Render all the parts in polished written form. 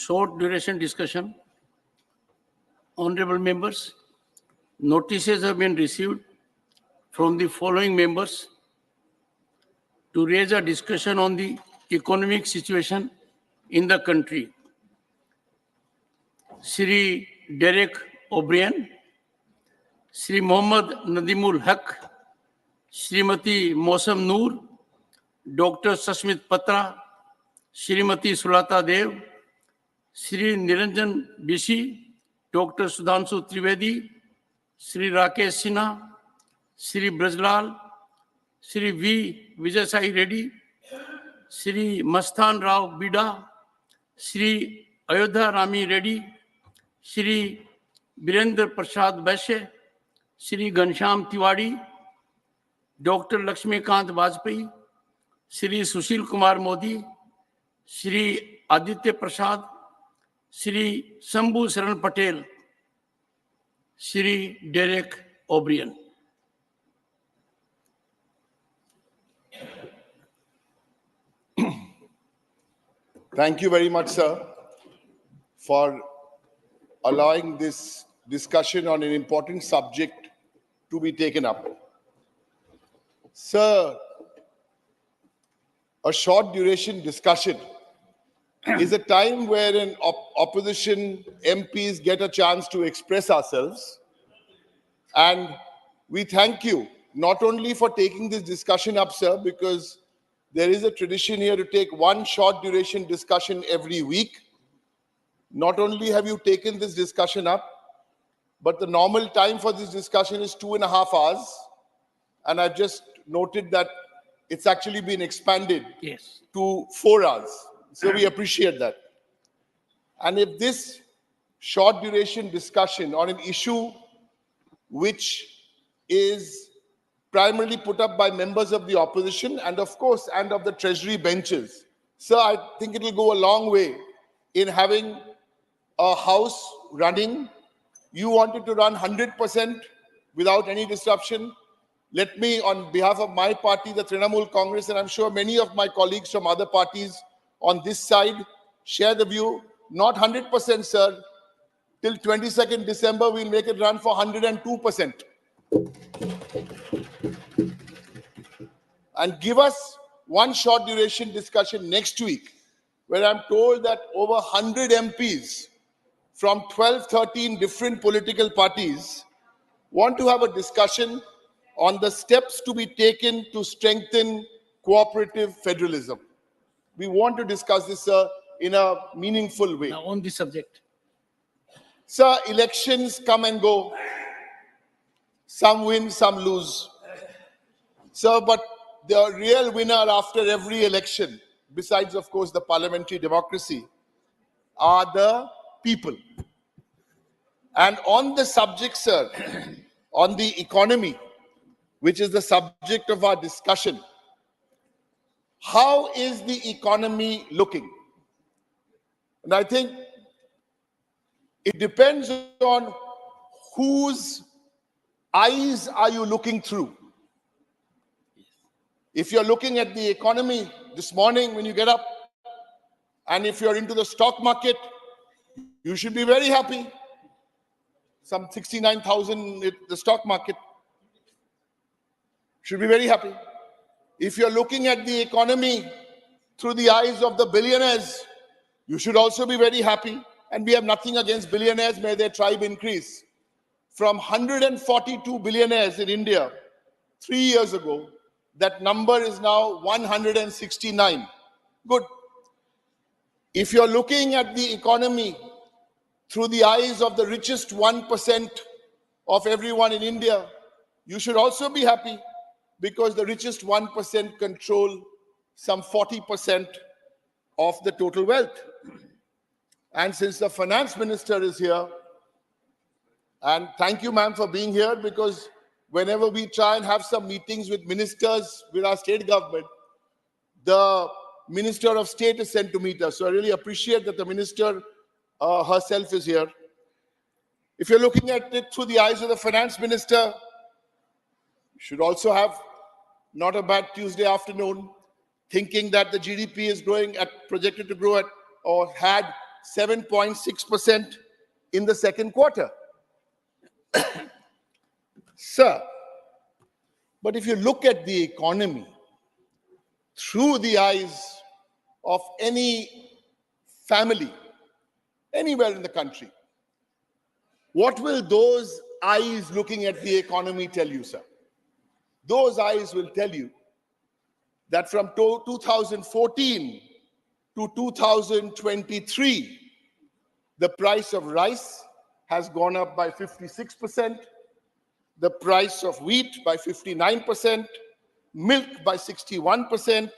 short duration discussion. Honorable members, notices have been received from the following members to raise a discussion on the economic situation in the country. Shri Derek O'Brien, Shri Mohammad Nadimul Haq, Shrimati Mosam Noor, Dr. Sashmit Patra, Shrimati Sulata Dev, Shri Niranjan Bishi, Dr. Sudhanshu Trivedi, Shri Rakesh Sinha, Shri Brajlal, Shri V. Vijay Reddy, Shri Masthan Rao Bida, Shri Ayodhya Rami Reddy, Shri Birendra Prasad Vaishya, Shri Ghanshyam Tiwari, Dr. Lakshmikant Vajpayee, Shri Sushil Kumar Modi, Shri Aditya Prasad, Shri Shambhu Saran Patel, Shri Derek O'Brien. Thank you very much, sir, for allowing this discussion on an important subject to be taken up. Sir, a short duration discussion is a time where opposition MPs get a chance to express ourselves. And we thank you not only for taking this discussion up, sir, because there is a tradition here to take one short duration discussion every week. Not only have you taken this discussion up, but the normal time for this discussion is 2.5 hours. And I've just noted that it's actually been expanded to 4 hours. So we appreciate that. And if this short duration discussion on an issue which is primarily put up by members of the opposition and of course, and of the treasury benches. So I think it will go a long way in having a house running. You wanted to run 100% without any disruption. Let me, on behalf of my party, the Trinamool Congress, and I'm sure many of my colleagues from other parties on this side share the view, not 100%, sir. Till 22nd December, we'll make it run for 102%. And give us one short duration discussion next week, where I'm told that over 100 MPs from 12, 13 different political parties want to have a discussion on the steps to be taken to strengthen cooperative federalism. We want to discuss this, sir, in a meaningful way. Now, on this subject. Sir, elections come and go. Some win, some lose. Sir, but the real winner after every election, besides, of course, the parliamentary democracy, are the people. And on the subject, sir, on the economy, which is the subject of our discussion, how is the economy looking? And I think it depends on whose eyes are you looking through. If you're looking at the economy this morning when you get up, and if you're into the stock market, you should be very happy. Some 69,000 the stock market. Should be very happy. If you're looking at the economy through the eyes of the billionaires, you should also be very happy. And we have nothing against billionaires, may their tribe increase. From 142 billionaires in India 3 years ago, that number is now 169. Good. If you're looking at the economy through the eyes of the richest 1% of everyone in India, you should also be happy, because the richest 1% control some 40% of the total wealth. And since the finance minister is here, and thank you, ma'am, for being here, because whenever we try and have some meetings with ministers with our state government, the Minister of State is sent to meet us. So I really appreciate that the minister herself is here. If you're looking at it through the eyes of the finance minister, you should also have not a bad Tuesday afternoon, thinking that the GDP is growing projected to grow at, or had 7.6% in the second quarter. Sir, but if you look at the economy through the eyes of any family anywhere in the country, what will those eyes looking at the economy tell you, sir? Those eyes will tell you that from 2014 to 2023, the price of rice has gone up by 56%, the price of wheat by 59%, milk by 61%,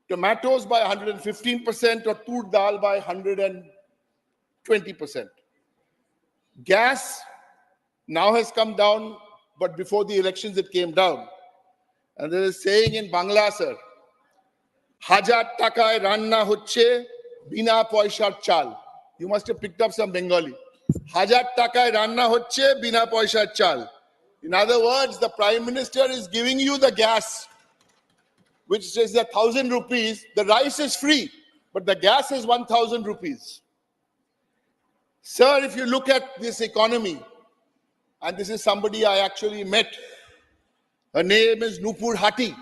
tomatoes by 115%, or tur dal by 120%. Gas now has come down, but before the elections it came down. And there is a saying in Bangla, sir, Hajar takai ranna hocche bina poishar chal. You must have picked up some Bengali. Hajar takai ranna hocche bina poishar chal. In other words, the Prime Minister is giving you the gas, which is 1,000 rupees. The rice is free, but the gas is 1,000 rupees. Sir, if you look at this economy, and this is somebody I actually met, her name is Nupur Hati.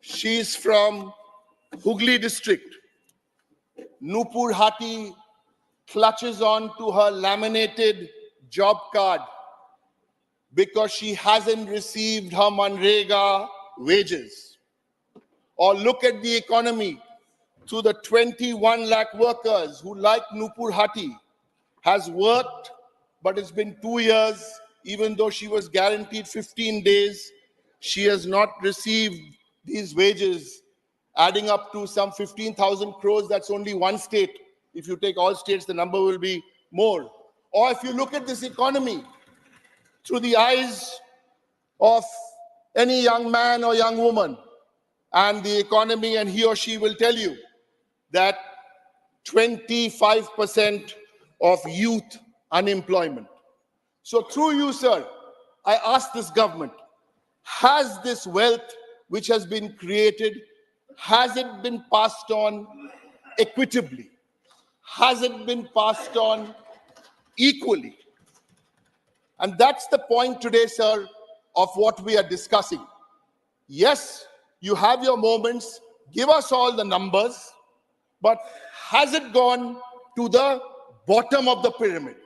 She's from Hooghly district. Nupur Hati clutches on to her laminated job card because she hasn't received her Manrega wages. Or look at the economy to the 21 lakh workers who, like Nupur Hati, has worked, but it's been 2 years, even though she was guaranteed 15 days, she has not received these wages, adding up to some 15,000 crores. That's only one state. If you take all states, the number will be more. Or if you look at this economy through the eyes of any young man or young woman and the economy, and he or she will tell you that 25% of youth unemployment. So through you, sir, I ask this government, has this wealth which has been created, has it been passed on equitably? Has it been passed on equally? And that's the point today, sir, of what we are discussing. Yes, you have your moments, give us all the numbers, but has it gone to the bottom of the pyramid?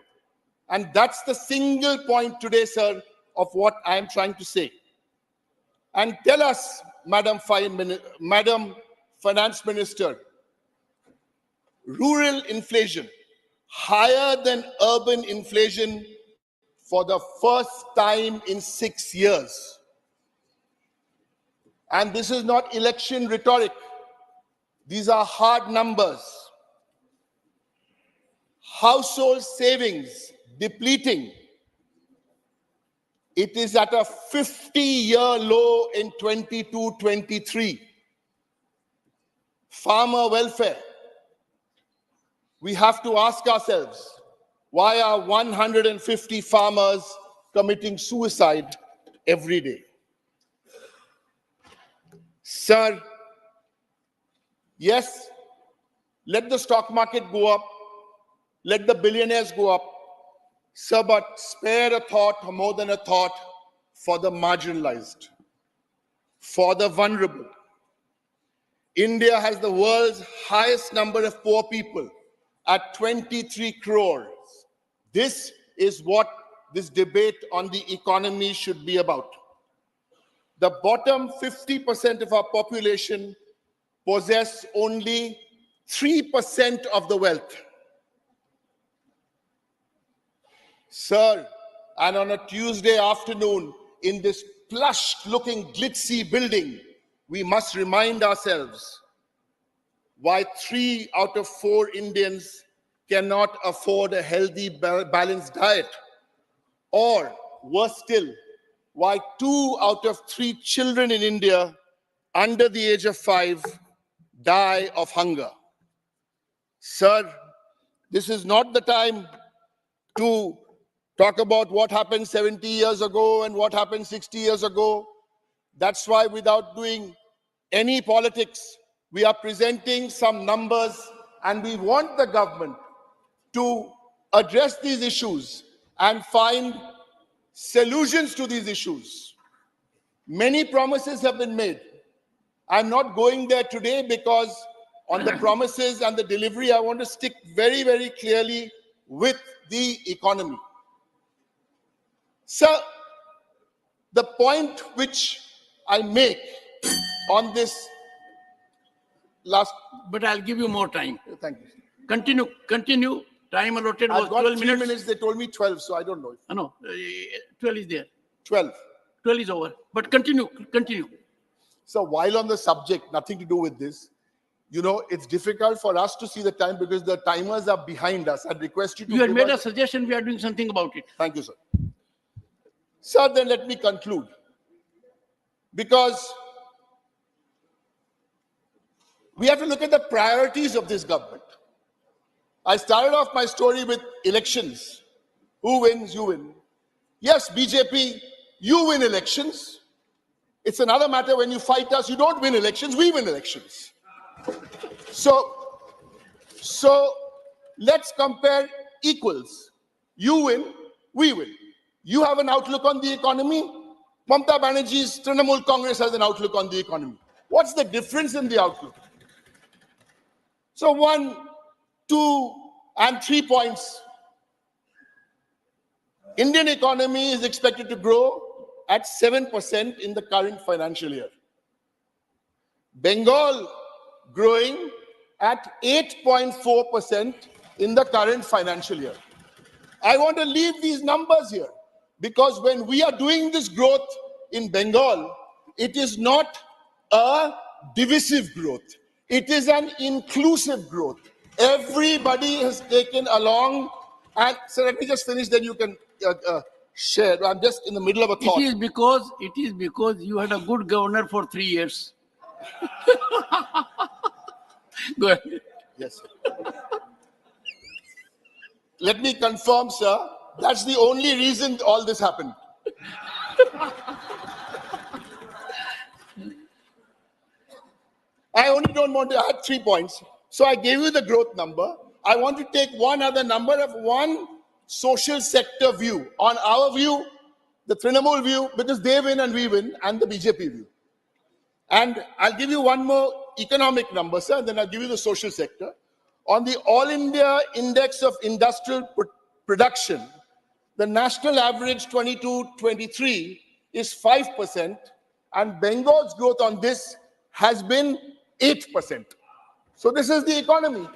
And that's the single point today, sir, of what I am trying to say. And tell us, Madam Finance Minister, rural inflation higher than urban inflation for the first time in 6 years. And this is not election rhetoric. These are hard numbers. Household savings depleting. It is at a 50-year low in 22-23. Farmer welfare. We have to ask ourselves, why are 150 farmers committing suicide every day? Sir, yes, let the stock market go up, let the billionaires go up, sir, but spare a thought, or more than a thought, for the marginalized, for the vulnerable. India has the world's highest number of poor people at 23 crores. This is what this debate on the economy should be about. The bottom 50% of our population possess only 3% of the wealth. Sir, and on a Tuesday afternoon in this plush-looking glitzy building, we must remind ourselves why 3 out of 4 Indians cannot afford a healthy, balanced diet. Or, worse still, why 2 out of 3 children in India under the age of 5 die of hunger. Sir, this is not the time to talk about what happened 70 years ago and what happened 60 years ago. That's why, without doing any politics, we are presenting some numbers, and we want the government to address these issues and find solutions to these issues. Many promises have been made. I'm not going there today because on the promises and the delivery, I want to stick very, very clearly with the economy. Sir, the point which I make on this last... But I'll give you more time. Thank you. Continue. Time allotted was I've got 12 3 minutes. minutes. They told me 12, so I don't know. No, 12 is there. 12. 12 is over. But continue. So while on the subject, nothing to do with this, you know, it's difficult for us to see the time because the timers are behind us. I'd request you to You had give made a us... suggestion. We are doing something about it. Thank you, sir. Sir, then let me conclude. Because we have to look at the priorities of this government. I started off my story with elections. Who wins? You win. Yes, BJP, you win elections. It's another matter when you fight us, you don't win elections, we win elections. So let's compare equals. You win, we win. You have an outlook on the economy. Mamata Banerjee's Trinamool Congress has an outlook on the economy. What's the difference in the outlook? So 1, 2, and 3 points. Indian economy is expected to grow at 7% in the current financial year. Bengal growing at 8.4% in the current financial year. I want to leave these numbers here because when we are doing this growth in Bengal, it is not a divisive growth. It is an inclusive growth. Everybody has taken along. And so let me just finish, then you can share. I'm just in the middle of a thought. It is because you had a good governor for 3 years. Go ahead. Yes, sir. Let me confirm, sir. That's the only reason all this happened. I only don't want to add 3 points. So I gave you the growth number. I want to take one other number of one social sector view. On our view, the Trinamool view, because they win and we win, and the BJP view. And I'll give you one more economic number, sir, then I'll give you the social sector. On the All India Index of Industrial Production, the national average 22-23 is 5%, and Bengal's growth on this has been 8%. So this is the economy.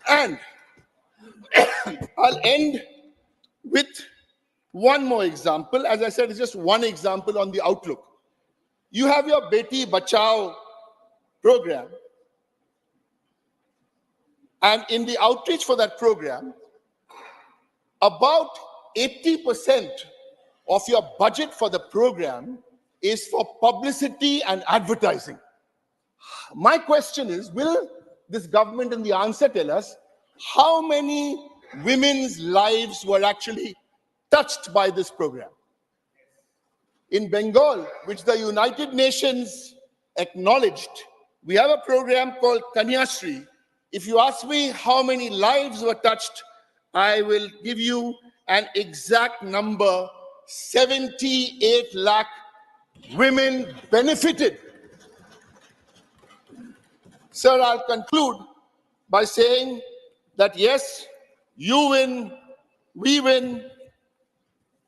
And I'll end with one more example. As I said, it's just one example on the outlook. You have your Beti Bachao program. And in the outreach for that program, about 80% of your budget for the program is for publicity and advertising. My question is, will this government and the answer tell us how many women's lives were actually touched by this program? In Bengal, which the United Nations acknowledged, we have a program called Kanyashree. If you ask me how many lives were touched, I will give you an exact number. 78 lakh women benefited. Sir, I'll conclude by saying that yes, you win, we win.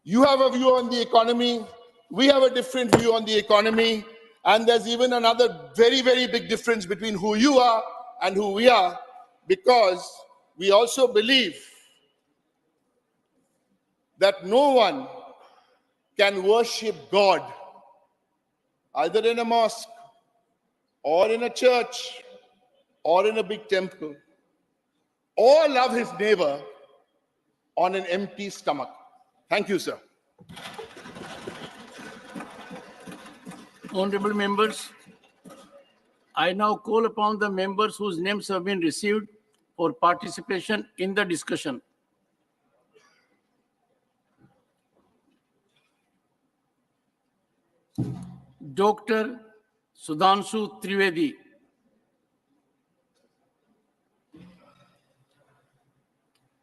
You have a view on the economy. We have a different view on the economy. And there's even another very, very big difference between who you are and who we are, because we also believe that no one can worship God either in a mosque or in a church or in a big temple, or love his neighbor on an empty stomach. Thank you, sir. Honorable members, I now call upon the members whose names have been received for participation in the discussion. Dr. Sudhanshu Trivedi.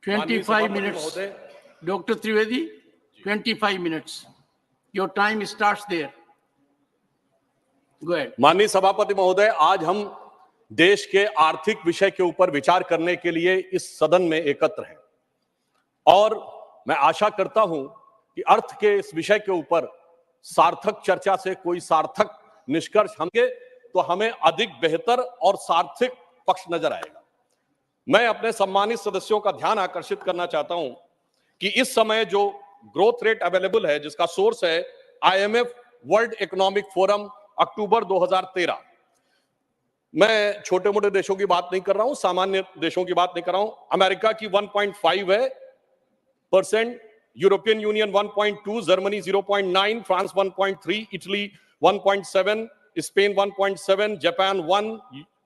25 minutes. Dr. Trivedi, 25 minutes. Your time starts there. Go ahead. माननीय सभापति महोदय, आज हम देश के आर्थिक विषय के ऊपर विचार करने के लिए इस सदन में एकत्र हैं और मैं आशा करता हूं कि अर्थ के इस विषय के ऊपर सार्थक चर्चा से कोई सार्थक निष्कर्ष तो हमें अधिक बेहतर और सार्थक पक्ष नजर आएगा। मैं अपने सम्मानित सदस्यों का ध्यान आकर्षित करना चाहता हूं कि इस समय जो ग्रोथ रेट अवेलेबल है, जिसका सोर्स है IMF वर्ल्ड इकोनॉमिक फोरम अक्टूबर 2013। मैं छोटे मोटे देशों की बात नहीं कर रहा हूं, सामान्य देशों की बात नहीं कर रहा हूं। अमेरिका की 1.5 है %, European union 1.2, Germany 0.9, France 1.3, Italy 1.7, Spain 1.7, Japan 1,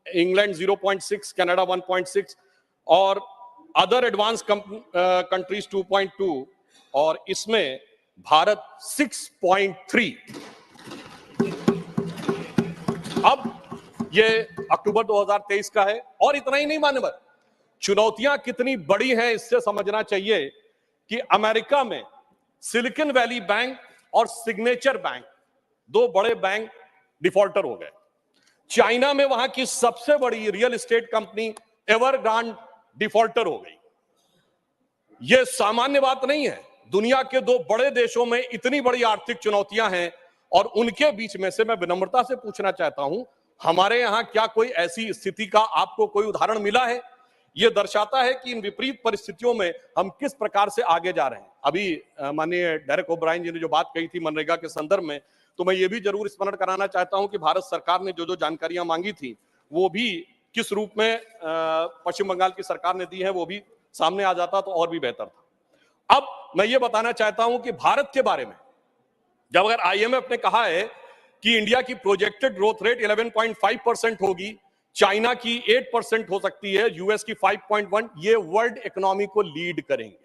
England 0.6, Canada 1.6 और अदर एडवांस कंट्रीज 2.2 और इसमें भारत 6.3। अब ये अक्टूबर 2023 का है और इतना ही नहीं मान्यवर, चुनौतियां कितनी बड़ी हैं इससे समझना चाहिए कि अमेरिका में सिलिकॉन वैली बैंक और सिग्नेचर बैंक, दो बड़े बैंक डिफॉल्टर हो गए। चाइना में वहां की सबसे बड़ी रियल एस्टेट कंपनी एवरग्रांड डिफॉल्टर हो गई। यह सामान्य बात नहीं है। दुनिया के दो बड़े देशों में इतनी बड़ी आर्थिक चुनौतियां हैं और उनके बीच में से मैं विनम्रता से पूछना चाहता हूं, हमारे यहां क्या कोई ऐसी स्थिति का आपको कोई उदाहरण मिला है? यह दर्शाता है कि इन विपरीत परिस्थितियों में हम किस प्रकार से आगे जा रहे हैं। अभी माननीय डेरेक ओब्रायन जी ने जो बात कही थी मनरेगा के संदर्भ में, तो मैं ये भी जरूर स्मरण कराना चाहता हूं कि भारत सरकार ने जो जो जानकारियां मांगी थी वो भी किस रूप में पश्चिम बंगाल की सरकार ने दी है, वो भी सामने आ जाता तो और भी बेहतर था। अब मैं ये बताना चाहता हूं कि भारत के बारे में, जब अगर IMF ने कहा है कि इंडिया की प्रोजेक्टेड ग्रोथ रेट 11.5% होगी, चाइना की 8% हो सकती है, यूएस की 5.1, ये वर्ल्ड इकोनॉमी को लीड करेंगे।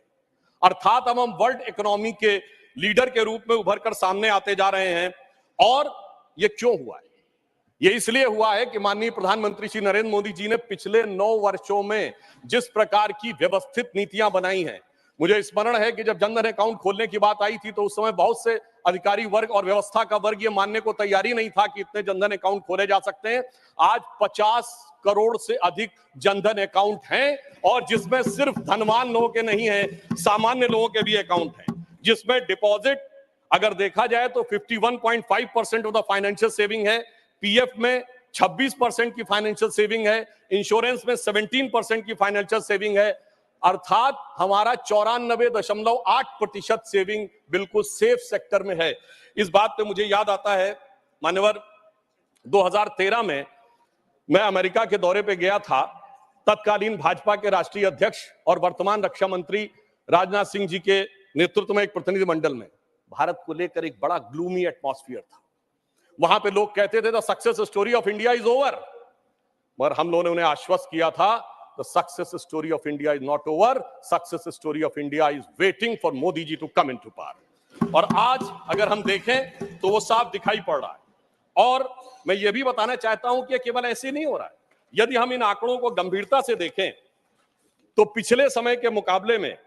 अर्थात अब हम वर्ल्ड इकोनॉमी के लीडर के रूप में उभर कर सामने आते जा रहे हैं। और ये क्यों हुआ है? ये इसलिए हुआ है कि माननीय प्रधानमंत्री श्री नरेंद्र मोदी जी ने पिछले 9 वर्षों में जिस प्रकार की व्यवस्थित नीतियां बनाई हैं। मुझे स्मरण है कि जब जनधन अकाउंट खोलने की बात आई थी तो उस समय बहुत से अधिकारी वर्ग और व्यवस्था का वर्ग ये मानने को तैयार ही नहीं था कि इतने जनधन अकाउंट खोले जा सकते हैं। आज 50 करोड़ से अधिक जनधन अकाउंट हैं और जिसमें सिर्फ धनवान लोगों के नहीं है, सामान्य लोगों के भी अकाउंट हैं, जिसमें डिपॉजिट अगर देखा जाए तो 51.5% ऑफ द फाइनेंशियल सेविंग है, पीएफ में 26% की फाइनेंशियल सेविंग है, इंश्योरेंस में 17% की फाइनेंशियल सेविंग है। अर्थात हमारा 94.8% सेविंग बिल्कुल सेफ सेक्टर में है। इस बात पे मुझे याद आता है मान्यवर, 2013 में मैं अमेरिका के दौरे पे गया था। तत्कालीन भाजपा के राष्ट्रीय अध्यक्ष और वर्तमान रक्षा मंत्री राजनाथ सिंह जी के नेतृत्व में एक प्रतिनिधि मंडल में भारत को लेकर एक बड़ा ग्लूमी एटमॉस्फेयर था। वहां पे लोग कहते थे the success story of India is over, मगर हम लोगों ने उन्हें आश्वस्त किया था the success story of India is not over, success story of India is waiting for Modi ji to come into power. और आज अगर हम देखें तो वो साफ दिखाई पड़ रहा है। और मैं ये भी बताना चाहता हूं कि केवल ऐसे नहीं हो रहा है। यदि हम इन आंकड़ों को गंभीरता से देखें तो पिछले समय के मुकाबले में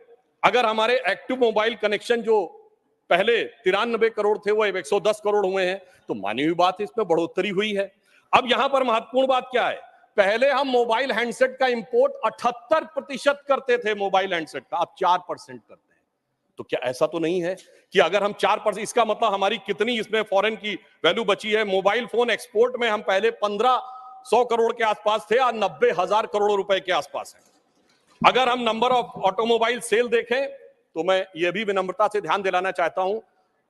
अगर हमारे एक्टिव मोबाइल कनेक्शन जो पहले 93 करोड़ थे वो 110 करोड़ हुए हैं, तो मानी हुई बात है, इसमें बढ़ोतरी हुई है। अब यहां पर महत्वपूर्ण बात क्या है? पहले हम मोबाइल हैंडसेट का इंपोर्ट 78% करते थे, मोबाइल हैंडसेट का, अब 4% करते हैं। तो क्या ऐसा तो नहीं है कि अगर हम 4%, इसका मतलब हमारी कितनी इसमें फॉरेन की वैल्यू बची है? मोबाइल फोन एक्सपोर्ट में हम पहले 1500 करोड़ के आसपास थे, आज 90,000 करोड़ रुपए के आसपास है। अगर हम नंबर ऑफ ऑटोमोबाइल सेल देखें तो मैं ये भी विनम्रता से ध्यान दिलाना चाहता हूं,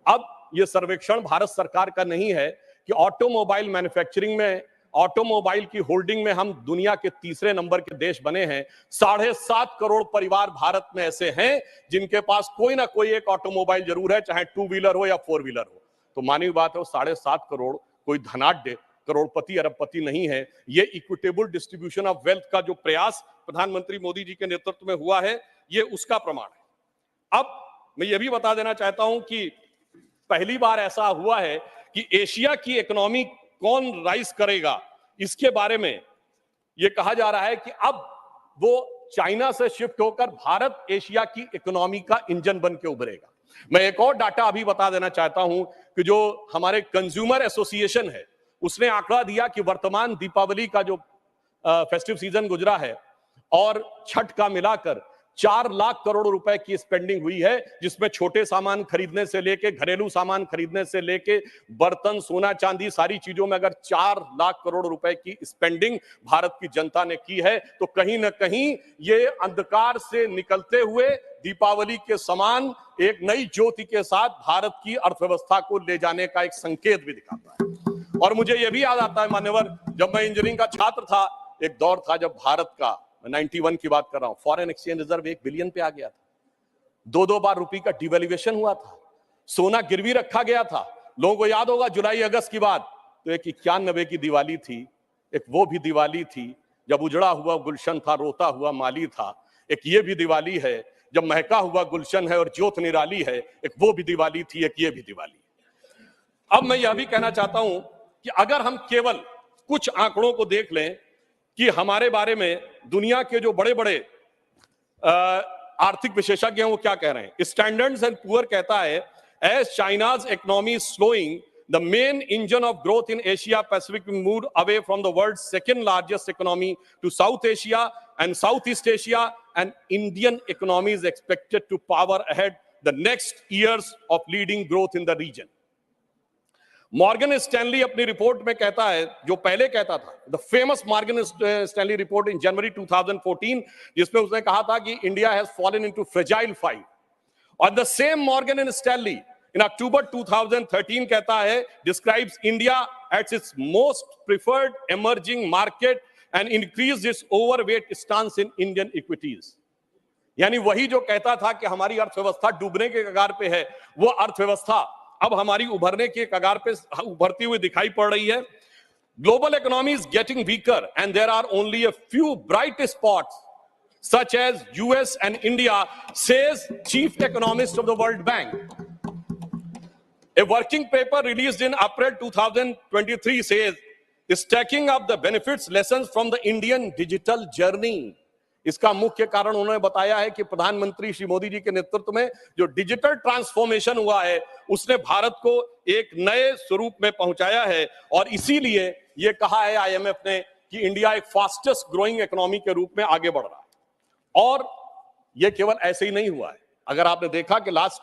अब ये सर्वेक्षण भारत सरकार का नहीं है कि ऑटोमोबाइल मैन्युफैक्चरिंग में, ऑटोमोबाइल की होल्डिंग में हम दुनिया के तीसरे नंबर के देश बने हैं। 7.5 करोड़ परिवार भारत में ऐसे हैं जिनके पास कोई ना कोई एक ऑटोमोबाइल जरूर है, चाहे 2 व्हीलर हो या 4 व्हीलर हो। तो मानी बात है, वो 7.5 करोड़ कोई धनाढ्य करोड़पति अरबपति नहीं है। ये इक्विटेबल डिस्ट्रीब्यूशन ऑफ वेल्थ का जो प्रयास प्रधानमंत्री मोदी जी के नेतृत्व में हुआ है, ये उसका प्रमाण है। अब मैं ये भी बता देना चाहता हूं कि पहली बार ऐसा हुआ है कि एशिया की इकोनॉमी कौन राइज करेगा, इसके बारे में यह कहा जा रहा है कि अब वो चाइना से शिफ्ट होकर भारत एशिया की इकोनॉमी का इंजन बन के उभरेगा। मैं एक और डाटा अभी बता देना चाहता हूं कि जो हमारे कंज्यूमर एसोसिएशन है उसने आंकड़ा दिया कि वर्तमान दीपावली का जो फेस्टिव सीजन गुजरा है और छठ का मिलाकर 4 लाख करोड़ रुपए की स्पेंडिंग हुई है, जिसमें छोटे सामान खरीदने से लेके घरेलू सामान खरीदने से लेके बर्तन सोना चांदी सारी चीजों में अगर 4 लाख करोड़ रुपए की स्पेंडिंग भारत की जनता ने की है तो कहीं ना कहीं ये अंधकार से निकलते हुए दीपावली के समान एक नई ज्योति के साथ भारत की अर्थव्यवस्था को ले जाने का एक संकेत भी दिखाता है। और मुझे यह भी याद आता है मान्यवर, जब मैं इंजीनियरिंग का छात्र था, एक दौर था जब भारत का 91 की बात कर रहा हूं, फॉरेन एक्सचेंज रिजर्व 1 बिलियन पे आ गया था। 2 बार रुपये का डिवैल्यूएशन हुआ था, सोना गिरवी रखा गया था। लोगों को याद होगा जुलाई अगस्त की बात, तो एक 91 की दिवाली थी, एक वो भी दिवाली थी जब उजड़ा हुआ गुलशन था, रोता हुआ माली था। एक ये भी दिवाली है जब महका हुआ गुलशन है और ज्योत निराली है, एक वो भी दिवाली थी, एक ये भी दिवाली। अब मैं यह भी कहना चाहता हूं कि अगर हम केवल कुछ आंकड़ों को देख लें कि हमारे बारे में दुनिया के जो बड़े बड़े आर्थिक विशेषज्ञ हैं वो क्या कह रहे हैं। स्टैंडर्ड्स एंड पुअर कहता है, as China's economy slowing the main engine of growth in Asia Pacific move away from the world second largest economy to South Asia and South East Asia and Indian economy is expected to power ahead the next years of leading growth in the region. Morgan Stanley अपनी report में कहता है, जो पहले कहता था, the famous Morgan Stanley report in January 2014, जिसमें उसने कहा था कि India has fallen into fragile 5। और the same Morgan and Stanley in October 2013 कहता है, describes India at its most preferred emerging market and increase its overweight stance in Indian equities. यानी वही जो कहता था कि हमारी अर्थव्यवस्था डूबने के कगार पे है, वो अर्थव्यवस्था अब हमारी उभरने के कगार पे उभरती हुई दिखाई पड़ रही है। Global economy is getting weaker and there are only a few bright spots such as US and India, says chief economist of the World Bank. A working paper released in April 2023 says, stacking up the benefits lessons from the Indian digital journey. इसका मुख्य कारण उन्होंने बताया है कि प्रधानमंत्री श्री मोदी जी के नेतृत्व में जो डिजिटल ट्रांसफॉर्मेशन हुआ है उसने भारत को एक नए स्वरूप में पहुंचाया है। और इसीलिए यह कहा है आईएमएफ ने कि इंडिया एक फास्टेस्ट ग्रोइंग इकोनॉमी के रूप में आगे बढ़ रहा है। और यह केवल ऐसे ही नहीं हुआ है। अगर आपने देखा कि लास्ट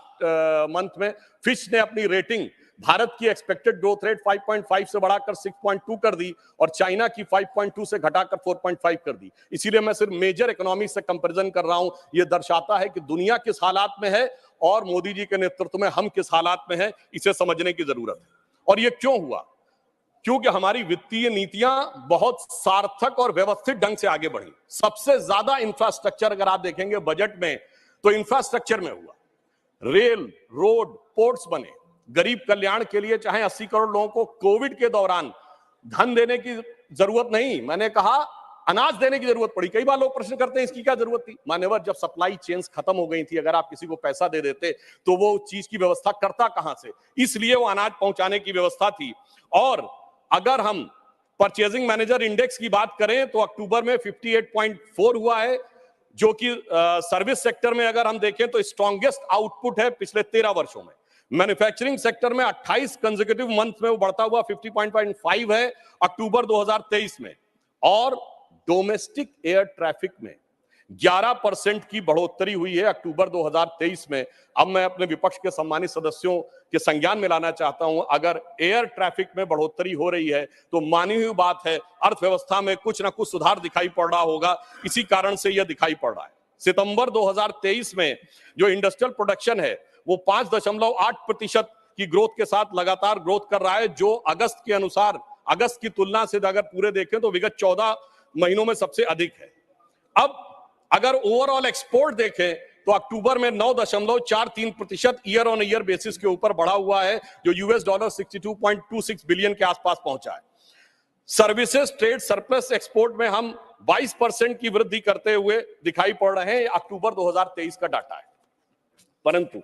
मंथ में फिच ने अपनी रेटिंग भारत की एक्सपेक्टेड ग्रोथ रेट 5.5 से बढ़ाकर 6.2 कर दी और चाइना की 5.2 से घटाकर 4.5 कर दी। इसीलिए मैं सिर्फ मेजर इकोनॉमी से कंपैरिजन कर रहा हूं। यह दर्शाता है कि दुनिया किस हालात में है और मोदी जी के नेतृत्व में हम किस हालात में हैं, इसे समझने की जरूरत है। और यह क्यों हुआ? क्योंकि हमारी वित्तीय नीतियां बहुत सार्थक और व्यवस्थित ढंग से आगे बढ़ी। सबसे ज्यादा इंफ्रास्ट्रक्चर अगर आप देखेंगे बजट में तो इंफ्रास्ट्रक्चर में हुआ। रेल, रोड, पोर्ट्स बने। गरीब कल्याण के लिए चाहे 80 करोड़ लोगों को कोविड के दौरान धन देने की जरूरत नहीं, मैंने कहा अनाज देने की जरूरत पड़ी। कई बार लोग प्रश्न करते हैं इसकी क्या जरूरत थी। मान्यवर, जब सप्लाई चेन्स खत्म हो गई थी, अगर आप किसी को पैसा दे देते तो वो चीज की व्यवस्था करता कहां से, इसलिए वो अनाज पहुंचाने की व्यवस्था थी। और अगर हम परचेजिंग मैनेजर इंडेक्स की बात करें तो अक्टूबर में 58.4 हुआ है, जो कि सर्विस सेक्टर में अगर हम देखें तो स्ट्रॉन्गेस्ट आउटपुट है पिछले 13 वर्षों में। मैन्युफैक्चरिंग सेक्टर में 28 कंसेक्यूटिव मंथ में वो बढ़ता हुआ 50.5 है अक्टूबर 2023 में। और डोमेस्टिक एयर ट्रैफिक में 11% की बढ़ोतरी हुई है अक्टूबर 2023 में। अब मैं अपने विपक्ष के सम्मानित सदस्यों के संज्ञान में लाना चाहता हूं, अगर एयर ट्रैफिक में बढ़ोतरी हो रही है तो मानी हुई बात है अर्थव्यवस्था में कुछ ना कुछ सुधार दिखाई पड़ रहा होगा। इसी कारण से यह दिखाई पड़ रहा है। सितंबर 2023 में जो इंडस्ट्रियल प्रोडक्शन है वो 5.8% की ग्रोथ के साथ लगातार ग्रोथ कर रहा है, जो अगस्त के अनुसार, अगस्त की तुलना से अगर पूरे देखें तो विगत 14 महीनों में सबसे अधिक है। अब अगर ओवरऑल एक्सपोर्ट देखें तो अक्टूबर में 9.43% ईयर ऑन ईयर बेसिस के ऊपर बढ़ा हुआ है, जो $62.26 बिलियन के आसपास पहुंचा है। सर्विसेज ट्रेड सरप्लस एक्सपोर्ट में हम 22% की वृद्धि करते हुए दिखाई पड़ रहे हैं। अक्टूबर 2023 का डाटा है। परंतु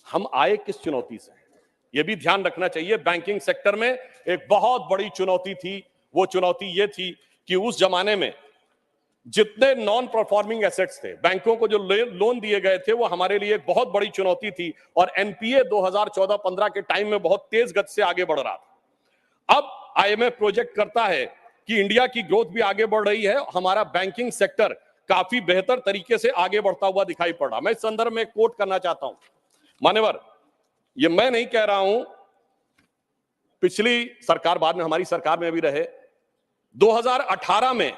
हम आए किस चुनौती से, यह भी ध्यान रखना चाहिए। बैंकिंग सेक्टर में एक बहुत बड़ी चुनौती थी। वो चुनौती यह थी कि उस जमाने में जितने नॉन परफॉर्मिंग एसेट्स थे, बैंकों को जो लोन दिए गए थे, वो हमारे लिए एक बहुत बड़ी चुनौती थी और एनपीए 2014-15 के टाइम में बहुत तेज गति से आगे बढ़ रहा था। अब आईएमएफ प्रोजेक्ट करता है कि इंडिया की ग्रोथ भी आगे बढ़ रही है, हमारा बैंकिंग सेक्टर काफी बेहतर तरीके से आगे बढ़ता हुआ दिखाई पड़ रहा। मैं इस संदर्भ में कोट करना चाहता हूं, मान्यवर, ये मैं नहीं कह रहा हूं, पिछली सरकार, बाद में हमारी सरकार में भी रहे, 2018 में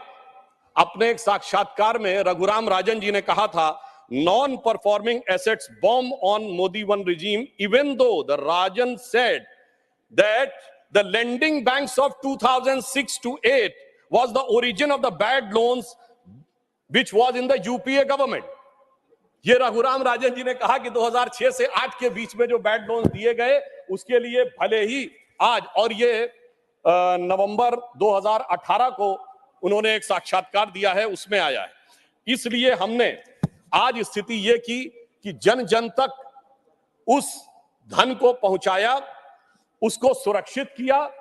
अपने एक साक्षात्कार में रघुराम राजन जी ने कहा था, non performing assets bomb on Modi one regime, even though the Rajan said that the lending banks of 2006 to 8 was the origin of the bad loans which was in the UPA government. ये रघुराम राजन जी ने कहा कि 2006 से 8 के बीच में जो bad loans दिए गए उसके लिए भले ही आज, और ये नवंबर 2018 को उन्होंने एक साक्षात्कार दिया है, उसमें आया है। इसलिए हमने आज स्थिति ये की कि जन जन तक उस धन को पहुंचाया, उसको सुरक्षित किया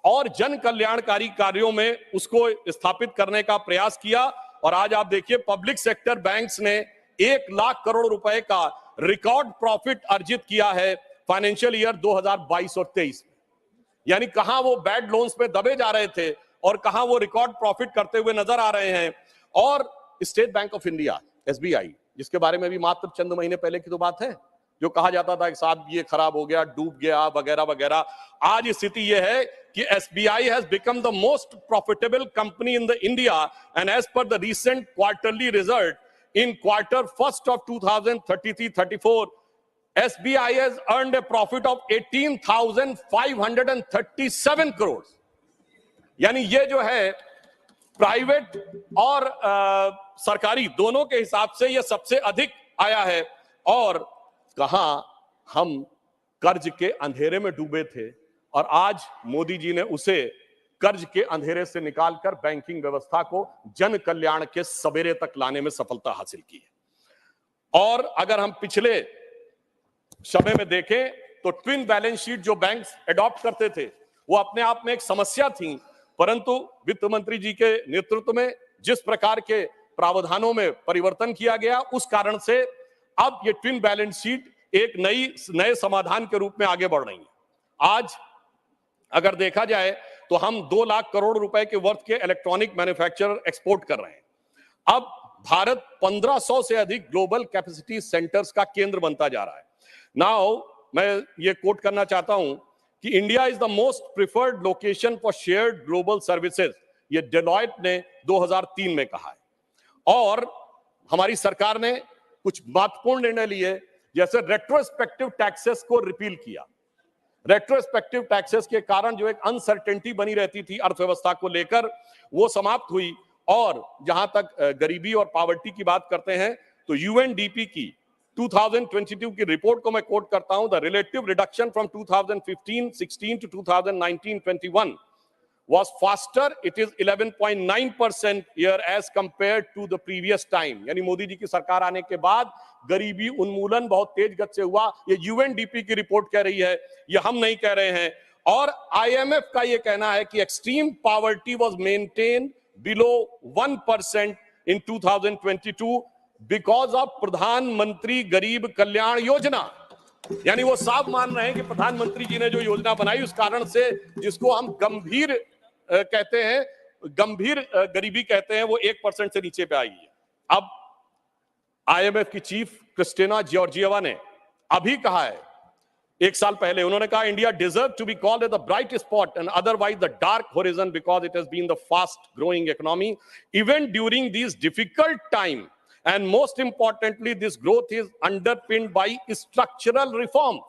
और जन कल्याणकारी कार्यों में उसको स्थापित करने का प्रयास किया। और आज आप देखिए, पब्लिक सेक्टर बैंक्स ने 1 लाख करोड़ रुपए का रिकॉर्ड प्रॉफिट अर्जित किया है फाइनेंशियल ईयर 2022 और 23 में। यानी कहां वो बैड लोन्स पे दबे जा रहे थे और कहां वो रिकॉर्ड प्रॉफिट करते हुए नजर आ रहे हैं। और state bank of India, SBI, जिसके बारे में भी मात्र चंद महीने पहले की तो बात है, जो कहा जाता था कि साहब ये खराब हो गया, डूब गया, वगैरह वगैरह, आज स्थिति यह है कि SBI has become the most profitable company in the India and as per the recent quarterly result in quarter first of 2033-34, SBI has earned a profit of 18,537 crores. यानी ये जो है प्राइवेट और सरकारी दोनों के हिसाब से ये सबसे अधिक आया है। और कहां हम कर्ज के अंधेरे में डूबे थे और आज मोदी जी ने उसे कर्ज के अंधेरे से निकालकर बैंकिंग व्यवस्था को जन कल्याण के सवेरे तक लाने में सफलता हासिल की है। और अगर हम पिछले समय में देखें तो ट्विन बैलेंस शीट जो बैंक्स एडॉप्ट करते थे वो अपने आप में एक समस्या थी, परंतु वित्त मंत्री जी के नेतृत्व में जिस प्रकार के प्रावधानों में परिवर्तन किया गया, उस कारण से अब ये ट्विन बैलेंस शीट एक नए समाधान के रूप में आगे बढ़ रही है। आज अगर देखा जाए तो हम 2 लाख करोड़ रुपए के वर्थ के इलेक्ट्रॉनिक मैन्युफैक्चरर एक्सपोर्ट कर रहे हैं। अब भारत 1500 से अधिक ग्लोबल कैपेसिटी सेंटर्स का केंद्र बनता जा रहा है। नाउ मैं ये कोट करना चाहता हूं कि India is the most preferred location for shared global services, ये डेलॉयट ने 2003 में कहा है। और हमारी सरकार ने कुछ महत्वपूर्ण निर्णय लिए, जैसे रेट्रोस्पेक्टिव टैक्सेस को रिपील किया। रेट्रोस्पेक्टिव टैक्सेस के कारण जो एक अनसर्टेनिटी बनी रहती थी अर्थव्यवस्था को लेकर, वो समाप्त हुई। और जहां तक गरीबी और पॉवर्टी की बात करते हैं तो यूएनडीपी की 2022 की रिपोर्ट को मैं कोट करता हूं, the relative reduction from 2015-16 to 2019-21 was faster. It is 11.9% year as compared to the previous time. यानी मोदी जी की सरकार आने के बाद गरीबी उन्मूलन बहुत तेज गति से हुआ। ये यूएनडीपी की रिपोर्ट कह रही है, ये हम नहीं कह रहे हैं। और आईएमएफ का ये कहना है कि extreme poverty was maintain below 1% in 2022 because of प्रधानमंत्री गरीब कल्याण योजना। यानी वो साफ मान रहे हैं कि प्रधानमंत्री जी ने जो योजना बनाई उस कारण से, जिसको हम गंभीर कहते हैं, गंभीर गरीबी कहते हैं, वो 1% से नीचे पे आई है। अब आईएमएफ की चीफ क्रिस्टिना जॉर्जिएवा ने अभी कहा है, एक साल पहले उन्होंने कहा, India deserve to be called the bright spot and otherwise the dark horizon because it has been the fast growing economy even during this difficult time. And most importantly, this growth is underpinned by structural reforms.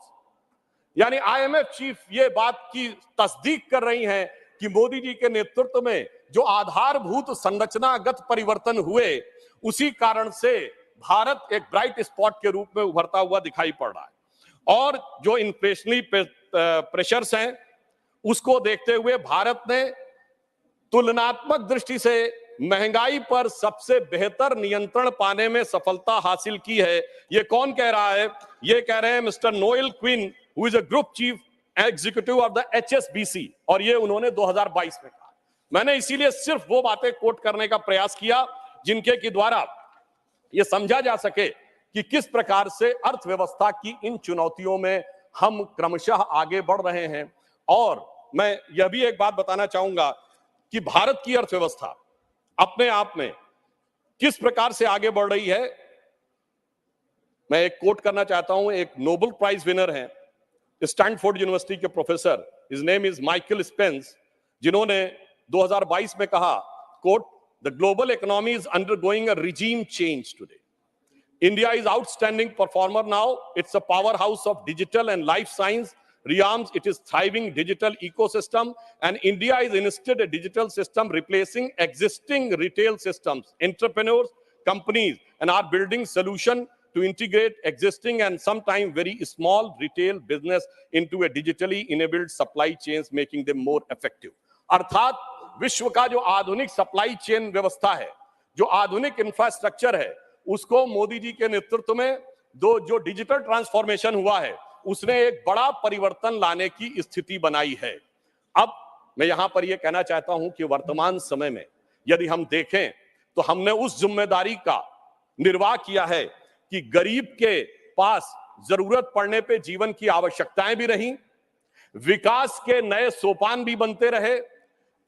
यानी IMF chief ये बात की तस्दीक कर रही हैं कि मोदी जी के नेतृत्व में जो आधारभूत संरचनागत परिवर्तन हुए, उसी कारण से भारत एक ब्राइट स्पॉट के रूप में उभरता हुआ दिखाई पड़ रहा है। और जो इन्फ्लेशनरी प्रेशर्स हैं, उसको देखते हुए भारत ने तुलनात्मक दृष्टि से महंगाई पर सबसे बेहतर नियंत्रण पाने में सफलता हासिल की है। ये कौन कह रहा है? ये कह रहे हैं mister Noel Quinn, who is a group chief executive of the HSBC, और ये उन्होंने 2022 में कहा। मैंने इसीलिए सिर्फ वो बातें कोट करने का प्रयास किया जिनके के द्वारा यह समझा जा सके कि किस प्रकार से अर्थव्यवस्था की इन चुनौतियों में हम क्रमशः आगे बढ़ रहे हैं। और मैं यह भी एक बात बताना चाहूंगा कि भारत की अर्थव्यवस्था अपने आप में किस प्रकार से आगे बढ़ रही है। मैं एक कोट करना चाहता हूं, एक नोबेल प्राइज विनर हैं, स्टैनफोर्ड यूनिवर्सिटी के professor, his name is Michael Spence, जिन्होंने 2022 में कहा, quote, the global economy is undergoing a regime change today. India is outstanding performer now. It's a powerhouse of digital and life science realms. It is thriving digital ecosystem, and India is instead a digital system replacing existing retail systems. Entrepreneurs, companies, and are building solution to integrate existing and sometimes very small retail business into a digitally enabled supply chains, making them more effective. अर्थात विश्व का जो आधुनिक supply chain व्यवस्था है, जो आधुनिक infrastructure है, उसको मोदी जी के नेतृत्व में जो डिजिटल ट्रांसफॉर्मेशन हुआ है, उसने एक बड़ा परिवर्तन लाने की स्थिति बनाई है। अब मैं यहां पर यह कहना चाहता हूं कि वर्तमान समय में यदि हम देखें तो हमने उस जिम्मेदारी का निर्वाह किया है कि गरीब के पास जरूरत पड़ने पे जीवन की आवश्यकताएं भी रहीं, विकास के नए सोपान भी बनते रहे,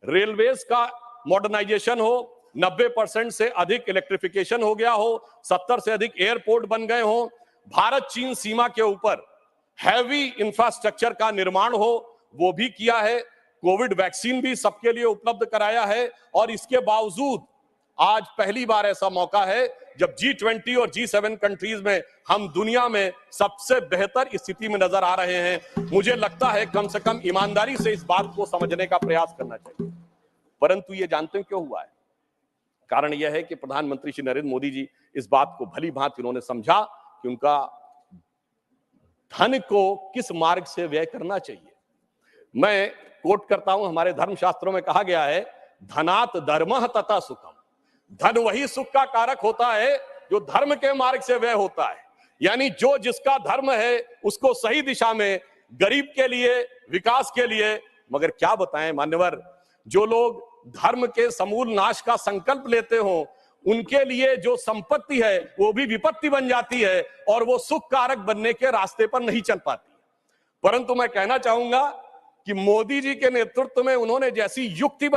रेलवेज का मॉडर्नाइजेशन हो, 90% से अधिक इलेक्ट्रिफिकेशन हो गया हो, 70 से अधिक एयरपोर्ट बन गए हो, भारत चीन सीमा के ऊपर हैवी इंफ्रास्ट्रक्चर का निर्माण हो, वो भी किया है, कोविड वैक्सीन भी सबके लिए उपलब्ध कराया है। और इसके बावजूद आज पहली बार ऐसा मौका है जब G20 और G7 कंट्रीज में हम दुनिया में सबसे बेहतर स्थिति में नजर आ रहे हैं। मुझे लगता है कम से कम ईमानदारी से इस बात को समझने का प्रयास करना चाहिए। परंतु ये जानते हैं क्यों हुआ है? कारण यह है कि प्रधानमंत्री श्री नरेंद्र मोदी जी इस बात को भली भांति उन्होंने समझा कि उनका धन को किस मार्ग से व्यय करना चाहिए। मैं कोट करता हूं, हमारे धर्मशास्त्रों में कहा गया है, धनात् धर्मः तथा सुखम। धन वही सुख का कारक होता है जो धर्म के मार्ग से व्यय होता है। यानी जो जिसका धर्म है उसको सही दिशा में, गरीब के लिए, विकास के लिए। मगर क्या बताएं मान्यवर, जो लोग धर्म के समूल नाश का संकल्प लेते हो, उनके लिए जो संपत्ति है वो भी विपत्ति बन जाती है और वो सुख कारक बनने के रास्ते पर नहीं चल पाती। परंतु मैं कहना चाहूंगा कि मोदी जी के नेतृत्व में उन्होंने जैसी युक्ति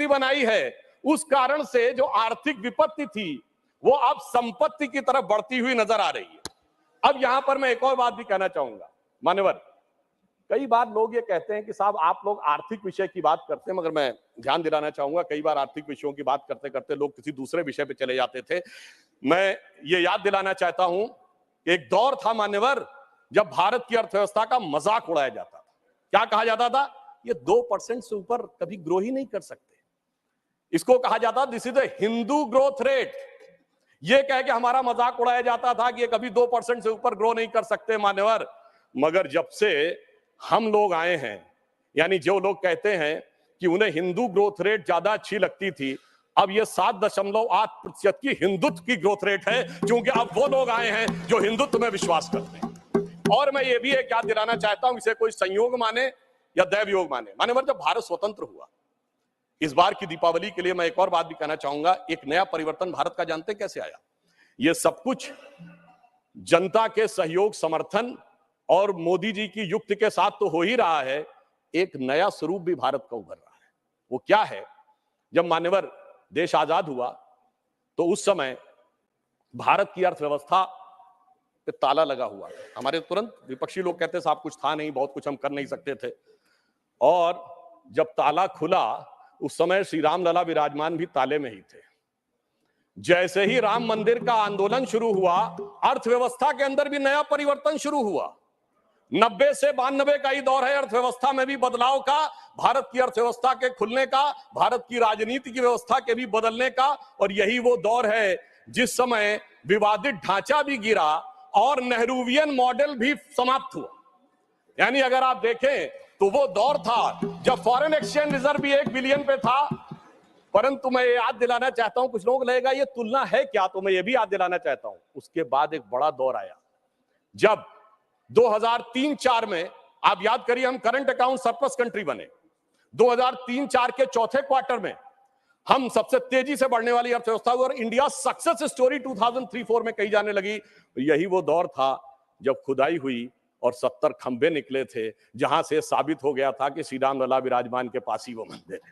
बनाई है, उस कारण से जो आर्थिक विपत्ति थी वो अब संपत्ति की तरफ बढ़ती हुई नजर आ रही है। अब यहां पर मैं एक और बात भी कहना चाहूंगा मान्यवर, कई बार लोग ये कहते हैं कि साहब आप लोग आर्थिक विषय की बात करते हैं, मगर मैं ध्यान दिलाना चाहूंगा कई बार आर्थिक विषयों की बात करते करते लोग किसी दूसरे विषय पे चले जाते थे। मैं ये याद दिलाना चाहता हूं, एक दौर था मान्यवर जब भारत की अर्थव्यवस्था का मजाक उड़ाया जाता था। क्या कहा जाता था? ये 2% से ऊपर कभी ग्रो ही नहीं कर सकते। इसको कहा जाता, this is the Hindu growth rate. ये कह के हमारा मजाक उड़ाया जाता था कि ये कभी 2% से ऊपर ग्रो नहीं कर सकते मान्यवर। मगर जब से हम लोग आए हैं, यानी जो लोग कहते हैं कि उन्हें हिंदू ग्रोथ रेट ज्यादा अच्छी लगती थी, अब ये 7.8% की हिंदुत्व की ग्रोथ रेट है, क्योंकि अब वो लोग आए हैं जो हिंदुत्व में विश्वास करते हैं। और मैं ये भी एक याद दिलाना चाहता हूं, इसे कोई संयोग माने या दैवयोग माने, मान्यवर जब भारत स्वतंत्र हुआ, इस बार की दीपावली के लिए मैं एक और बात भी कहना चाहूंगा, एक नया परिवर्तन भारत का जानते कैसे आया? ये सब कुछ जनता के सहयोग, समर्थन और मोदी जी की युक्ति के साथ तो हो ही रहा है, एक नया स्वरूप भी भारत का उभर रहा है। वो क्या है? जब मान्यवर देश आजाद हुआ तो उस समय भारत की अर्थव्यवस्था पे ताला लगा हुआ है। हमारे तुरंत विपक्षी लोग कहते साहब कुछ था नहीं, बहुत कुछ हम कर नहीं सकते थे। और जब ताला खुला उस समय श्री राम लला विराजमान भी ताले में ही थे। जैसे ही राम मंदिर का आंदोलन शुरू हुआ, अर्थव्यवस्था के अंदर भी नया परिवर्तन शुरू हुआ। 90 से 92 का ही दौर है अर्थव्यवस्था में भी बदलाव का, भारत की अर्थव्यवस्था के खुलने का, भारत की राजनीति की व्यवस्था के भी बदलने का। और यही वो दौर है जिस समय विवादित ढांचा भी गिरा और नेहरूवियन मॉडल भी समाप्त हुआ। यानी अगर आप देखें तो वो दौर था जब फॉरेन एक्सचेंज रिजर्व भी 1 बिलियन पे था। परंतु मैं ये याद दिलाना चाहता हूं, कुछ लोग लगेगा ये तुलना है क्या, तो मैं ये भी याद दिलाना चाहता हूं, उसके बाद एक बड़ा दौर आया जब 2003-4 में, आप याद करिए, हम करंट अकाउंट सरप्लस कंट्री बने। 2003-4 के चौथे क्वार्टर में हम सबसे तेजी से बढ़ने वाली अर्थव्यवस्था हुई और इंडिया सक्सेस स्टोरी 2003-4 में कही जाने लगी। यही वो दौर था जब खुदाई हुई और 70 खंबे निकले थे, जहां से साबित हो गया था कि श्री राम लला विराजमान के पास ही वो मंदिर है।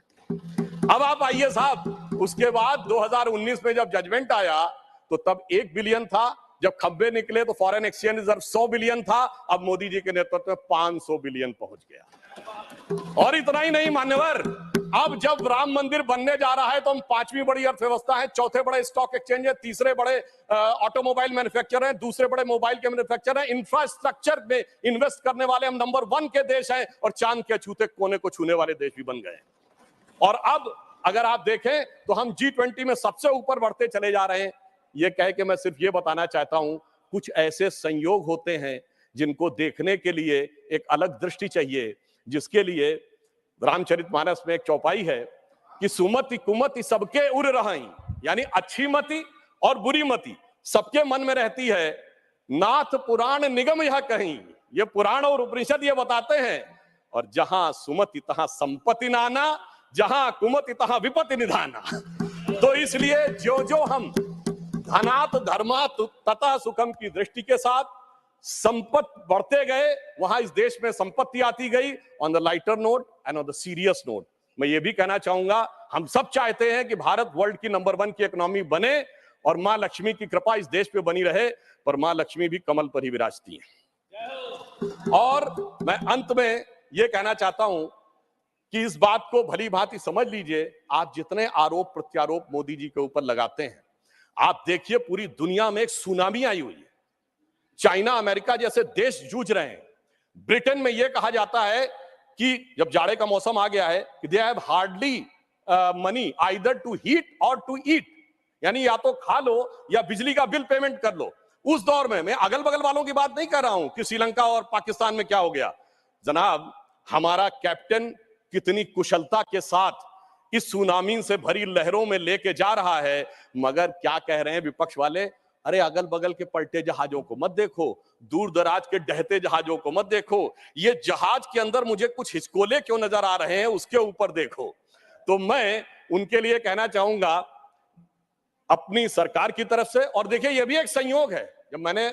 अब आप आइए साहब, उसके बाद 2019 में जब जजमेंट आया तो तब 1 बिलियन था, जब खंबे निकले तो फॉरेन एक्सचेंज रिजर्व 100 बिलियन था, अब मोदी जी के नेतृत्व में 500 बिलियन पहुंच गया। और इतना ही नहीं मान्यवर, अब जब राम मंदिर बनने जा रहा है तो हम 5वीं बड़ी अर्थव्यवस्था है, चौथे बड़े स्टॉक एक्सचेंज है, तीसरे बड़े ऑटोमोबाइल मैन्युफैक्चरर हैं, दूसरे बड़े मोबाइल के मैन्युफैक्चरर हैं, इंफ्रास्ट्रक्चर में इन्वेस्ट करने वाले हम नंबर 1 के देश हैं और चांद के छूते कोने को छूने वाले देश भी बन गए। और अब अगर आप देखें तो हम G20 में सबसे ऊपर बढ़ते चले जा रहे हैं। ये कह के मैं सिर्फ ये बताना चाहता हूं, कुछ ऐसे संयोग होते हैं जिनको देखने के लिए एक अलग दृष्टि चाहिए, जिसके लिए रामचरितमानस में एक चौपाई है कि सुमति कुमति सबके उर रहाई, यानी अच्छी मति और बुरी मति सबके मन में रहती है। नाथ पुराण निगम यह कहीं, ये पुराण और उपनिषद ये बताते हैं। और जहां सुमति तहां संपत्ति नाना, जहां कुमति तहां विपत्ति निधाना। तो इसलिए जो जो हम धनात धर्मात तथा सुखम की दृष्टि के साथ संपत्ति बढ़ते गए, वहां इस देश में संपत्ति आती गई। On the lighter note and on the serious note मैं ये भी कहना चाहूंगा, हम सब चाहते हैं कि भारत वर्ल्ड की नंबर 1 की इकोनॉमी बने और मां लक्ष्मी की कृपा इस देश पे बनी रहे, पर मां लक्ष्मी भी कमल पर ही विराजती है। और मैं अंत में यह कहना चाहता हूं कि इस बात को भली भांति समझ लीजिए, आप जितने आरोप प्रत्यारोप मोदी जी के ऊपर लगाते हैं, आप देखिए पूरी दुनिया में एक सुनामी आई हुई है। चाइना अमेरिका जैसे देश जूझ रहे हैं। ब्रिटेन में यह कहा जाता है कि जब जाड़े का मौसम आ गया है कि they have hardly money either to heat और टू ईट, यानी या तो खा लो या बिजली का बिल पेमेंट कर लो। उस दौर में मैं अगल बगल वालों की बात नहीं कर रहा हूं कि श्रीलंका और पाकिस्तान में क्या हो गया। जनाब, हमारा कैप्टन कितनी कुशलता के साथ इस सुनामी से भरी लहरों में लेके जा रहा है, मगर क्या कह रहे हैं विपक्ष वाले, अरे अगल बगल के पलटे जहाजों को मत देखो, दूर दराज के डहते जहाजों को मत देखो, ये जहाज के अंदर मुझे कुछ हिचकोले क्यों नजर आ रहे हैं उसके ऊपर देखो। तो मैं उनके लिए कहना चाहूंगा अपनी सरकार की तरफ से, और देखिए ये भी एक संयोग है, जब मैंने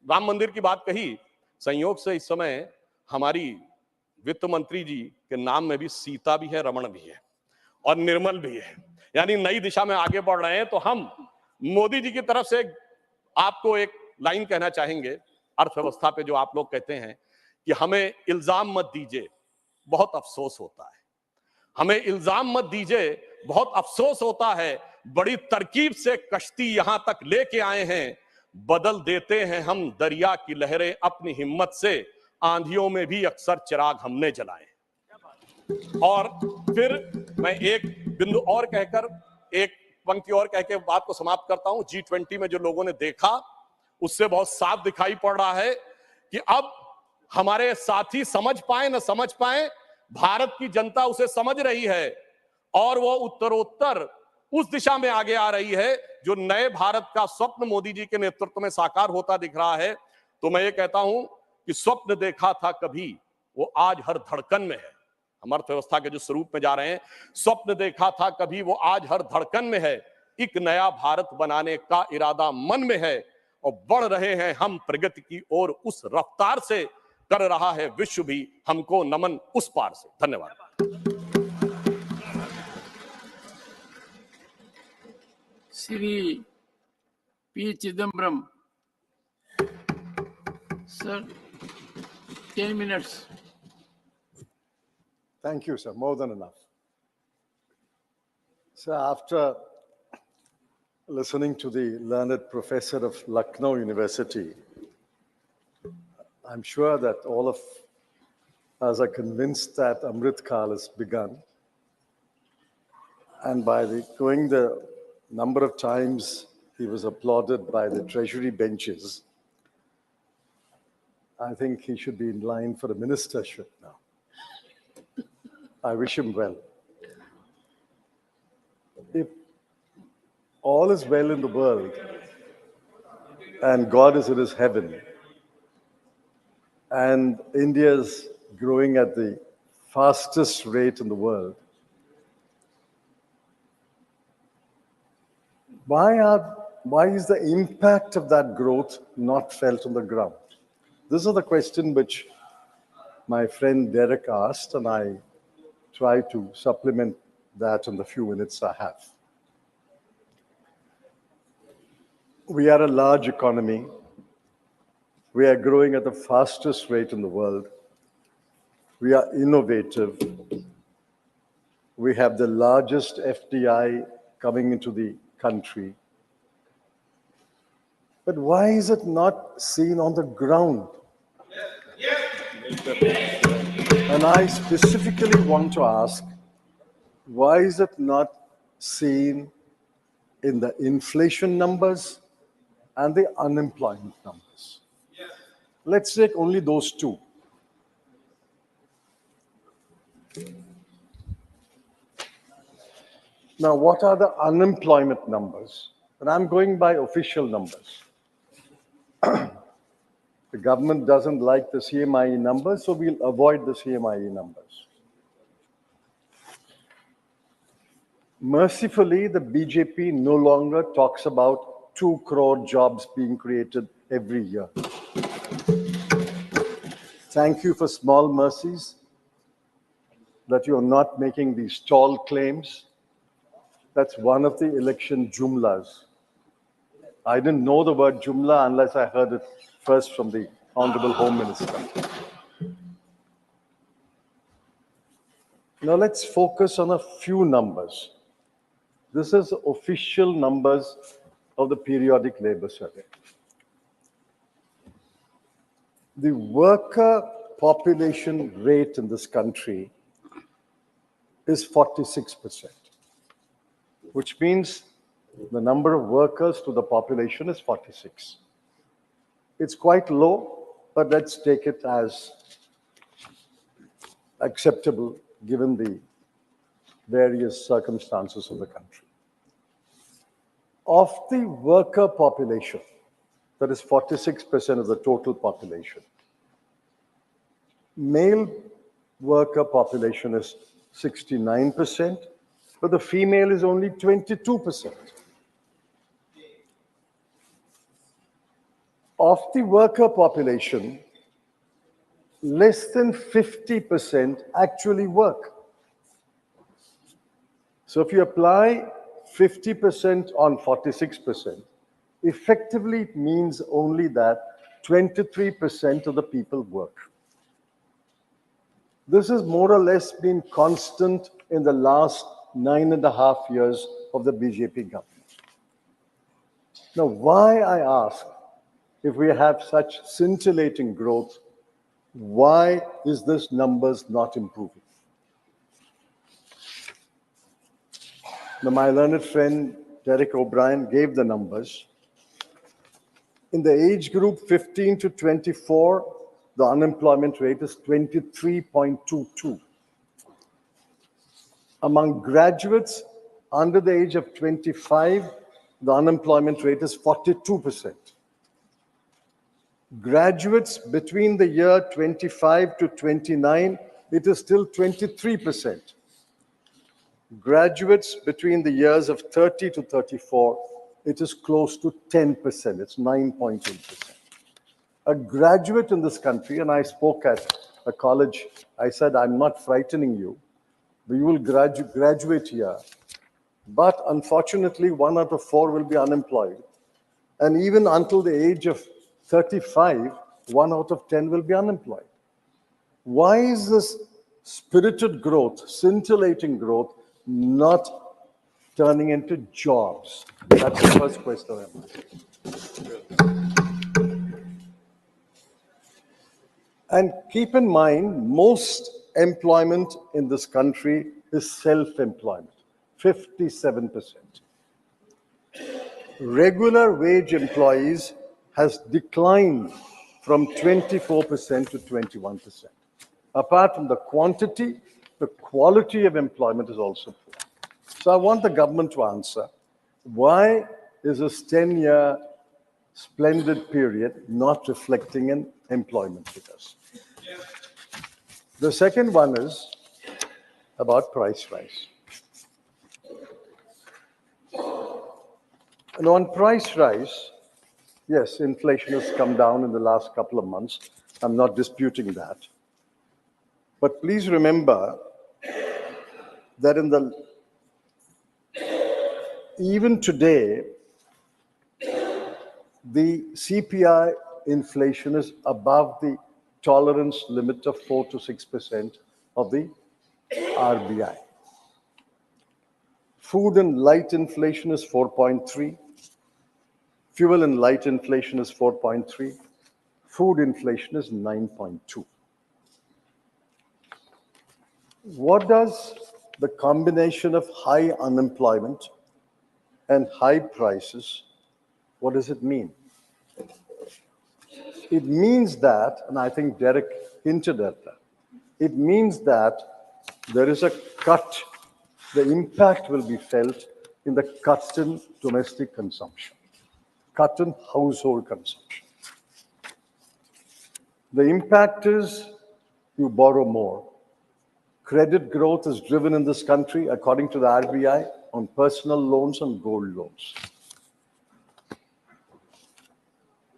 राम मंदिर की बात कही, संयोग से इस समय हमारी वित्त मंत्री जी के नाम में भी सीता भी है, रमण भी है और निर्मल भी है, यानी नई दिशा में आगे बढ़ रहे हैं। तो हम मोदी जी की तरफ से आपको एक लाइन कहना चाहेंगे अर्थव्यवस्था पे, जो आप लोग कहते हैं कि हमें इल्जाम मत दीजिए, बहुत अफसोस होता है। हमें इल्जाम मत दीजिए, बहुत अफसोस होता है। बड़ी तरकीब से कश्ती यहां तक लेके आए हैं, बदल देते हैं हम दरिया की लहरें अपनी हिम्मत से, आंधियों में भी अक्सर चिराग हमने जलाए। और फिर मैं एक बिंदु और कहकर, एक पंक्ति और कह के बात को समाप्त करता हूं। G20 में जो लोगों ने देखा उससे बहुत साफ दिखाई पड़ रहा है कि अब हमारे साथी समझ पाए न समझ पाए, भारत की जनता उसे समझ रही है और वो उत्तरोत्तर उस दिशा में आगे आ रही है जो नए भारत का स्वप्न मोदी जी के नेतृत्व में साकार होता दिख रहा है। तो मैं ये कहता हूं कि स्वप्न देखा था कभी, वो आज हर धड़कन में है। हम अर्थव्यवस्था के जो स्वरूप में जा रहे हैं, स्वप्न देखा था कभी, वो आज हर धड़कन में है। एक नया भारत बनाने का इरादा मन में है और बढ़ रहे हैं हम प्रगति की ओर, उस रफ्तार से कर रहा है विश्व भी हमको नमन उस पार से। धन्यवाद। Shri P. Chidambaram. Sir, 10 minutes. Thank you, sir. More than enough. So after listening to the learned professor of Lucknow University, I'm sure that all of us are convinced that Amrit Kal has begun. And by going the number of times he was applauded by the treasury benches, I think he should be in line for a ministership now. I wish him well. If all is well in the world and God is in his heaven and India is growing at the fastest rate in the world, Why is the impact of that growth not felt on the ground? This is the question which my friend Derek asked, and I try to supplement that in the few minutes I have. We are a large economy. We are growing at the fastest rate in the world. We are innovative. We have the largest FDI coming into the country. But why is it not seen on the ground? And I specifically want to ask, why is it not seen in the inflation numbers and the unemployment numbers? Let's take only those two. Now, what are the unemployment numbers? And I'm going by official numbers. The government doesn't like the CMIE numbers, so we'll avoid the CMIE numbers. Mercifully, the BJP no longer talks about 2 crore jobs being created every year. Thank you for small mercies that you're not making these tall claims. That's one of the election jumlas. I didn't know the word jumla unless I heard it first from the Honorable Home Minister. Now let's focus on a few numbers. This is official numbers of the periodic labor survey. The worker population rate in this country is 46%, which means the number of workers to the population is 46. It's quite low, but let's take it as acceptable given the various circumstances of the country. Of the worker population, that is 46% of the total population, male worker population is 69%, but the female is only 22%. Of the worker population, less than 50% actually work. So if you apply 50% on 46%, effectively it means only that 23% of the people work. This has more or less been constant in the last 9.5 years of the BJP government. Now, why, I ask, if we have such scintillating growth, why is this numbers not improving? Now, my learned friend Derek O'Brien gave the numbers. In the age group 15 to 24, the unemployment rate is 23.22. Among graduates under the age of 25, the unemployment rate is 42%. Graduates between the year 25 to 29, it is still 23%. Graduates between the years of 30 to 34, it is close to 10%. It's 9.8%. A graduate in this country, and I spoke at a college, I said, I'm not frightening you, but you will graduate here. But unfortunately, 1 out of 4 will be unemployed. And even until the age of 35, 1 out of 10 will be unemployed. Why is this spirited growth, scintillating growth, not turning into jobs? That's the first question I'm asking. And keep in mind, most employment in this country is self-employment, 57%. Regular wage employees has declined from 24% to 21%. Apart from the quantity, the quality of employment is also poor. So I want the government to answer, why is this 10-year splendid period not reflecting in employment figures? The second one is about price rise. And on price rise, yes, inflation has come down in the last couple of months. I'm not disputing that. But please remember that even today, the CPI inflation is above the tolerance limit of 4 to 6% of the RBI. Food and light inflation is 4.3. Fuel and light inflation is 4.3. Food inflation is 9.2. What does the combination of high unemployment and high prices, what does it mean? It means that, and I think Derek hinted at that, it means that there is a cut, the impact will be felt in the cut in domestic consumption, cut in household consumption. The impact is you borrow more. Credit growth is driven in this country, according to the RBI, on personal loans and gold loans.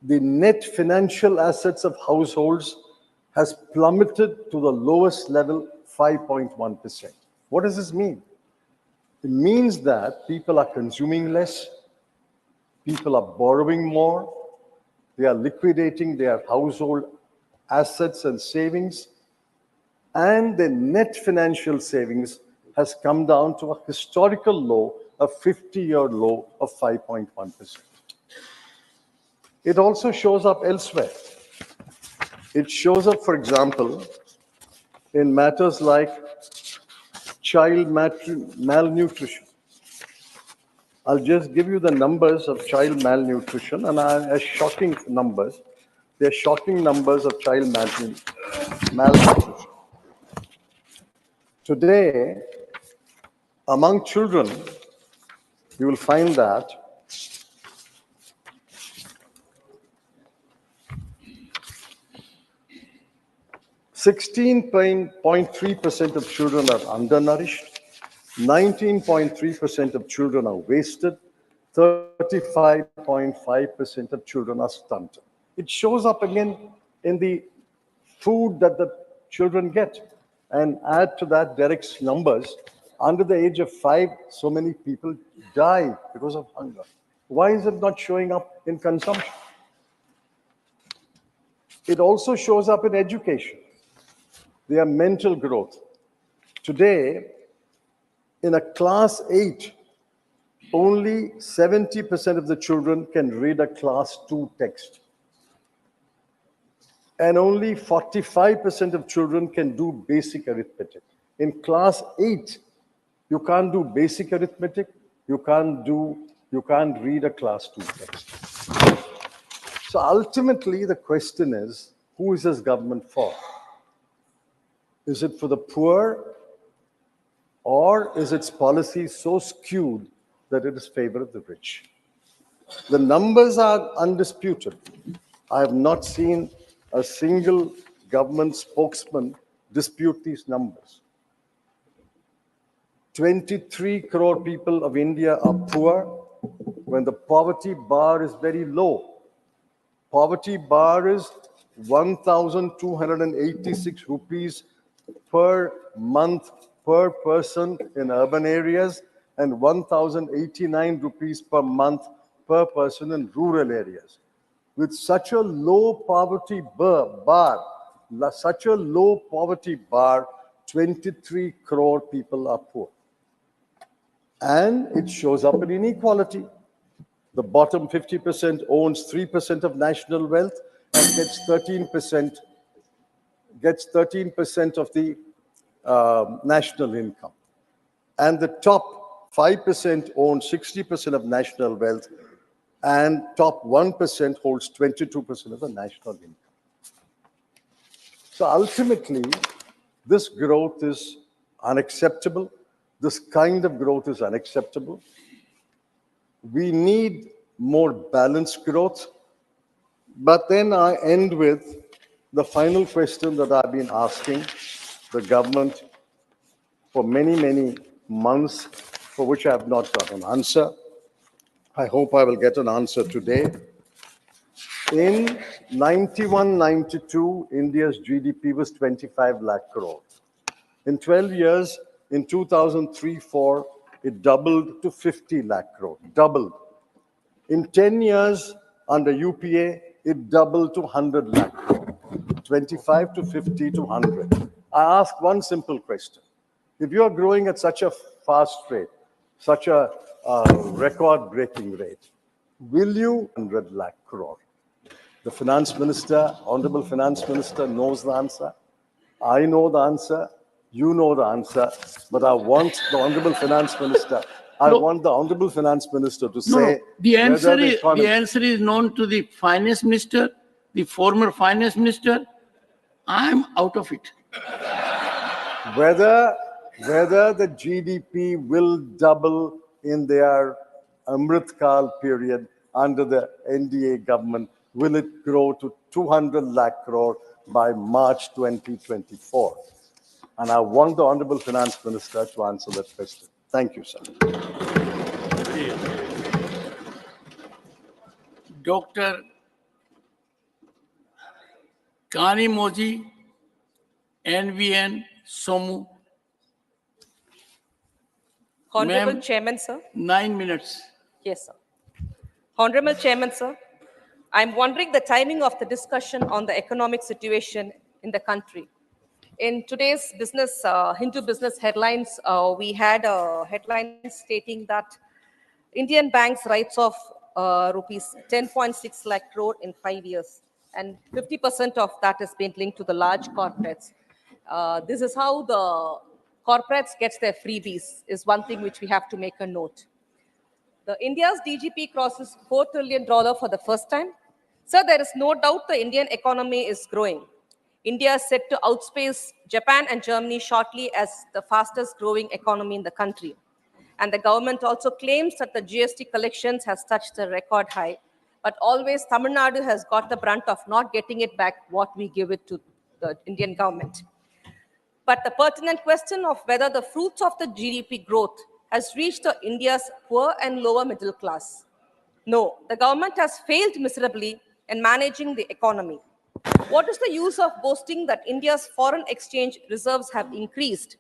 The net financial assets of households has plummeted to the lowest level, 5.1%. What does this mean? It means that people are consuming less, people are borrowing more, they are liquidating their household assets and savings, and the net financial savings has come down to a historical low, a 50-year low of 5.1%. It also shows up elsewhere. It shows up, for example, in matters like child malnutrition. I'll just give you the numbers of child malnutrition, and are shocking numbers. They're shocking numbers of child malnutrition. Today, among children, you will find that 16.3% of children are undernourished, 19.3% of children are wasted, 35.5% of children are stunted. It shows up again in the food that the children get. And add to that Derek's numbers, under the age of 5, so many people die because of hunger. Why is it not showing up in consumption? It also shows up in education. Their mental growth. Today, in a class 8, only 70% of the children can read a class 2 text. And only 45% of children can do basic arithmetic. In class 8, you can't do basic arithmetic, you can't read a class 2 text. So ultimately, the question is, who is this government for? Is it for the poor, or is its policy so skewed that it is favor of the rich? The numbers are undisputed. I have not seen a single government spokesman dispute these numbers. 23 crore people of India are poor when the poverty bar is very low. Poverty bar is 1,286 rupees per month per person in urban areas and 1,089 rupees per month per person in rural areas. With such a low poverty bar, 23 crore people are poor. And it shows up in inequality. The bottom 50% owns 3% of national wealth and gets 13% of the national income. And the top 5% owns 60% of national wealth, and top 1% holds 22% of the national income. So ultimately, this growth is unacceptable. This kind of growth is unacceptable. We need more balanced growth. But then I end with the final question that I've been asking the government for many, many months, for which I have not got an answer. I hope I will get an answer today. In 91-92, India's GDP was 25 lakh crore. In 12 years, in 2003-4, it doubled to 50 lakh crore, doubled. In 10 years, under UPA, it doubled to 100 lakh crore, 25 to 50 to 100. I ask one simple question. If you are growing at such a fast rate, such a record-breaking rate, will you 100 lakh crore? The finance minister, honorable finance minister knows the answer. I know the answer. You know the answer. But I want the honorable finance minister, want the honorable finance minister to say The answer whether the is economy, the answer is known to the finance minister, the former finance minister. I'm out of it. whether the GDP will double in their Amrit Kal period under the NDA government. Will it grow to 200 lakh crore by March 2024? And I want the honorable finance minister to answer that question. Thank you, sir. Dr. Kanimoji NVN Somu. Honorable Ma'am, Chairman, sir. 9 minutes. Yes, sir. Honorable Chairman, sir. I'm wondering the timing of the discussion on the economic situation in the country. In today's business, Hindu business headlines, we had a headline stating that Indian banks writes off rupees 10.6 lakh crore in 5 years, and 50% of that has been linked to the large corporates. This is how the corporates gets their freebies, is one thing which we have to make a note. The India's DGP crosses $4 trillion for the first time. Sir, there is no doubt the Indian economy is growing. India is set to outspace Japan and Germany shortly as the fastest growing economy in the country. And the government also claims that the GST collections has touched a record high, but always Tamil Nadu has got the brunt of not getting it back what we give it to the Indian government. But the pertinent question of whether the fruits of the GDP growth has reached the India's poor and lower middle class. No, the government has failed miserably in managing the economy. What is the use of boasting that India's foreign exchange reserves have increased?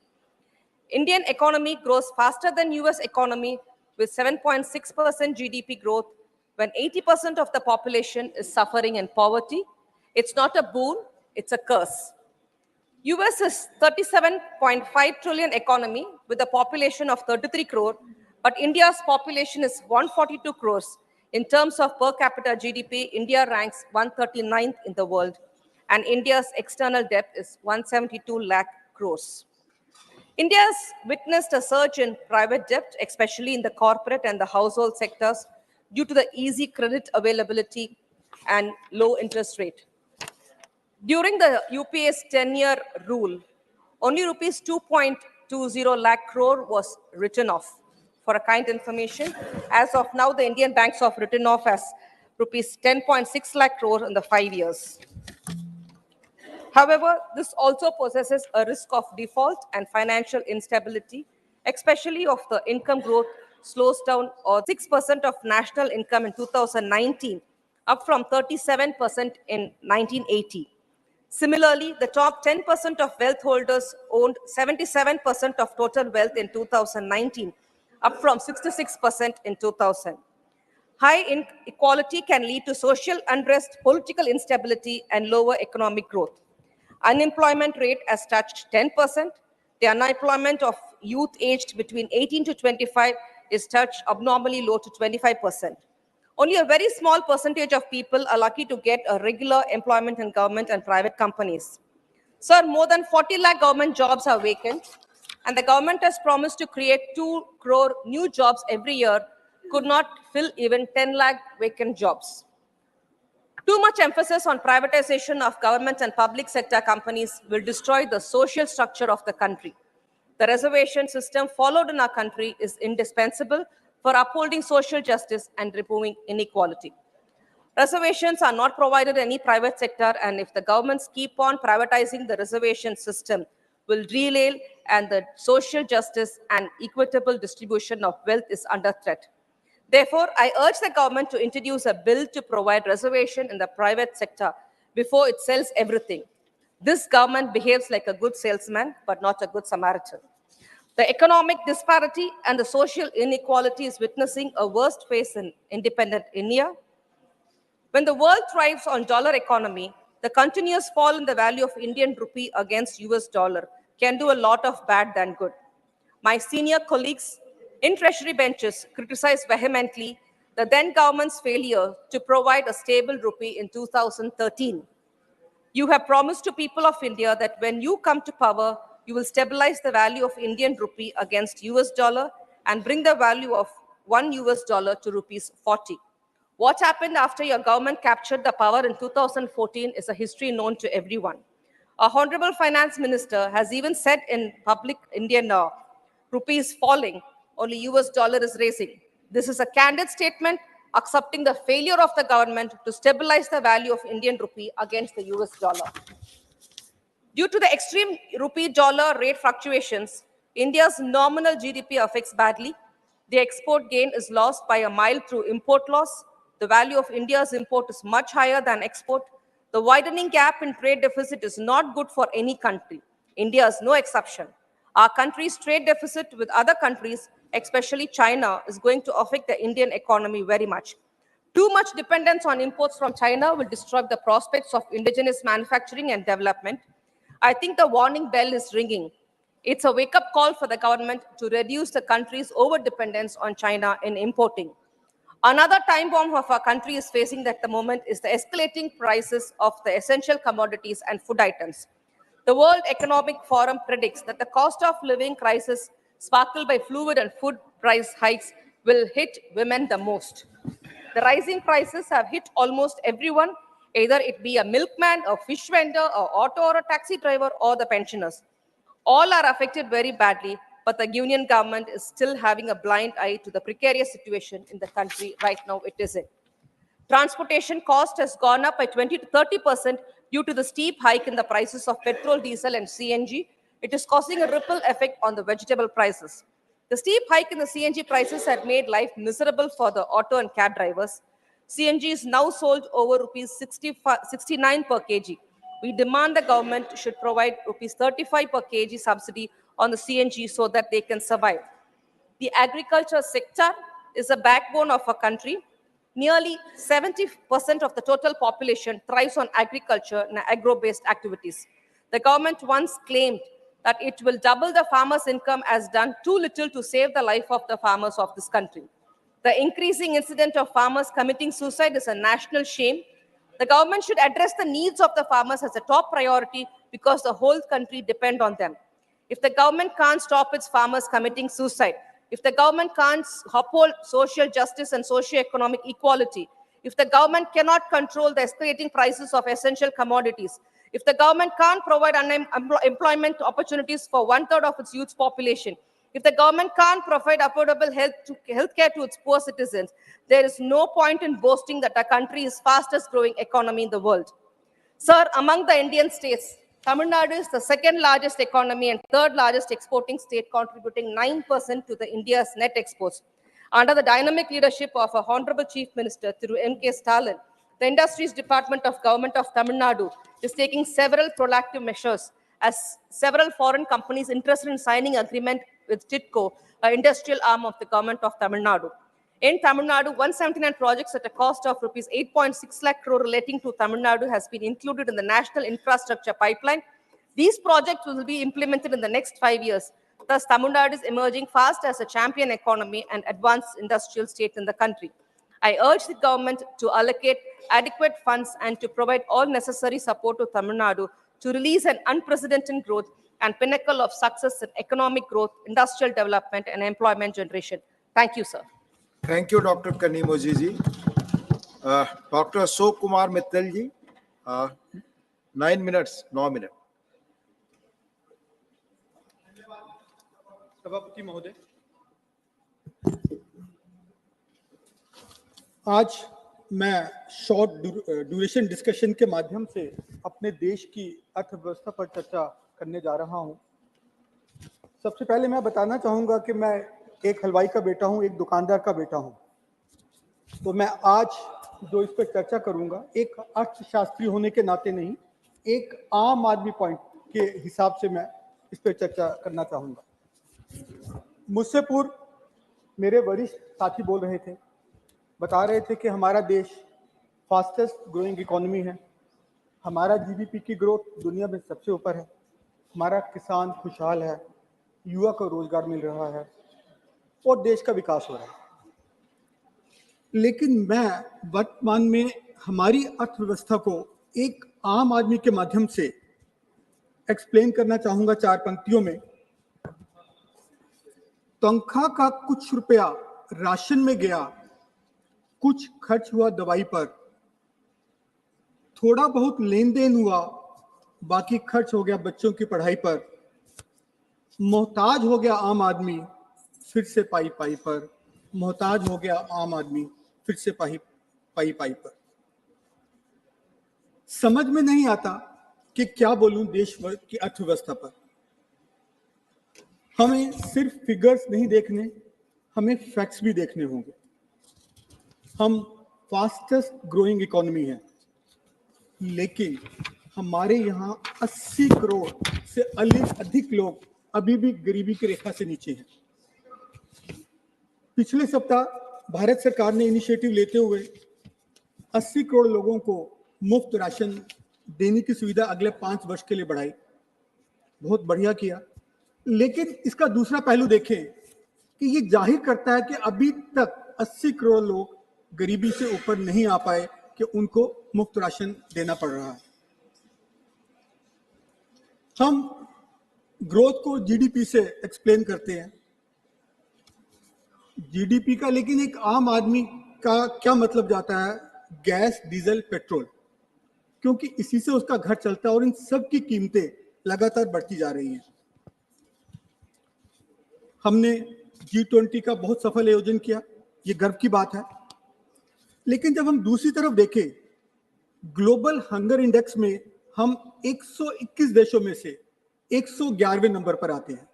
Indian economy grows faster than US economy with 7.6% GDP growth when 80% of the population is suffering in poverty. It's not a boon, it's a curse. US is 37.5 trillion economy with a population of 33 crore, but India's population is 142 crores. In terms of per capita GDP, India ranks 139th in the world, and India's external debt is 172 lakh crores. India has witnessed a surge in private debt, especially in the corporate and the household sectors, due to the easy credit availability and low interest rate. During the UPA's 10-year rule, only rupees 2.20 lakh crore was written off. For a kind information, as of now, the Indian banks have written off as rupees 10.6 lakh crore in the 5 years. However, this also possesses a risk of default and financial instability, especially if the income growth slows down or 6% of national income in 2019, up from 37% in 1980. Similarly, the top 10% of wealth holders owned 77% of total wealth in 2019, up from 66% in 2000. High inequality can lead to social unrest, political instability, and lower economic growth. Unemployment rate has touched 10%. The unemployment of youth aged between 18 to 25 is touched abnormally low to 25%. Only a very small percentage of people are lucky to get a regular employment in government and private companies. Sir, more than 40 lakh government jobs are vacant, and the government has promised to create 2 crore new jobs every year, could not fill even 10 lakh vacant jobs. Too much emphasis on privatization of government and public sector companies will destroy the social structure of the country. The reservation system followed in our country is indispensable for upholding social justice and removing inequality. Reservations are not provided in any private sector, and if the governments keep on privatizing the reservation system, will derail and the social justice and equitable distribution of wealth is under threat. Therefore, I urge the government to introduce a bill to provide reservation in the private sector before it sells everything. This government behaves like a good salesman, but not a good Samaritan. The economic disparity and the social inequality is witnessing a worst phase in independent India. When the world thrives on dollar economy, the continuous fall in the value of Indian rupee against US dollar can do a lot of bad than good. My senior colleagues in treasury benches criticized vehemently the then government's failure to provide a stable rupee in 2013. You have promised to people of India that when you come to power, you will stabilize the value of Indian rupee against US dollar and bring the value of one US dollar to rupees 40. What happened after your government captured the power in 2014 is a history known to everyone. Our Honorable Finance Minister has even said in public Indian rupee is falling, only US dollar is raising. This is a candid statement accepting the failure of the government to stabilize the value of Indian rupee against the US dollar. Due to the extreme rupee dollar rate fluctuations, India's nominal GDP affects badly. The export gain is lost by a mile through import loss. The value of India's import is much higher than export. The widening gap in trade deficit is not good for any country. India is no exception. Our country's trade deficit with other countries, especially China, is going to affect the Indian economy very much. Too much dependence on imports from China will destroy the prospects of indigenous manufacturing and development. I think the warning bell is ringing. It's a wake-up call for the government to reduce the country's over-dependence on China in importing. Another time bomb of our country is facing at the moment is the escalating prices of the essential commodities and food items. The World Economic Forum predicts that the cost of living crisis sparkled by fluid and food price hikes will hit women the most. The rising prices have hit almost everyone, either it be a milkman, a fish vendor, a auto or a taxi driver, or the pensioners. All are affected very badly, but the union government is still having a blind eye to the precarious situation in the country right now it is in. Transportation cost has gone up by 20 to 30% due to the steep hike in the prices of petrol, diesel, and CNG. It is causing a ripple effect on the vegetable prices. The steep hike in the CNG prices had made life miserable for the auto and cab drivers. CNG is now sold over rupees 69 per kg. We demand the government should provide rupees 35 per kg subsidy on the CNG so that they can survive. The agriculture sector is the backbone of a country. Nearly 70% of the total population thrives on agriculture and agro-based activities. The government once claimed that it will double the farmers' income has done too little to save the life of the farmers of this country. The increasing incident of farmers committing suicide is a national shame. The government should address the needs of the farmers as a top priority because the whole country depends on them. If the government can't stop its farmers committing suicide, if the government can't uphold social justice and socio-economic equality, if the government cannot control the escalating prices of essential commodities, if the government can't provide employment opportunities for 1/3 of its youth population, if the government can't provide affordable health care to its poor citizens, there is no point in boasting that our country is fastest growing economy in the world. Sir, among the Indian states, Tamil Nadu is the second largest economy and third largest exporting state, contributing 9% to the India's net exports. Under the dynamic leadership of our Honorable Chief Minister, through M.K. Stalin, the Industries Department of Government of Tamil Nadu is taking several proactive measures as several foreign companies interested in signing agreement with TIDCO, an industrial arm of the government of Tamil Nadu. In Tamil Nadu, 179 projects at a cost of rupees 8.6 lakh crore relating to Tamil Nadu has been included in the National Infrastructure Pipeline. These projects will be implemented in the next 5 years. Thus, Tamil Nadu is emerging fast as a champion economy and advanced industrial state in the country. I urge the government to allocate adequate funds and to provide all necessary support to Tamil Nadu to release an unprecedented growth and pinnacle of success in economic growth, industrial development, and employment generation. Thank you, sir. Thank you, Dr. Kanimoji ji. Dr. Ashok Kumar Mittal ji, 9 minutes, 9 minutes. सभापति महोदय, आज मैं short duration discussion के माध्यम से अपने देश की अर्थव्यवस्था पर चर्चा करने जा रहा हूं। सबसे पहले मैं बताना चाहूंगा कि मैं एक हलवाई का बेटा हूं, एक दुकानदार का बेटा हूं। तो मैं आज जो इस पर चर्चा करूंगा, एक अर्थशास्त्री होने के नाते नहीं, एक आम आदमी पॉइंट के हिसाब से मैं इस पर चर्चा करना चाहूंगा। मुझसे पूर्व मेरे वरिष्ठ साथी बोल रहे थे, बता रहे थे कि हमारा देश फास्टेस्ट ग्रोइंग इकोनॉमी है, हमारा जीडीपी की ग्रोथ दुनिया में सबसे ऊपर है, हमारा किसान खुशहाल है, युवा को रोजगार मिल रहा है और देश का विकास हो रहा है। लेकिन मैं वर्तमान में हमारी अर्थव्यवस्था को एक आम आदमी के माध्यम से एक्सप्लेन करना चाहूंगा 4 पंक्तियों में। तनख्वाह का कुछ रुपया राशन में गया, कुछ खर्च हुआ दवाई पर, थोड़ा बहुत लेन देन हुआ, बाकी खर्च हो गया बच्चों की पढ़ाई पर, मोहताज हो गया आम आदमी फिर से पाई पाई पर, मोहताज हो गया आम आदमी फिर से पाई पाई पर। समझ में नहीं आता कि क्या बोलूं देश की अर्थव्यवस्था पर। हमें सिर्फ फिगर्स नहीं देखने, हमें फैक्ट्स भी देखने होंगे। हम फास्टेस्ट ग्रोइंग इकोनॉमी है, लेकिन हमारे यहाँ 80 करोड़ से अधिक लोग अभी भी गरीबी की रेखा से नीचे हैं। पिछले सप्ताह भारत सरकार ने इनिशिएटिव लेते हुए 80 करोड़ लोगों को मुफ्त राशन देने की सुविधा अगले 5 वर्ष के लिए बढ़ाई। बहुत बढ़िया किया, लेकिन इसका दूसरा पहलू देखें कि ये जाहिर करता है कि अभी तक 80 करोड़ लोग गरीबी से ऊपर नहीं आ पाए कि उनको मुफ्त राशन देना पड़ रहा है। हम ग्रोथ को जीडीपी से एक्सप्लेन करते हैं, जीडीपी का, लेकिन एक आम आदमी का क्या मतलब जाता है? गैस, डीजल, पेट्रोल, क्योंकि इसी से उसका घर चलता है और इन सब की कीमतें लगातार बढ़ती जा रही हैं। हमने G20 का बहुत सफल आयोजन किया, ये गर्व की बात है। लेकिन जब हम दूसरी तरफ देखें, ग्लोबल हंगर इंडेक्स में हम 121 देशों में से 111वें नंबर पर आते हैं।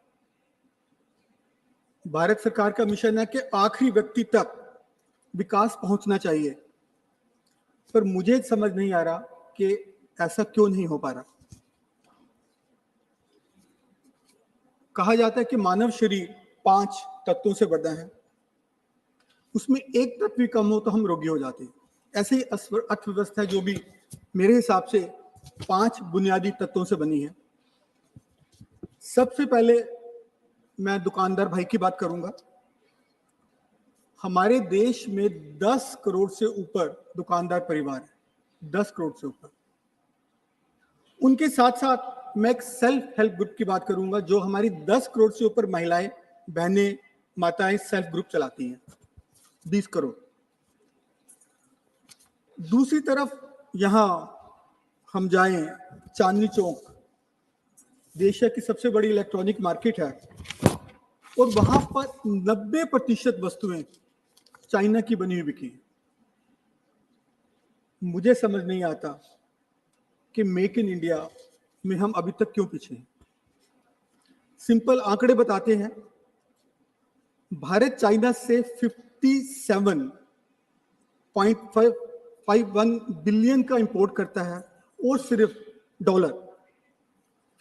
भारत सरकार का मिशन है कि आखिरी व्यक्ति तक विकास पहुंचना चाहिए, पर मुझे समझ नहीं आ रहा कि ऐसा क्यों नहीं हो पा रहा। कहा जाता है कि मानव शरीर 5 तत्वों से बना है, उसमें एक तत्व भी कम हो तो हम रोगी हो जाते हैं। ऐसे ही अर्थव्यवस्था जो भी मेरे हिसाब से 5 बुनियादी तत्वों से बनी है। सबसे पहले मैं दुकानदार भाई की बात करूंगा। हमारे देश में 10 करोड़ से ऊपर दुकानदार परिवार है, 10 करोड़ से ऊपर। उनके साथ साथ मैं एक सेल्फ हेल्प ग्रुप की बात करूंगा, जो हमारी 10 करोड़ से ऊपर महिलाएं, बहनें, माताएं सेल्फ ग्रुप चलाती हैं, 20 करोड़। दूसरी तरफ यहां हम जाएं, चांदनी चौक एशिया की सबसे बड़ी इलेक्ट्रॉनिक मार्केट है और वहां पर 90% वस्तुएं चाइना की बनी हुई बिकी। मुझे समझ नहीं आता कि मेक इन इंडिया में हम अभी तक क्यों पीछे हैं। सिंपल आंकड़े बताते हैं, भारत चाइना से 57.51 बिलियन का इंपोर्ट करता है और सिर्फ डॉलर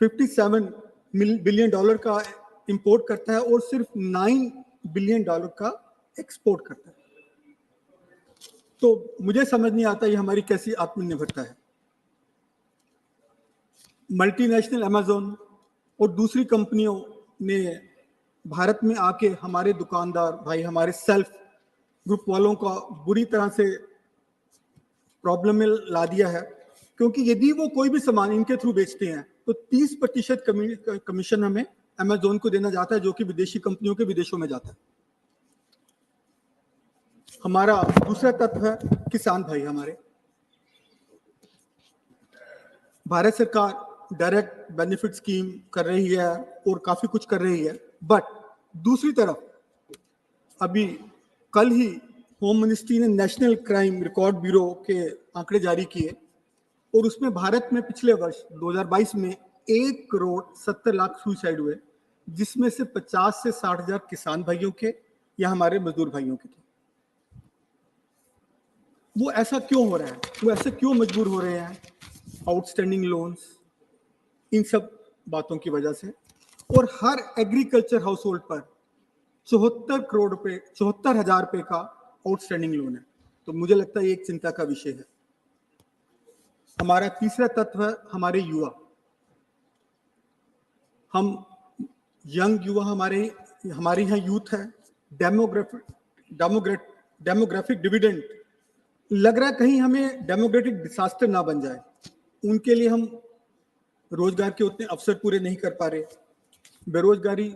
57 बिलियन डॉलर का इंपोर्ट करता है और सिर्फ 9 बिलियन डॉलर का एक्सपोर्ट करता है। तो मुझे समझ नहीं आता ये हमारी कैसी आत्मनिर्भरता है। मल्टीनेशनल अमेज़न और दूसरी कंपनियों ने भारत में आके हमारे दुकानदार भाई, हमारे सेल्फ ग्रुप वालों का बुरी तरह से प्रॉब्लम में ला दिया है, क्योंकि यदि वो कोई भी सामान इनके थ्रू बेचते हैं तो 30% कमीशन हमें अमेज़न को देना जाता है, जो कि विदेशी कंपनियों के विदेशों में जाता है। हमारा दूसरा तत्व है किसान भाई। हमारे भारत सरकार डायरेक्ट बेनिफिट स्कीम कर रही है और काफी कुछ कर रही है, बट दूसरी तरफ अभी कल ही होम मिनिस्ट्री ने नेशनल क्राइम रिकॉर्ड ब्यूरो के आंकड़े जारी किए और उसमें भारत में पिछले वर्ष 2022 में 1 करोड़ 70 लाख सुसाइड हुए, जिसमें से 50 से 60 हजार किसान भाइयों के या हमारे मजदूर भाइयों के थे। वो ऐसा क्यों हो रहा है, वो ऐसे क्यों मजबूर हो रहे हैं, आउटस्टैंडिंग लोन्स, इन सब बातों की वजह से। और हर एग्रीकल्चर हाउस होल्ड पर 74,00,00,000 रुपए का आउटस्टैंडिंग लोन है। तो मुझे लगता है ये एक चिंता का विषय है। हमारा तीसरा तत्व है हमारे युवा। हम यंग युवा, हमारे यहाँ यूथ है। डेमोग्राफिक डिविडेंड लग रहा है कहीं हमें डेमोग्रेटिक डिसास्टर ना बन जाए। उनके लिए हम रोजगार के उतने अवसर पूरे नहीं कर पा रहे। बेरोजगारी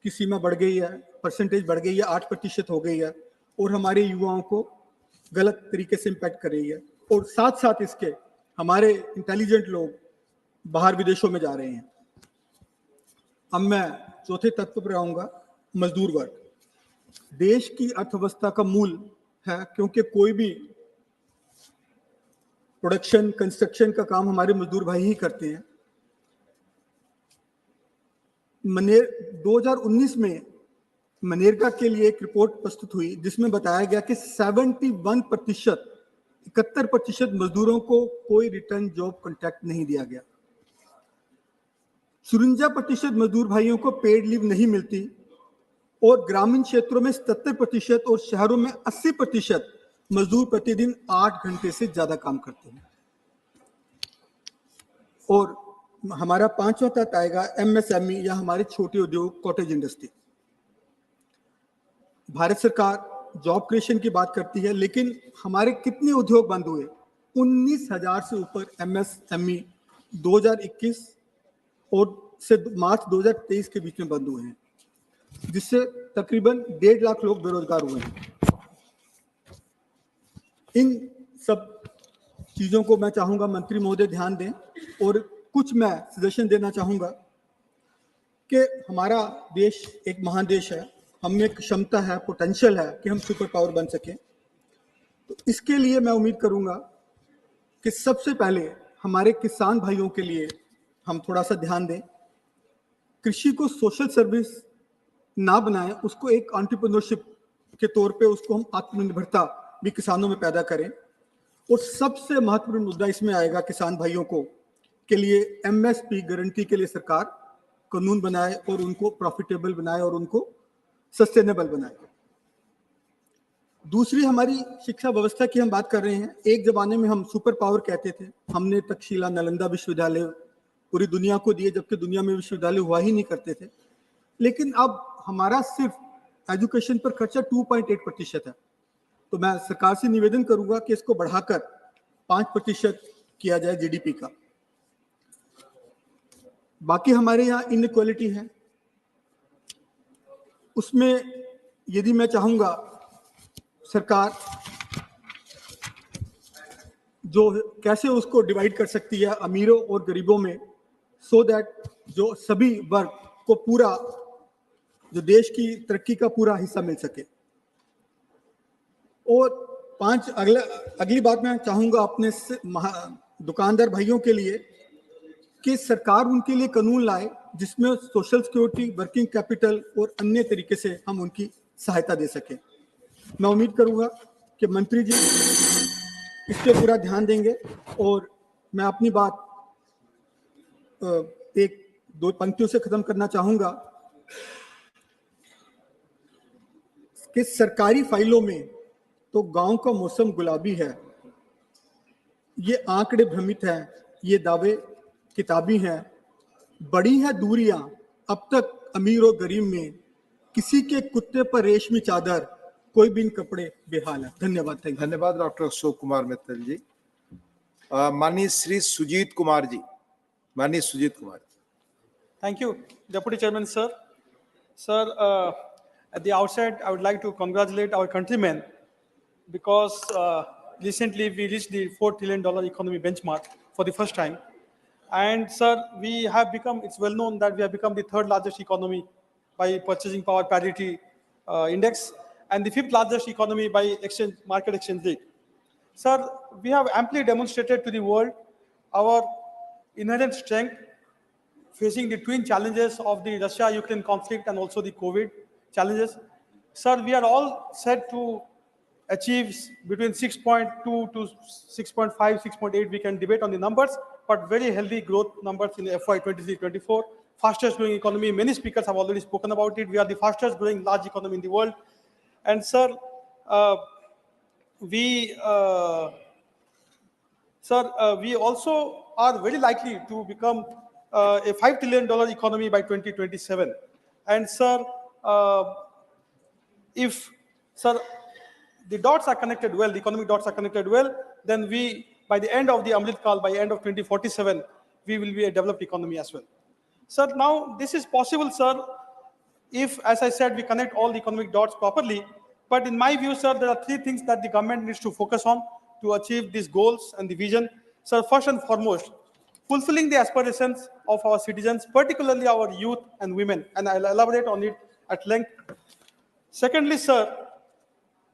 की सीमा बढ़ गई है, परसेंटेज बढ़ गई है, 8% हो गई है, और हमारे युवाओं को गलत तरीके से इम्पैक्ट कर रही है। और साथ साथ इसके हमारे इंटेलिजेंट लोग बाहर विदेशों में जा रहे हैं। अब मैं चौथे तत्व पर आऊंगा, मजदूर वर्ग। देश की अर्थव्यवस्था का मूल है, क्योंकि कोई भी प्रोडक्शन, कंस्ट्रक्शन का काम हमारे मजदूर भाई ही करते हैं। 2019 में मनरेगा के लिए एक रिपोर्ट प्रस्तुत हुई जिसमें बताया गया कि 71% मजदूरों को कोई रिटर्न जॉब कॉन्ट्रैक्ट नहीं दिया गया। 54% मजदूर भाइयों को पेड लीव नहीं मिलती, और ग्रामीण क्षेत्रों में 77% और शहरों में 80% मजदूर प्रतिदिन 8 घंटे से ज्यादा काम करते हैं। और हमारा पांचवा तत्व आएगा एमएसएमई या हमारे छोटे उद्योग, कॉटेज इंडस्ट्री। भारत सरकार जॉब क्रिएशन की बात करती है, लेकिन हमारे कितने उद्योग बंद हुए? 19,000 से ऊपर एमएसएमई 2021 और से मार्च 2023 के बीच में बंद हुए हैं, जिससे तकरीबन 1.5 लाख लोग बेरोजगार हुए हैं। इन सब चीजों को मैं चाहूंगा मंत्री महोदय ध्यान दें, और कुछ मैं सजेशन देना चाहूंगा कि हमारा देश एक महान देश है, हम में क्षमता है, पोटेंशियल है कि हम सुपर पावर बन सकें। तो इसके लिए मैं उम्मीद करूंगा कि सबसे पहले हमारे किसान भाइयों के लिए हम थोड़ा सा ध्यान दें। कृषि को सोशल सर्विस ना बनाएं, उसको एक एंटरप्रेन्योरशिप के तौर पे उसको हम आत्मनिर्भरता भी किसानों में पैदा करें। और सबसे महत्वपूर्ण मुद्दा इसमें आएगा किसान भाइयों को के लिए एमएसपी गारंटी के लिए सरकार कानून बनाए और उनको प्रॉफिटेबल बनाए और उनको सस्टेनेबल बनाए। दूसरी हमारी शिक्षा व्यवस्था की हम बात कर रहे हैं। एक जमाने में हम सुपर पावर कहते थे, हमने तक्षशिला, नालंदा विश्वविद्यालय पूरी दुनिया को दिए, जबकि दुनिया में विश्वविद्यालय हुआ ही नहीं करते थे। लेकिन अब हमारा सिर्फ एजुकेशन पर खर्चा 2.8% है। तो मैं सरकार से निवेदन करूंगा कि इसको बढ़ाकर 5% किया जाए जीडीपी का। बाकी हमारे यहाँ इनइक्वालिटी है, उसमें यदि मैं चाहूंगा सरकार जो कैसे उसको डिवाइड कर सकती है अमीरों और गरीबों में, सो दैट जो सभी वर्ग को पूरा, जो देश की तरक्की का पूरा हिस्सा मिल सके। और अगली बात मैं चाहूंगा अपने दुकानदार भाइयों के लिए कि सरकार उनके लिए कानून लाए जिसमें सोशल सिक्योरिटी, वर्किंग कैपिटल और अन्य तरीके से हम उनकी सहायता दे सके। मैं उम्मीद करूंगा कि मंत्री जी इस पे पूरा ध्यान देंगे। और मैं अपनी बात एक दो पंक्तियों से खत्म करना चाहूंगा कि सरकारी फाइलों में तो गांव का मौसम गुलाबी है, ये आंकड़े भ्रमित हैं, ये दावे किताबी हैं, बड़ी है दूरियां अब तक अमीर और गरीब में, किसी के कुत्ते पर रेशमी चादर, कोई बिन कपड़े बेहाल है। धन्यवाद। धन्यवाद डॉक्टर अशोक कुमार मित्तल जी। माननीय श्री सुजीत कुमार जी, माननीय Sujit Kumar. Thank you, Deputy Chairman, sir. Sir, at the outset, I would like to congratulate our countrymen because recently we reached the $4 trillion economy benchmark for the first time. And sir, we have become, it's well known that we have become the third largest economy by purchasing power parity index and the fifth largest economy by market exchange rate. Sir, we have amply demonstrated to the world our inherent strength facing the twin challenges of the Russia-Ukraine conflict and also the COVID challenges. Sir, we are all set to achieves between 6.2 to 6.5, 6.8. We can debate on the numbers, but very healthy growth numbers in FY 23-24. Fastest growing economy. Many speakers have already spoken about it. We are the fastest growing large economy in the world. And sir, we we also are very likely to become a $5 trillion economy by 2027. And sir, if sir, the dots are connected well, the economic dots are connected well, then we, by the end of the Amrit Kal, by end of 2047, we will be a developed economy as well. Sir, now this is possible, sir, if, as I said, we connect all the economic dots properly. But in my view, sir, there are three things that the government needs to focus on to achieve these goals and the vision. Sir, first and foremost, fulfilling the aspirations of our citizens, particularly our youth and women, and I'll elaborate on it at length. Secondly, sir,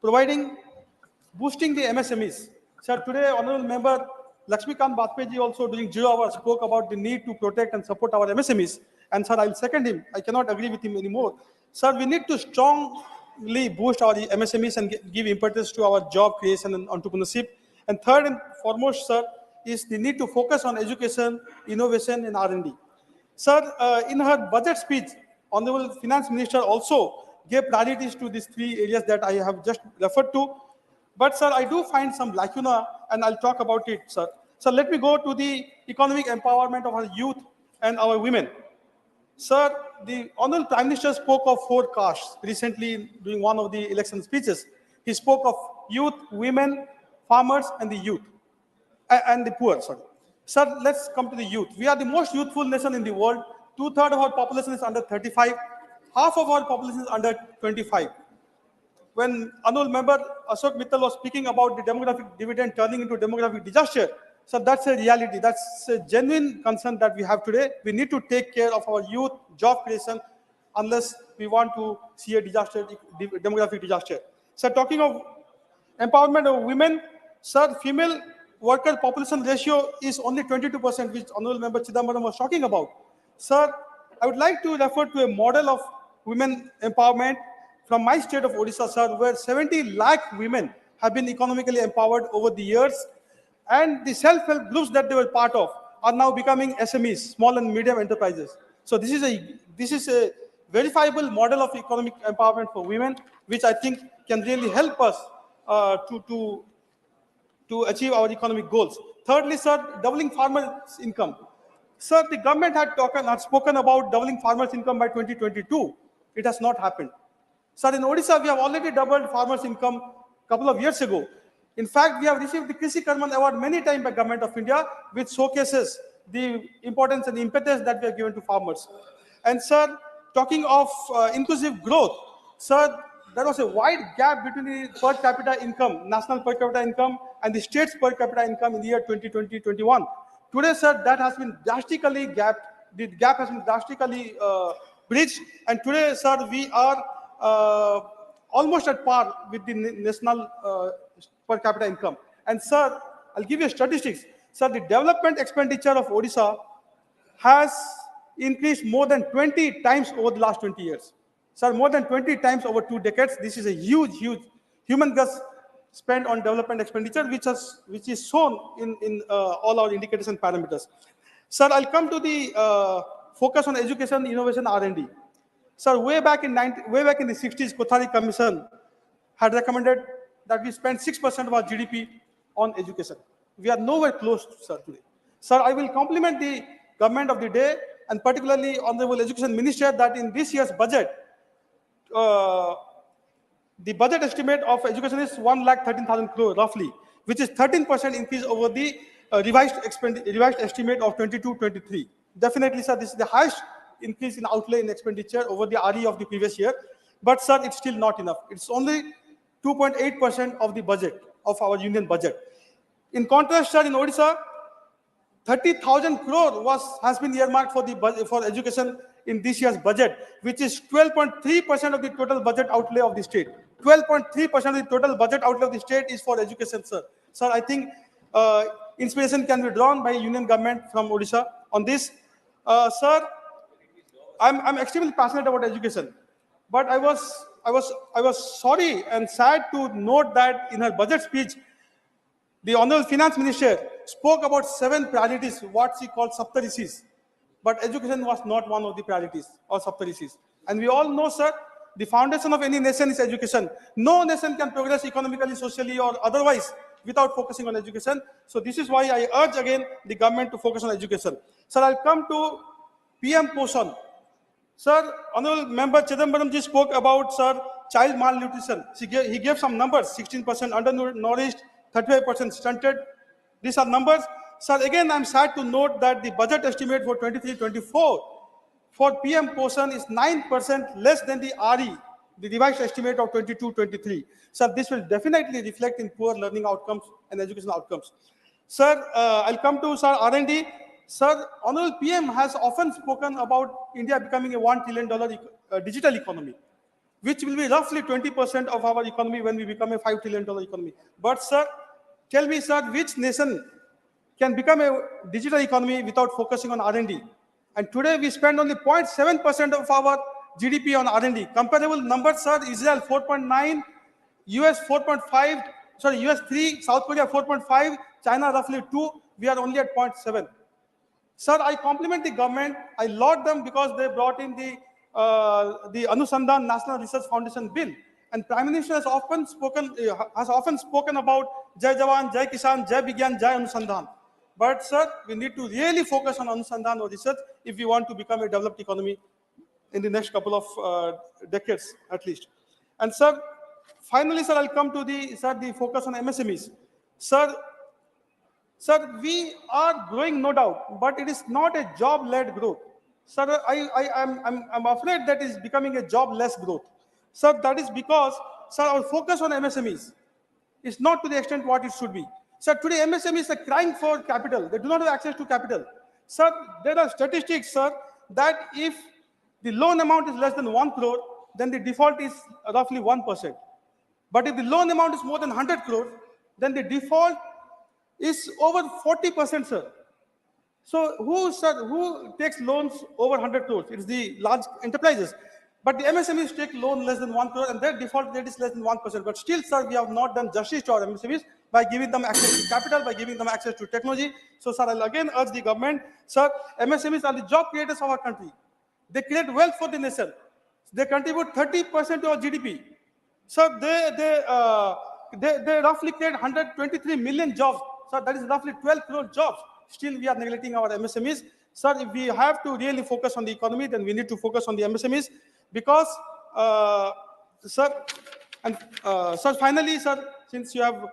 boosting the MSMEs. Sir, today, Honorable Member Lakshmikant Bajpayee also during 0 hour spoke about the need to protect and support our MSMEs. And sir, I'll second him. I cannot agree with him anymore. Sir, we need to strongly boost our MSMEs and give impetus to our job creation and entrepreneurship. And third and foremost, sir, is the need to focus on education, innovation, and R&D. Sir, in her budget speech, Honorable Finance Minister also gave priorities to these three areas that I have just referred to. But, sir, I do find some lacuna, and I'll talk about it, sir. So let me go to the economic empowerment of our youth and our women. Sir, the Honorable Prime Minister spoke of 4 castes recently during one of the election speeches. He spoke of youth, women, farmers, and the youth, and the poor, sorry. Sir, let's come to the youth. We are the most youthful nation in the world. 2/3 of our population is under 35. Half of our population is under 25. When Honorable Member Ashok Mittal was speaking about the demographic dividend turning into demographic disaster, so that's a reality. That's a genuine concern that we have today. We need to take care of our youth, job creation, unless we want to see a demographic disaster. So talking of empowerment of women, sir, female worker population ratio is only 22%, which Honorable Member Chidambaram was talking about. Sir, I would like to refer to a model of women empowerment from my state of Odisha, sir, where 70 lakh women have been economically empowered over the years, and the self-help groups that they were part of are now becoming SMEs, small and medium enterprises. So this is a verifiable model of economic empowerment for women, which I think can really help us to achieve our economic goals. Thirdly, sir, doubling farmers' income. Sir, the government had spoken about doubling farmers' income by 2022. It has not happened. Sir, in Odisha, we have already doubled farmers' income a couple of years ago. In fact, we have received the Krishi Karman Award many times by Government of India, which showcases the importance and impetus that we have given to farmers. And sir, talking of inclusive growth, sir, there was a wide gap between the per capita income, national per capita income, and the state's per capita income in the year 2020-21. Today, sir, that has been drastically gapped. The gap has been drastically bridged. And today, sir, we are almost at par with the national per capita income. And sir, I'll give you statistics. Sir, the development expenditure of Odisha has increased more than 20 times over the last 20 years. Sir, more than 20 times over 2 decades. This is a huge humongous spend on development expenditure, which is shown in all our indicators and parameters. Sir, I'll come to the focus on education, innovation, R&D. Sir, way back in the 60s, Kothari Commission had recommended that we spend 6% of our GDP on education. We are nowhere close, sir, today. Sir, I will compliment the government of the day, and particularly Honorable Education Minister, that in this year's budget, the budget estimate of education is 1,13,000 crore roughly, which is 13% increase over the revised estimate of 22-23. Definitely, sir, this is the highest increase in outlay in expenditure over the RE of the previous year. But, sir, it's still not enough. It's only 2.8% of the budget, of our union budget. In contrast, sir, in Odisha, 30,000 crore has been earmarked for education in this year's budget, which is 12.3% of the total budget outlay of the state. 12.3% of the total budget outlay of the state is for education, sir. Sir, I think inspiration can be drawn by union government from Odisha on this. Sir, I'm extremely passionate about education, but I was I was sorry and sad to note that in her budget speech, the Honorable Finance Minister spoke about 7 priorities, what she called Saptarisis. But education was not one of the priorities or Saptarisis. And we all know, sir, the foundation of any nation is education. No nation can progress economically, socially, or otherwise without focusing on education. So this is why I urge again the government to focus on education. Sir, I'll come to PM Poshan. Sir, Honorable Member Chidambaram ji spoke about, sir, child malnutrition. He gave some numbers: 16% undernourished, 35% stunted. These are numbers. Sir, again, I'm sad to note that the budget estimate for 23-24 for PM Poshan is 9% less than the RE, the revised estimate of 22-23. Sir, this will definitely reflect in poor learning outcomes and educational outcomes. Sir, I'll come to, sir, R&D. Sir, Honorable PM has often spoken about India becoming a $1 trillion digital economy, which will be roughly 20% of our economy when we become a $5 trillion economy. But, sir, tell me, sir, which nation can become a digital economy without focusing on R&D? And today we spend only 0.7% of our GDP on R&D. Comparable numbers, sir: Israel 4.9, US 4.5, sorry, US 3, South Korea 4.5, China roughly 2. We are only at 0.7. Sir, I compliment the government. I laud them because they brought in the Anusandhan National Research Foundation bill. And Prime Minister has often spoken about Jai Jawan, Jai Kisan, Jai Vigyan, Jai Anusandhan. But, sir, we need to really focus on Anusandhan or research if we want to become a developed economy in the next couple of decades, at least. And, sir, finally, sir, I'll come to the focus on MSMEs. Sir, we are growing, no doubt, but it is not a job-led growth. Sir, I'm afraid that is becoming a job-less growth. Sir, that is because, sir, our focus on MSMEs is not to the extent what it should be. Sir, today MSMEs are crying for capital. They do not have access to capital. Sir, there are statistics, sir, that if the loan amount is less than 1 crore, then the default is roughly 1%. But if the loan amount is more than 100 crore, then the default is over 40%, sir. So who takes loans over 100 crores? It's the large enterprises. But the MSMEs take loan less than 1 crore and their default rate is less than 1%. But still, sir, we have not done justice to our MSMEs by giving them access to capital, by giving them access to technology. So, sir, I'll again urge the government, sir, MSMEs are the job creators of our country. They create wealth for the nation. They contribute 30% to our GDP. Sir, they roughly create 123 million jobs. Sir, that is roughly 12 crore jobs. Still, we are neglecting our MSMEs. Sir, if we have to really focus on the economy, then we need to focus on the MSMEs because, sir, and sir, finally, sir, since you have,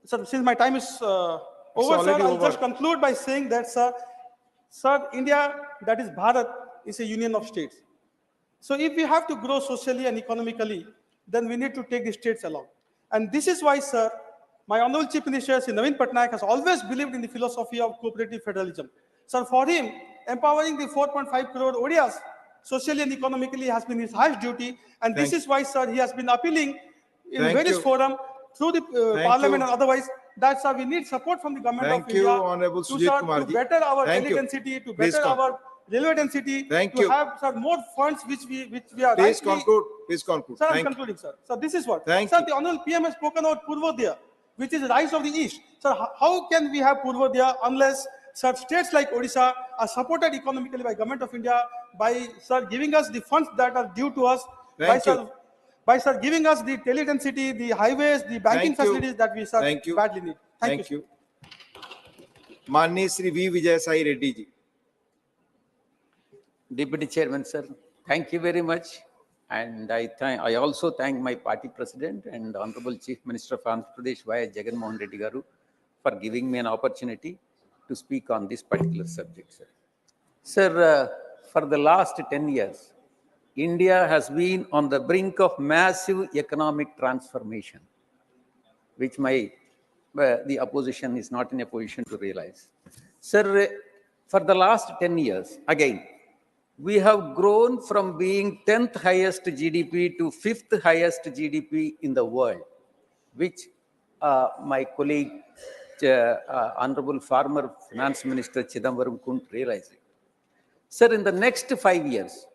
sir, since my time is over, sir, I'll just conclude by saying that, sir, India, that is Bharat, is a union of states. So if we have to grow socially and economically, then we need to take the states along. And this is why, sir, my Honorable Chief Minister, Sri Naveen Patnaik, has always believed in the philosophy of cooperative federalism. Sir, for him, empowering the 4.5 crore Odias socially and economically has been his highest duty. And this is why, sir, he has been appealing in various forums through the parliament and otherwise that, sir, we need support from the government of India Honorable Sujit Kumar to better our tele density, to better our railway density, to have, sir, more funds which we are Please conclude. Please conclude. Sir, I'm concluding, sir. So this is what. Thank sir, you. the Honorable PM has spoken about Purvodaya, which is rise of the East. Sir, how can we have Purvodaya unless, sir, states like Odisha are supported economically by Government of India by, sir, giving us the funds that are due to us, by, sir, giving us the tele density, the highways, the banking facilities that we, sir, badly need. Thank you. माननीय Shri V Vijay Sai Reddy ji. Deputy Chairman, sir, thank you very much. And I also thank my party president and Honorable Chief Minister of Andhra Pradesh, Y. Jagan Mohan Reddy Garu, for giving me an opportunity to speak on this particular subject, sir. Sir, for the last 10 years, India has been on the brink of massive economic transformation, which the opposition is not in a position to realize. Sir, for the last 10 years, again, we have grown from being 10th highest GDP to 5th highest GDP in the world, which my colleague, Honorable former Finance Minister Chidambaram couldn't realize it. Sir, in the next 5 years,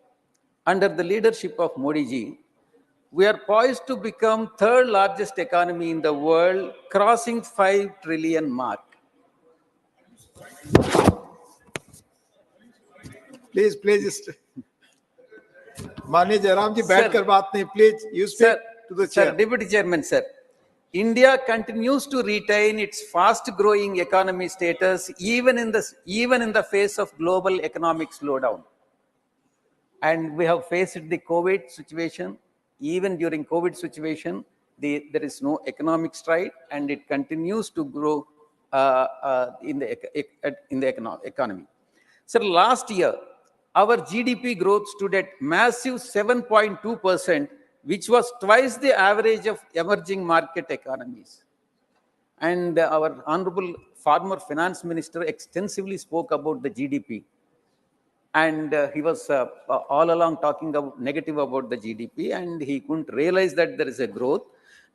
under the leadership of Modi ji, we are poised to become third largest economy in the world, crossing 5 trillion mark. Please, please. माननीय जयराम जी बैठकर बात नहीं, please you speak to the chair. Sir, Deputy Chairman, sir. India continues to retain its fast-growing economy status even in the face of global economic slowdown. And we have faced the COVID situation. Even during COVID situation, there is no economic stride, and it continues to grow in the economy. Sir, last year, our GDP growth stood at massive 7.2%, which was twice the average of emerging market economies. And our Honorable former Finance Minister extensively spoke about the GDP. And he was all along talking negative about the GDP, and he couldn't realize that there is a growth.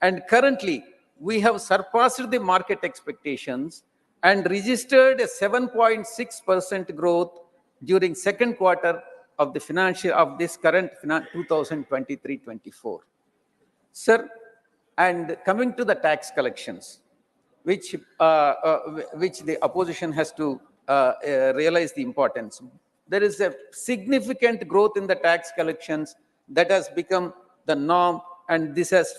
And currently, we have surpassed the market expectations and registered a 7.6% growth during second quarter of this current 2023-24. Sir, and coming to the tax collections, which the opposition has to realize the importance. There is a significant growth in the tax collections that has become the norm, and this has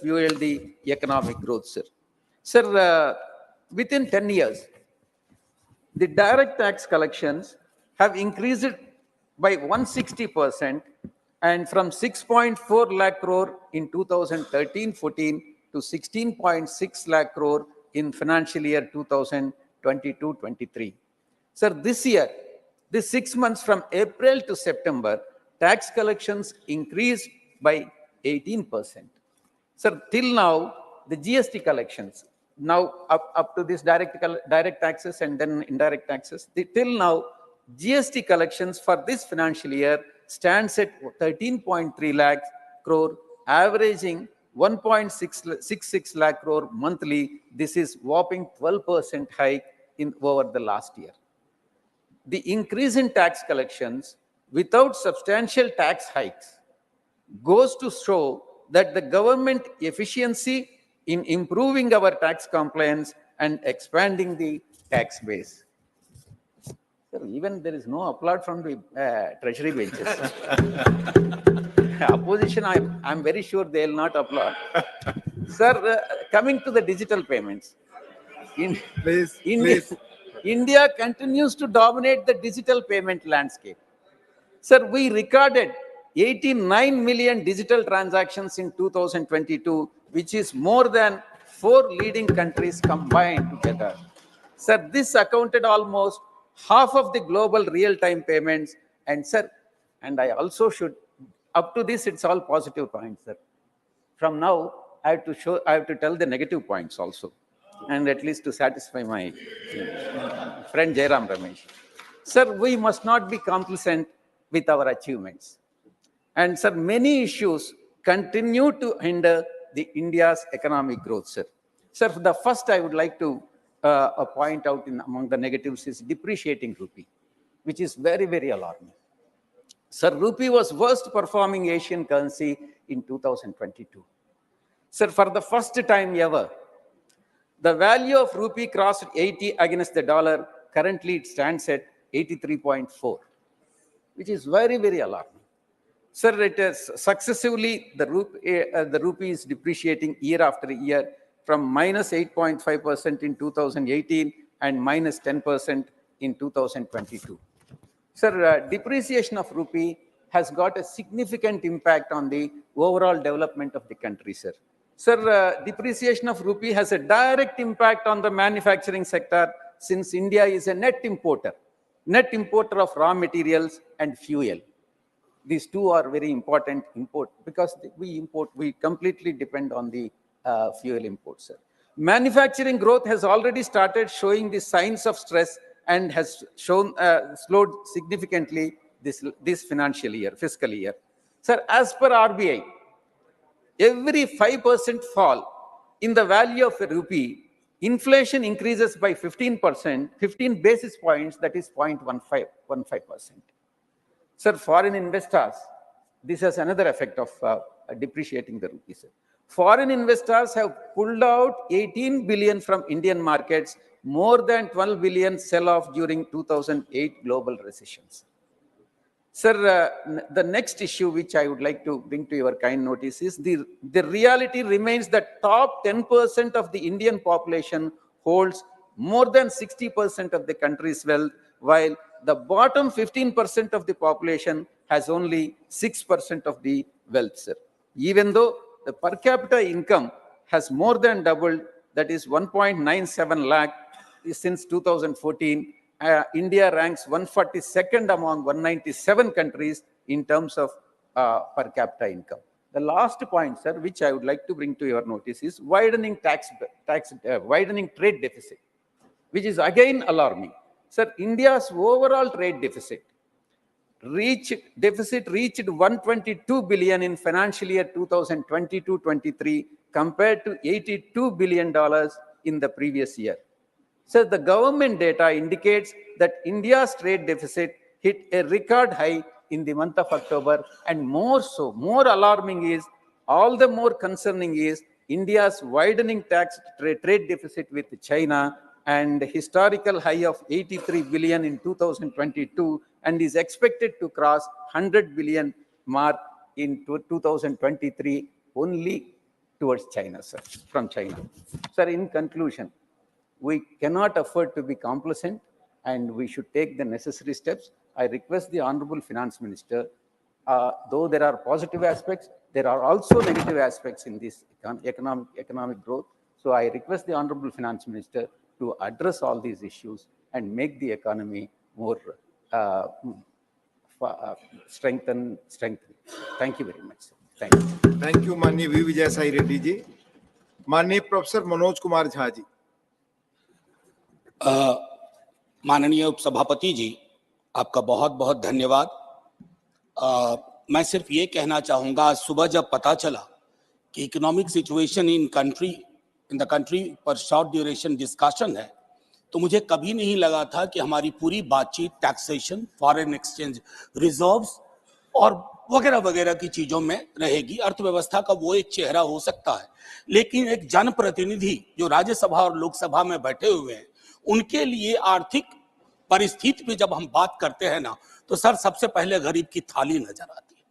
fueled the economic growth, sir. Sir, within 10 years, the direct tax collections have increased by 160%, and from 6.4 lakh crore in 2013-14 to 16.6 lakh crore in financial year 2022-23. Sir, this year, this 6 months from April to September, tax collections increased by 18%. Sir, till now, the GST collections, now up to this direct taxes and then indirect taxes, till now, GST collections for this financial year stands at 13.3 lakh crore, averaging 1.66 lakh crore monthly. This is whopping 12% hike over the last year. The increase in tax collections without substantial tax hikes goes to show that the government efficiency in improving our tax compliance and expanding the tax base. Sir, even there is no applaud from the treasury benches. Opposition, I'm very sure they will not applaud. Sir, coming to the digital payments. Please. India continues to dominate the digital payment landscape. Sir, we recorded 89 million digital transactions in 2022, which is more than 4 leading countries combined together. Sir, this accounted almost half of the global real-time payments. And sir, and I also should, up to this, it's all positive points, sir. From now, I have to tell the negative points also, and at least to satisfy my friend Jairam Ramesh. Sir, we must not be complacent with our achievements. And sir, many issues continue to hinder the India's economic growth, sir. Sir, the first I would like to point out among the negatives is depreciating rupee, which is very, very alarming. Sir, rupee was worst performing Asian currency in 2022. Sir, for the first time ever, the value of rupee crossed 80 against the dollar. Currently, it stands at 83.4, which is very, very alarming. Sir, it is successively, the rupee is depreciating year after year from minus 8.5% in 2018 and minus 10% in 2022. Sir, depreciation of rupee has got a significant impact on the overall development of the country, sir. Sir, depreciation of rupee has a direct impact on the manufacturing sector, since India is a net importer of raw materials and fuel. These two are very important import, because we completely depend on the fuel import, sir. Manufacturing growth has already started showing the signs of stress and has slowed significantly this fiscal year. Sir, as per RBI, every 5% fall in the value of a rupee, inflation increases by 15%, 15 basis points, that is 0.15%. Sir, foreign investors this has another effect of depreciating the rupee, sir. Foreign investors have pulled out 18 billion from Indian markets, more than 12 billion sell-off during 2008 global recessions. Sir, the next issue which I would like to bring to your kind notice is the reality remains that top 10% of the Indian population holds more than 60% of the country's wealth, while the bottom 15% of the population has only 6% of the wealth, sir. Even though the per capita income has more than doubled, that is 1.97 lakh since 2014, India ranks 142nd among 197 countries in terms of per capita income. The last point, sir, which I would like to bring to your notice is widening widening trade deficit, which is again alarming. Sir, India's overall trade deficit reached 122 billion in financial year 2022-23 compared to $82 billion in the previous year. So the government data indicates that India's trade deficit hit a record high in the month of October, and more alarming is, all the more concerning is India's widening trade deficit with China, and historical high of 83 billion in 2022, and is expected to cross 100 billion mark in 2023 only towards China, sir, from China. Sir, in conclusion, we cannot afford to be complacent, and we should take the necessary steps. I request the Honorable Finance Minister, though there are positive aspects, there are also negative aspects in this economic growth. So I request the Honorable Finance Minister to address all these issues and make the economy more strengthened. Thank you very much, sir. Thank you. Thank you, माननीय we Vijay Sai Reddy जी. माननीय professor Manoj Kumar Jha ji. माननीय उपसभापति जी, आपका बहुत बहुत धन्यवाद. मैं सिर्फ ये कहना चाहूंगा, आज सुबह जब पता चला कि economic situation in the country पर शॉर्ट ड्यूरेशन डिस्कशन है, तो मुझे कभी नहीं लगा था कि हमारी पूरी बातचीत टैक्सेशन, फॉरेन एक्सचेंज रिजर्व्स और वगैरह वगैरह की चीजों में रहेगी. अर्थव्यवस्था का वो एक चेहरा हो सकता है, लेकिन एक जनप्रतिनिधि जो राज्यसभा और लोकसभा में बैठे हुए हैं, उनके लिए आर्थिक परिस्थिति में जब हम बात करते हैं ना, तो सर सबसे पहले गरीब की थाली नजर आती है.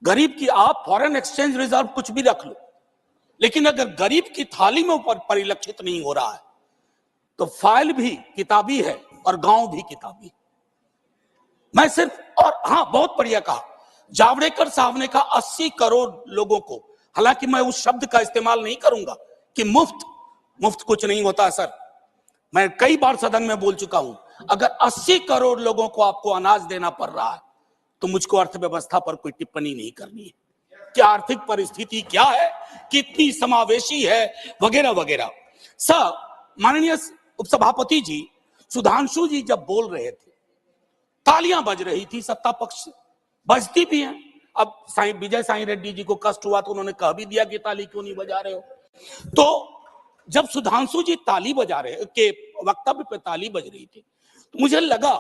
गरीब की, आप फॉरेन एक्सचेंज रिजर्व कुछ भी रख लो, लेकिन अगर गरीब की थाली में ऊपर परिलक्षित नहीं हो रहा है, तो फाइल भी किताबी है और गांव भी किताबी. मैं सिर्फ, और हाँ, बहुत बढ़िया कहा जावड़ेकर साहब ने कहा 80 करोड़ लोगों को, हालांकि मैं उस शब्द का इस्तेमाल नहीं करूंगा कि मुफ्त कुछ नहीं होता है सर. मैं कई बार सदन में बोल चुका हूं, अगर 80 करोड़ लोगों को आपको अनाज देना पड़ रहा है, तो मुझको अर्थव्यवस्था पर कोई टिप्पणी नहीं करनी है कि आर्थिक परिस्थिति क्या है, कितनी समावेशी है, वगैरह वगैरह. सर, माननीय उपसभापति जी, सुधांशु जी जब बोल रहे थे, तालियां बज रही थी सत्ता पक्ष से, बजती भी हैं. अब विजय साई रेड्डी जी को कष्ट हुआ तो उन्होंने कह भी दिया कि ताली क्यों नहीं बजा रहे हो. तो जब सुधांशु जी ताली बजा रहे के वक्तव्य पे ताली बज रही थी, तो मुझे लगा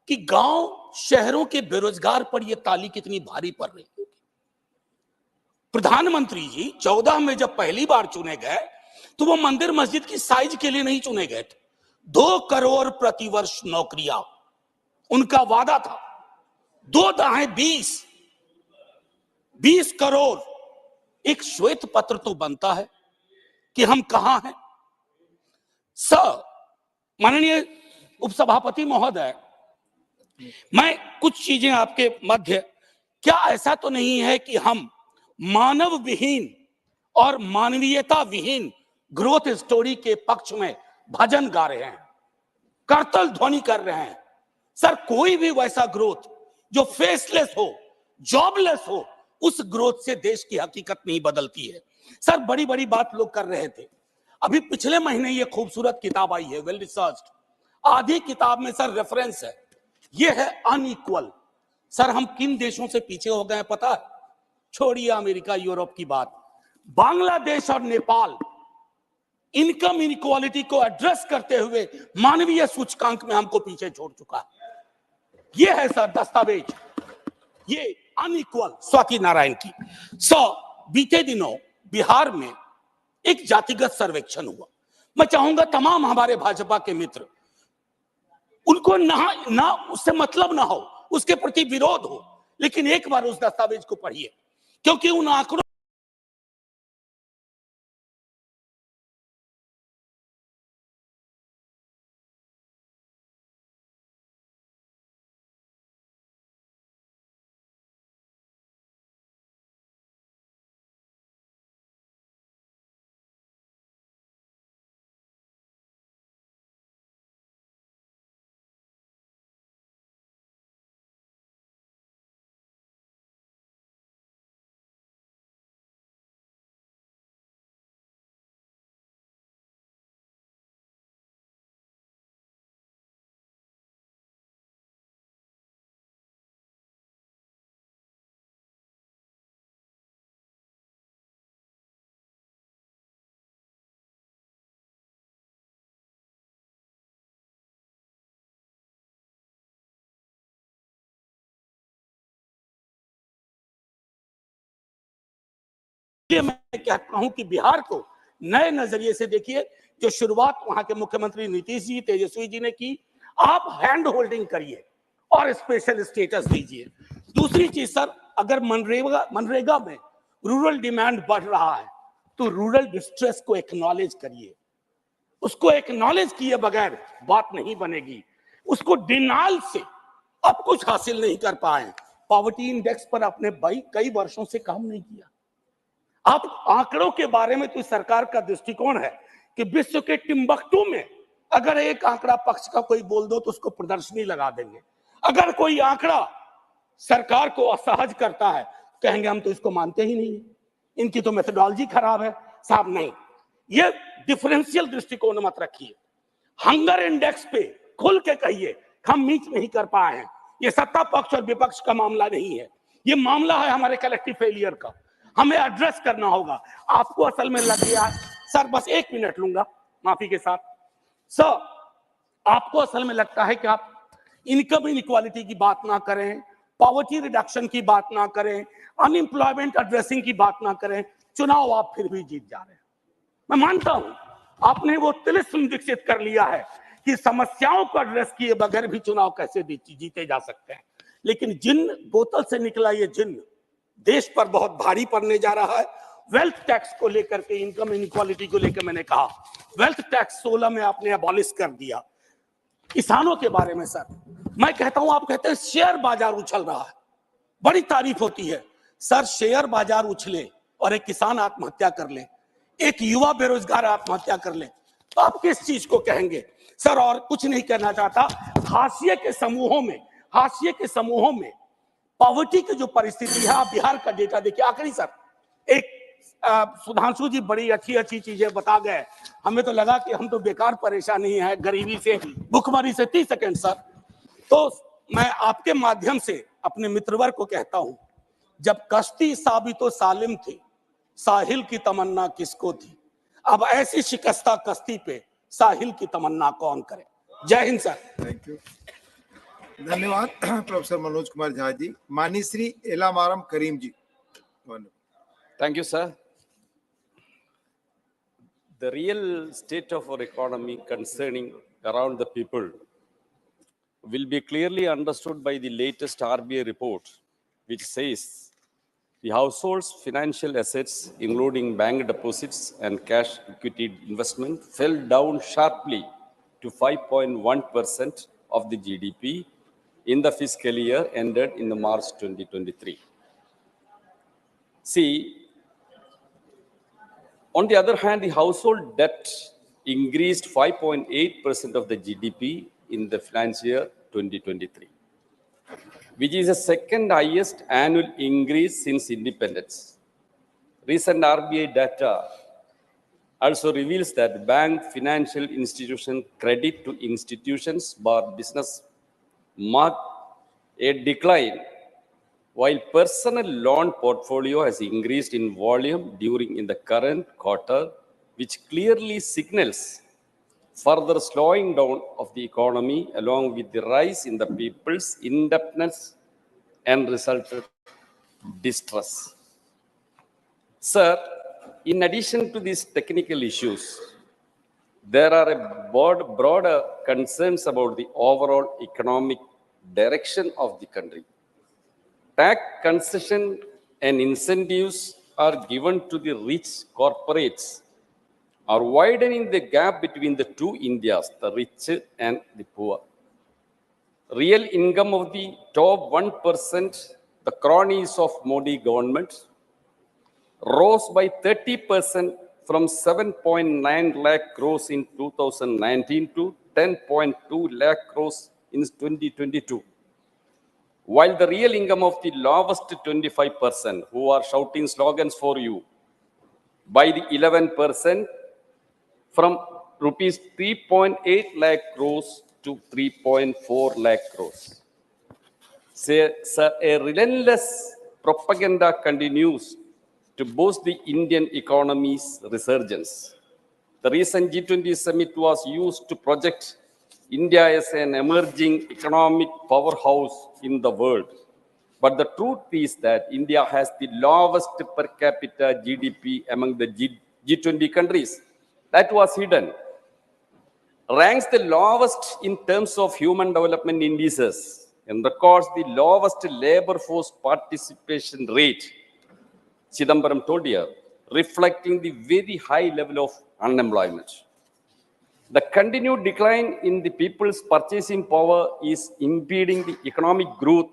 कि गांव शहरों के बेरोजगार पर यह ताली कितनी भारी पड़ रही होगी. प्रधानमंत्री जी 14 में जब पहली बार चुने गए, तो वो मंदिर मस्जिद की साइज के लिए नहीं चुने गए थे. 2 करोड़ प्रतिवर्ष नौकरियां उनका वादा था. 2 दाएं 20 करोड़. एक श्वेत पत्र तो बनता है कि हम कहां हैं. सर, माननीय उपसभापति महोदय, मैं कुछ चीजें आपके मध्य, क्या ऐसा तो नहीं है कि हम मानव विहीन और मानवीयता विहीन ग्रोथ स्टोरी के पक्ष में भजन गा रहे हैं, करतल ध्वनि कर रहे हैं? सर, कोई भी वैसा ग्रोथ जो फेसलेस हो, जॉबलेस हो, उस ग्रोथ से देश की हकीकत नहीं बदलती है. सर, बड़ी बड़ी बात लोग कर रहे थे. अभी पिछले महीने ये खूबसूरत किताब आई है, वेल रिसर्च्ड. आधी किताब में सर रेफरेंस है, ये है अनइक्वल. सर, हम किन देशों से पीछे हो गए पता है? छोड़िए अमेरिका यूरोप की बात, बांग्लादेश और नेपाल इनकम इनइक्वालिटी को एड्रेस करते हुए मानवीय सूचकांक में हमको पीछे छोड़ चुका है. ये है सर दस्तावेज. ये अनइक्वल स्वाति नारायण की। बीते दिनों बिहार में एक जातिगत सर्वेक्षण हुआ। मैं चाहूंगा तमाम हमारे भाजपा के मित्र, उनको ना उससे मतलब ना हो, उसके प्रति विरोध हो, लेकिन एक बार उस दस्तावेज को पढ़िए, क्योंकि उन आंकड़ों मैं कहता हूं कि बिहार को नए नजरिए से देखिए। जो शुरुआत वहां के मुख्यमंत्री नीतीश जी, तेजस्वी जी ने की, आप हैंड होल्डिंग करिए और स्पेशल स्टेटस दीजिए। दूसरी चीज सर, अगर मनरेगा में रूरल डिमांड बढ़ रहा है तो रूरल डिस्ट्रेस को एक्नॉलेज करिए। उसको एक्नॉलेज किए बगैर बात नहीं बनेगी। उसको डिनाल से अब कुछ हासिल नहीं कर पाए। पॉवर्टी इंडेक्स पर आपने कई वर्षों से काम नहीं किया। आप आंकड़ों के बारे में तो सरकार का दृष्टिकोण है कि विश्व के टिम्बकटू में अगर एक आंकड़ा पक्ष का कोई बोल दो तो उसको प्रदर्शनी लगा देंगे। अगर कोई आंकड़ा सरकार को असहज करता है, कहेंगे हम तो इसको मानते ही नहीं, इनकी तो मेथोडोलॉजी खराब है। साहब नहीं, ये डिफरेंशियल दृष्टिकोण मत रखिए। हंगर इंडेक्स पे खुल के कहिए हम मीट नहीं कर पाए हैं। ये सत्ता पक्ष और विपक्ष का मामला नहीं है, ये मामला है हमारे कलेक्टिव फेलियर का। हमें एड्रेस करना होगा। आपको असल में लग गया सर, बस 1 मिनट लूंगा माफी के साथ। सर, आपको असल में लगता है कि आप इनकम इनइक्वालिटी की बात ना करें, पॉवर्टी रिडक्शन की बात ना करें, अनएम्प्लॉयमेंट एड्रेसिंग की बात ना करें, चुनाव आप फिर भी जीत जा रहे हैं। मैं मानता हूं आपने वो तिलिस्म विकसित कर लिया है कि समस्याओं को एड्रेस किए बगैर भी चुनाव कैसे जीते जा सकते हैं। लेकिन जिन बोतल से निकला ये जिन देश पर बहुत भारी पड़ने जा रहा है। वेल्थ टैक्स को लेकर के, इनकम इनइक्वालिटी को लेकर मैंने कहा, वेल्थ टैक्स 16 में आपने अबॉलिश कर दिया। किसानों के बारे में सर मैं कहता हूं, आप कहते हैं शेयर बाजार उछल रहा है, बड़ी तारीफ होती है सर। शेयर बाजार उछले और एक किसान आत्महत्या कर ले, एक युवा बेरोजगार आत्महत्या कर ले, तो आप किस चीज को कहेंगे सर? और कुछ नहीं कहना चाहता। हाशिए के समूहों में पॉवर्टी की जो परिस्थिति है, आप बिहार का डेटा देखिए। आखिरी सर, एक सुधांशु जी बड़ी अच्छी चीजें बता गए, हमें तो लगा कि हम तो बेकार परेशानी है गरीबी से, भुखमरी से। 30 सेकंड सर। तो मैं आपके माध्यम से अपने मित्रवर को कहता हूं, जब कश्ती साबितो सालिम थी, साहिल की तमन्ना किसको थी? अब ऐसी शिकस्ता कश्ती पे साहिल की तमन्ना कौन करे? जय हिंद सर। थैंक यू, धन्यवाद प्रोफेसर मनोज कुमार झा जी। माननीय श्री एलामारम करीम जी। Thank you, sir. The real state of our economy concerning around the people will be clearly understood by the latest RBI report, which says the household's financial assets, including bank deposits and cash equity investment, fell down sharply to 5.1% of the GDP in the fiscal year ended in the March 2023. See, on the other hand, the household debt increased 5.8% of the GDP in the financial year 2023, which is the second highest annual increase since independence. Recent RBI data also reveals that bank, financial institution credit to institutions bar business marked a decline, while personal loan portfolio has increased in volume in the current quarter, which clearly signals further slowing down of the economy, along with the rise in the people's indebtedness and resulted distress. Sir, in addition to these technical issues, there are a broader concerns about the overall economic direction of the country. Tax concession and incentives are given to the rich corporates, are widening the gap between the two Indias, the rich and the poor. Real income of the top 1%, the cronies of Modi government, rose by 30% from 7.9 lakh crores in 2019 to 10.2 lakh crores in 2022. While the real income of the lowest 25%, who are shouting slogans for you, by the 11% from rupees 3.8 lakh crores to 3.4 lakh crores. Sir, a relentless propaganda continues to boost the Indian economy's resurgence. The recent G20 summit was used to project India as an emerging economic powerhouse in the world. But the truth is that India has the lowest per capita GDP among the G20 countries. That was hidden. Ranks the lowest in terms of human development indices and records the lowest labor force participation rate, Chidambaram told you, reflecting the very high level of unemployment. The continued decline in the people's purchasing power is impeding the economic growth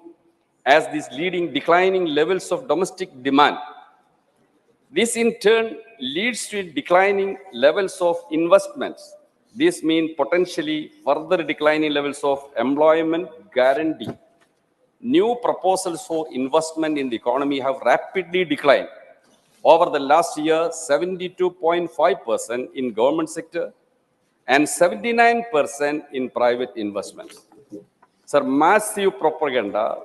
as this leading declining levels of domestic demand. This in turn leads to declining levels of investments. This means potentially further declining levels of employment guarantee. New proposals for investment in the economy have rapidly declined. Over the last year, 72.5% in government sector and 79% in private investments. Sir, massive propaganda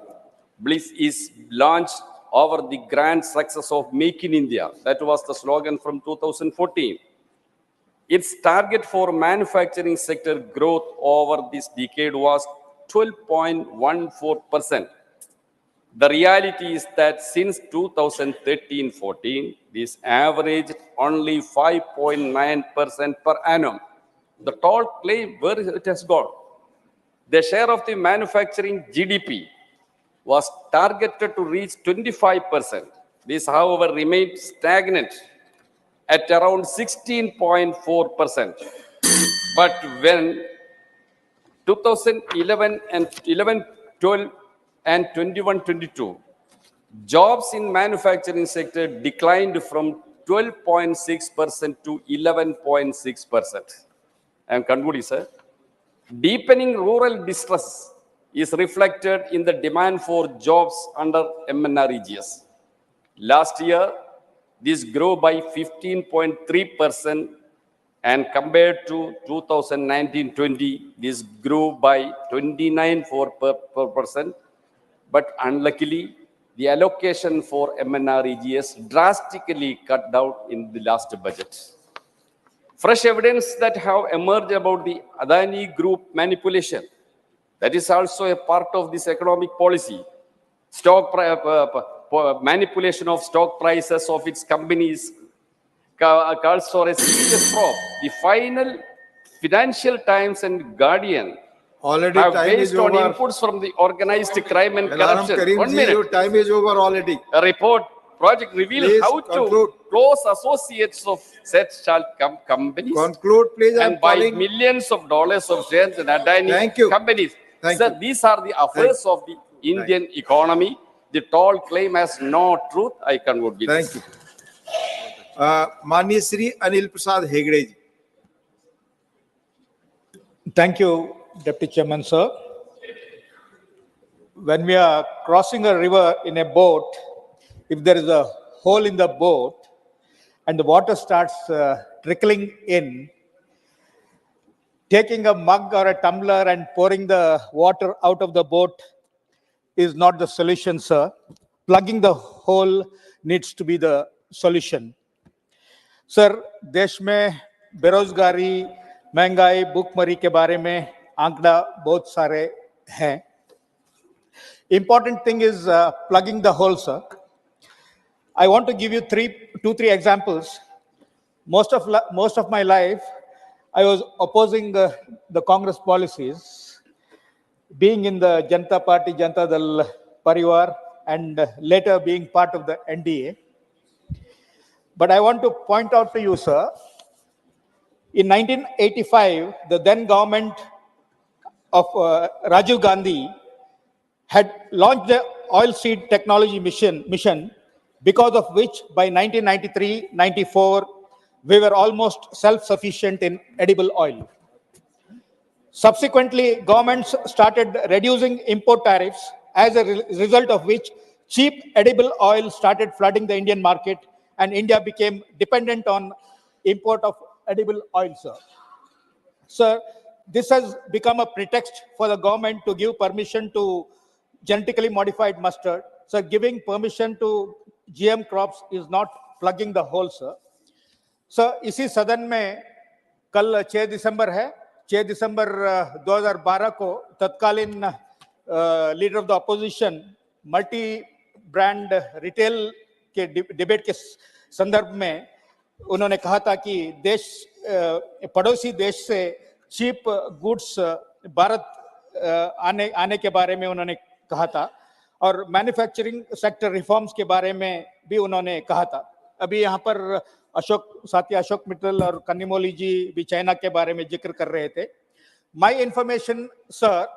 bliss is launched over the grand success of Make in India. That was the slogan from 2014. Its target for manufacturing sector growth over this decade was 12.14%. The reality is that since 2013-14, this averaged only 5.9% per annum. The tall claim where it has gone. The share of the manufacturing GDP was targeted to reach 25%. This, however, remained stagnant at around 16.4%. But when 2011 and 11-12 and 21-22, jobs in manufacturing sector declined from 12.6% to 11.6%. I am concluding, sir. Deepening rural distress is reflected in the demand for jobs under MNREGS. Last year, this grew by 15.3%, and compared to 2019-20, this grew by 29.4%. But unluckily, the allocation for MNREGS drastically cut down in the last budget. Fresh evidence that have emerged about the Adani Group manipulation. That is also a part of this economic policy. Manipulation of stock prices of its companies calls for a serious probe. The final Financial Times and Guardian Already have time based is on over. inputs from the organized crime and Alarm corruption. Karim 1 ji, minute. your time is over already. A report project revealed Please how conclude. to close associates of such companies Conclude, please. I'm and buy calling. millions of dollars of shares in Adani Thank you. companies. Thank Sir, you. these are the affairs of the Indian economy. The tall claim has no truth. I conclude with Thank this. you. माननीय श्री अनिल प्रसाद हेगड़े जी. Thank you, Deputy Chairman, sir. When we are crossing a river in a boat, if there is a hole in the boat and the water starts trickling in, taking a mug or a tumbler and pouring the water out of the boat is not the solution, sir. Plugging the hole needs to be the solution. Sir, देश में बेरोजगारी, महंगाई, भूखमरी के बारे में आंकड़ा बहुत सारे हैं. Important thing is plugging the hole, sir. I want to give you two, three examples. Most of my life, I was opposing the Congress policies, being in the Janata Party, Janata Dal Parivar, and later being part of the NDA. But I want to point out to you, sir, in 1985, the then government of Rajiv Gandhi had launched the oil seed technology mission, because of which by 1993-94, we were almost self-sufficient in edible oil. Subsequently, governments started reducing import tariffs, as a result of which cheap edible oil started flooding the Indian market, and India became dependent on import of edible oil, sir. Sir, this has become a pretext for the government to give permission to genetically modified mustard. Sir, giving permission to GM crops is not plugging the hole, sir. Sir इसी सदन में कल 6 दिसंबर है, 6 दिसंबर 2012 को तत्कालीन leader of the opposition multi brand retail के debate के संदर्भ में उन्होंने कहा था कि देश पड़ोसी देश से चीप गुड्स भारत आने के बारे में उन्होंने कहा था, और मैन्युफैक्चरिंग सेक्टर रिफॉर्म्स के बारे में भी उन्होंने कहा था. अभी यहाँ पर साथी अशोक मित्तल और कन्नीमोली जी भी चाइना के बारे में जिक्र कर रहे थे. My information, sir,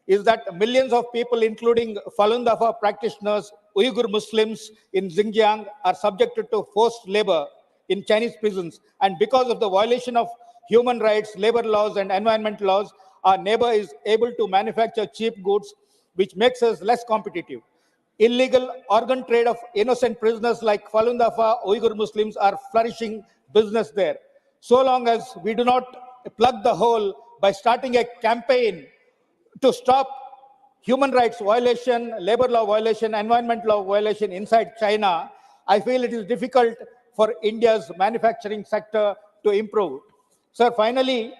is that millions of people, including Falun Dafa practitioners, Uyghur Muslims in Xinjiang, are subjected to forced labor in Chinese prisons. And because of the violation of human rights, labor laws, and environment laws, our neighbor is able to manufacture cheap goods, which makes us less competitive. Illegal organ trade of innocent prisoners like Falun Dafa, Uyghur Muslims are flourishing business there. So long as we do not plug the hole by starting a campaign to stop human rights violation, labor law violation, environment law violation inside China, I feel it is difficult for India's manufacturing sector to improve. Sir, finally,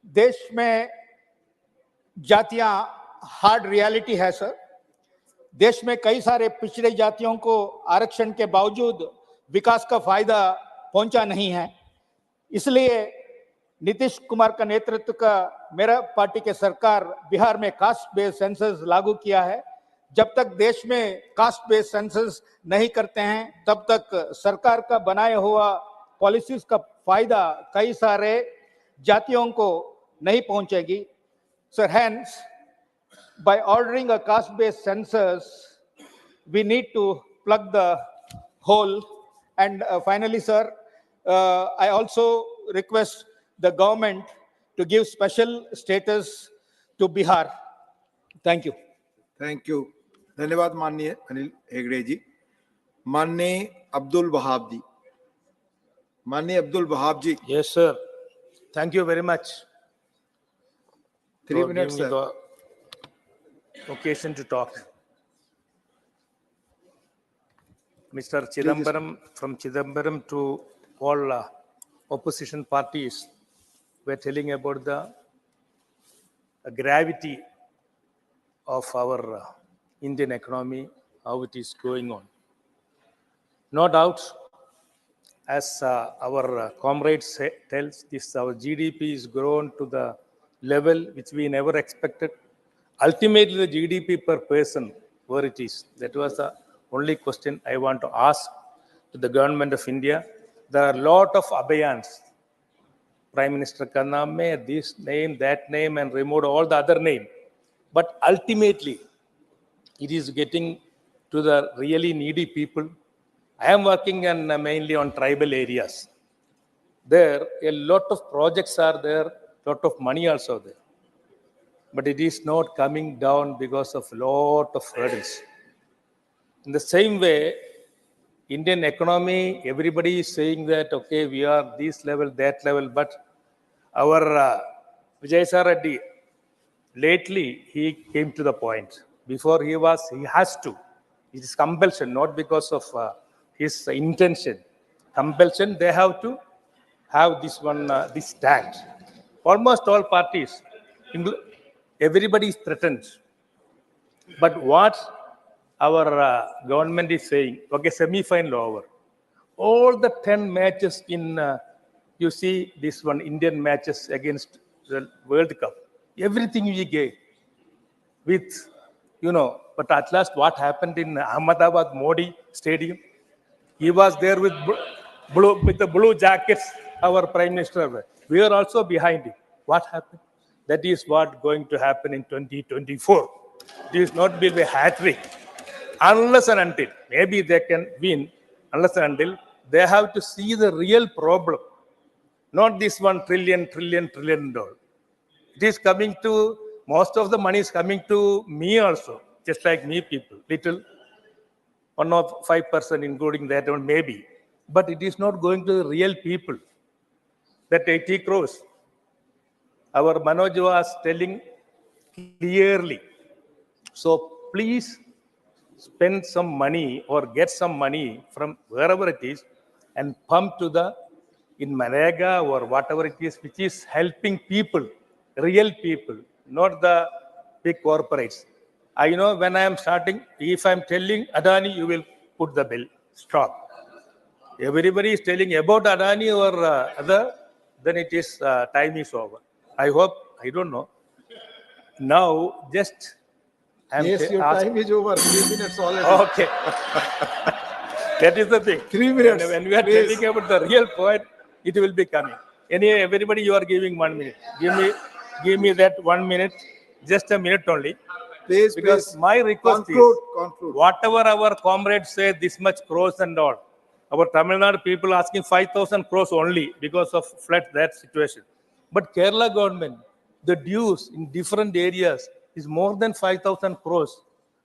देश में जातियां hard reality है sir. देश में कई सारे पिछड़ी जातियों को आरक्षण के बावजूद विकास का फायदा पहुंचा नहीं है. इसलिए नीतीश कुमार का नेतृत्व का मेरा पार्टी के सरकार बिहार में कास्ट बेस्ड सेंसस लागू किया है. जब तक देश में कास्ट बेस्ड सेंसस नहीं करते हैं, तब तक सरकार का बनाया हुआ पॉलिसीज का फायदा कई सारे जातियों को नहीं पहुंचेगी. Sir, hence, by ordering a caste-based census, we need to plug the hole. And finally, sir, I also request the government to give special status to Bihar. Thank you. Thank you. धन्यवाद माननीय अनिल हेगड़े जी. माननीय अब्दुल वहाब जी. माननीय अब्दुल वहाब जी. Yes, sir. Thank you very much. 3 for minutes, giving me sir. the occasion to talk. Mr. Chidambaram, from Chidambaram to all opposition parties, were telling about the gravity of our Indian economy, how it is going on. No doubt, as our comrade tells, this our GDP is grown to the level which we never expected. Ultimately, the GDP per person, where it is, that was the only question I want to ask to the government of India. There are a lot of abhayans. Prime Minister ka naam mein, this name, that name, and removed all the other name. But ultimately, it is getting to the really needy people. I am working mainly on tribal areas. There, a lot of projects are there, lot of money also there. But it is not coming down because of lot of hurdles. In the same way, Indian economy, everybody is saying that, okay, we are this level, that level, but our Vijay Reddy, lately he came to the point. Before he has to. It is compulsion, not because of his intention. Compulsion, they have to have this one, this stand. Almost all parties, everybody is threatened. But what our government is saying, okay, semi-final over. All the 10 matches in, you see this one, Indian matches against the World Cup, everything we gave with, but at last what happened in Ahmedabad Modi Stadium? He was there with with the blue jackets, our Prime Minister. We are also behind him. What happened? That is what going to happen in 2024. It is not be a hat trick. Unless and until, maybe they can win, unless and until they have to see the real problem. Not this $1 trillion. It is coming to, most of the money is coming to me also, just like me people, little, 1 or 5%, including that one maybe. But it is not going to the real people. That 80 crores. Our Manoj was telling clearly. So please spend some money or get some money from wherever it is and pump to the, in Manrega or whatever it is, which is helping people, real people, not the big corporates. I know when I am starting, if I am telling Adani, you will put the bill, stop. Everybody is telling about Adani or other, then it is, time is over. I hope, I don't know. Now, just, I am Yes, your ask- time is over. 3 minutes already. Okay. That is the thing. 3 minutes, When we are please. telling about the real point, it will be coming. Anyway, everybody, you are giving 1 minute. Give me that 1 minute, just a minute only. Please, Because please. my request Conclude. is, whatever our comrades say, this much crores and all, our Tamil Nadu people asking 5,000 crores only because of flood, that situation. But Kerala government, the dues in different areas is more than 5,000 crores.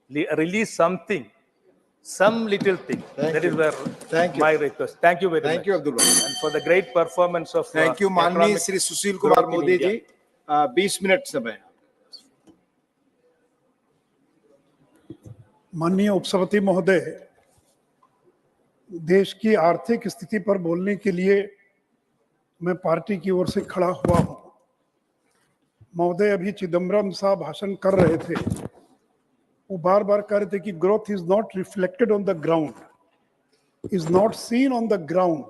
Release something, some little thing. Thank That you. is where Thank you. my request. Thank you very much. Thank you, Abdul Wahab. And for the great performance of Thank you, माननीय economic Shri Sushil Kumar growth in Modi India. Ji. 20 minute समय. माननीय उपसभापति महोदय, देश की आर्थिक स्थिति पर बोलने के लिए मैं पार्टी की ओर से खड़ा हुआ हूं। महोदय, अभी चिदम्बरम साहब भाषण कर रहे थे, वो बार बार कह रहे थे कि growth is not reflected on the ground, is not seen on the ground.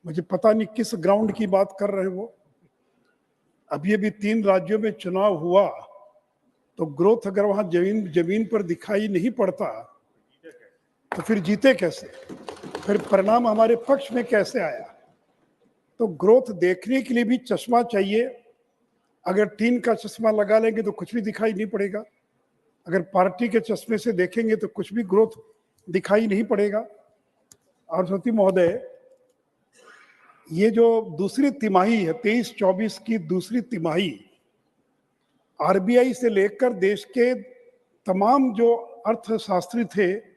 मुझे पता नहीं किस ग्राउंड की बात कर रहे हैं वो। अभी 3 राज्यों में चुनाव हुआ, तो ग्रोथ अगर वहां जमीन पर दिखाई नहीं पड़ता तो फिर जीते कैसे, फिर परिणाम हमारे पक्ष में कैसे आया? तो ग्रोथ देखने के लिए भी चश्मा चाहिए। अगर टीन का चश्मा लगा लेंगे तो कुछ भी दिखाई नहीं पड़ेगा, अगर पार्टी के चश्मे से देखेंगे तो कुछ भी ग्रोथ दिखाई नहीं पड़ेगा। और सती महोदय, ये जो दूसरी तिमाही है, 23-24 की दूसरी तिमाही, आरबीआई से लेकर देश के तमाम जो अर्थशास्त्री थे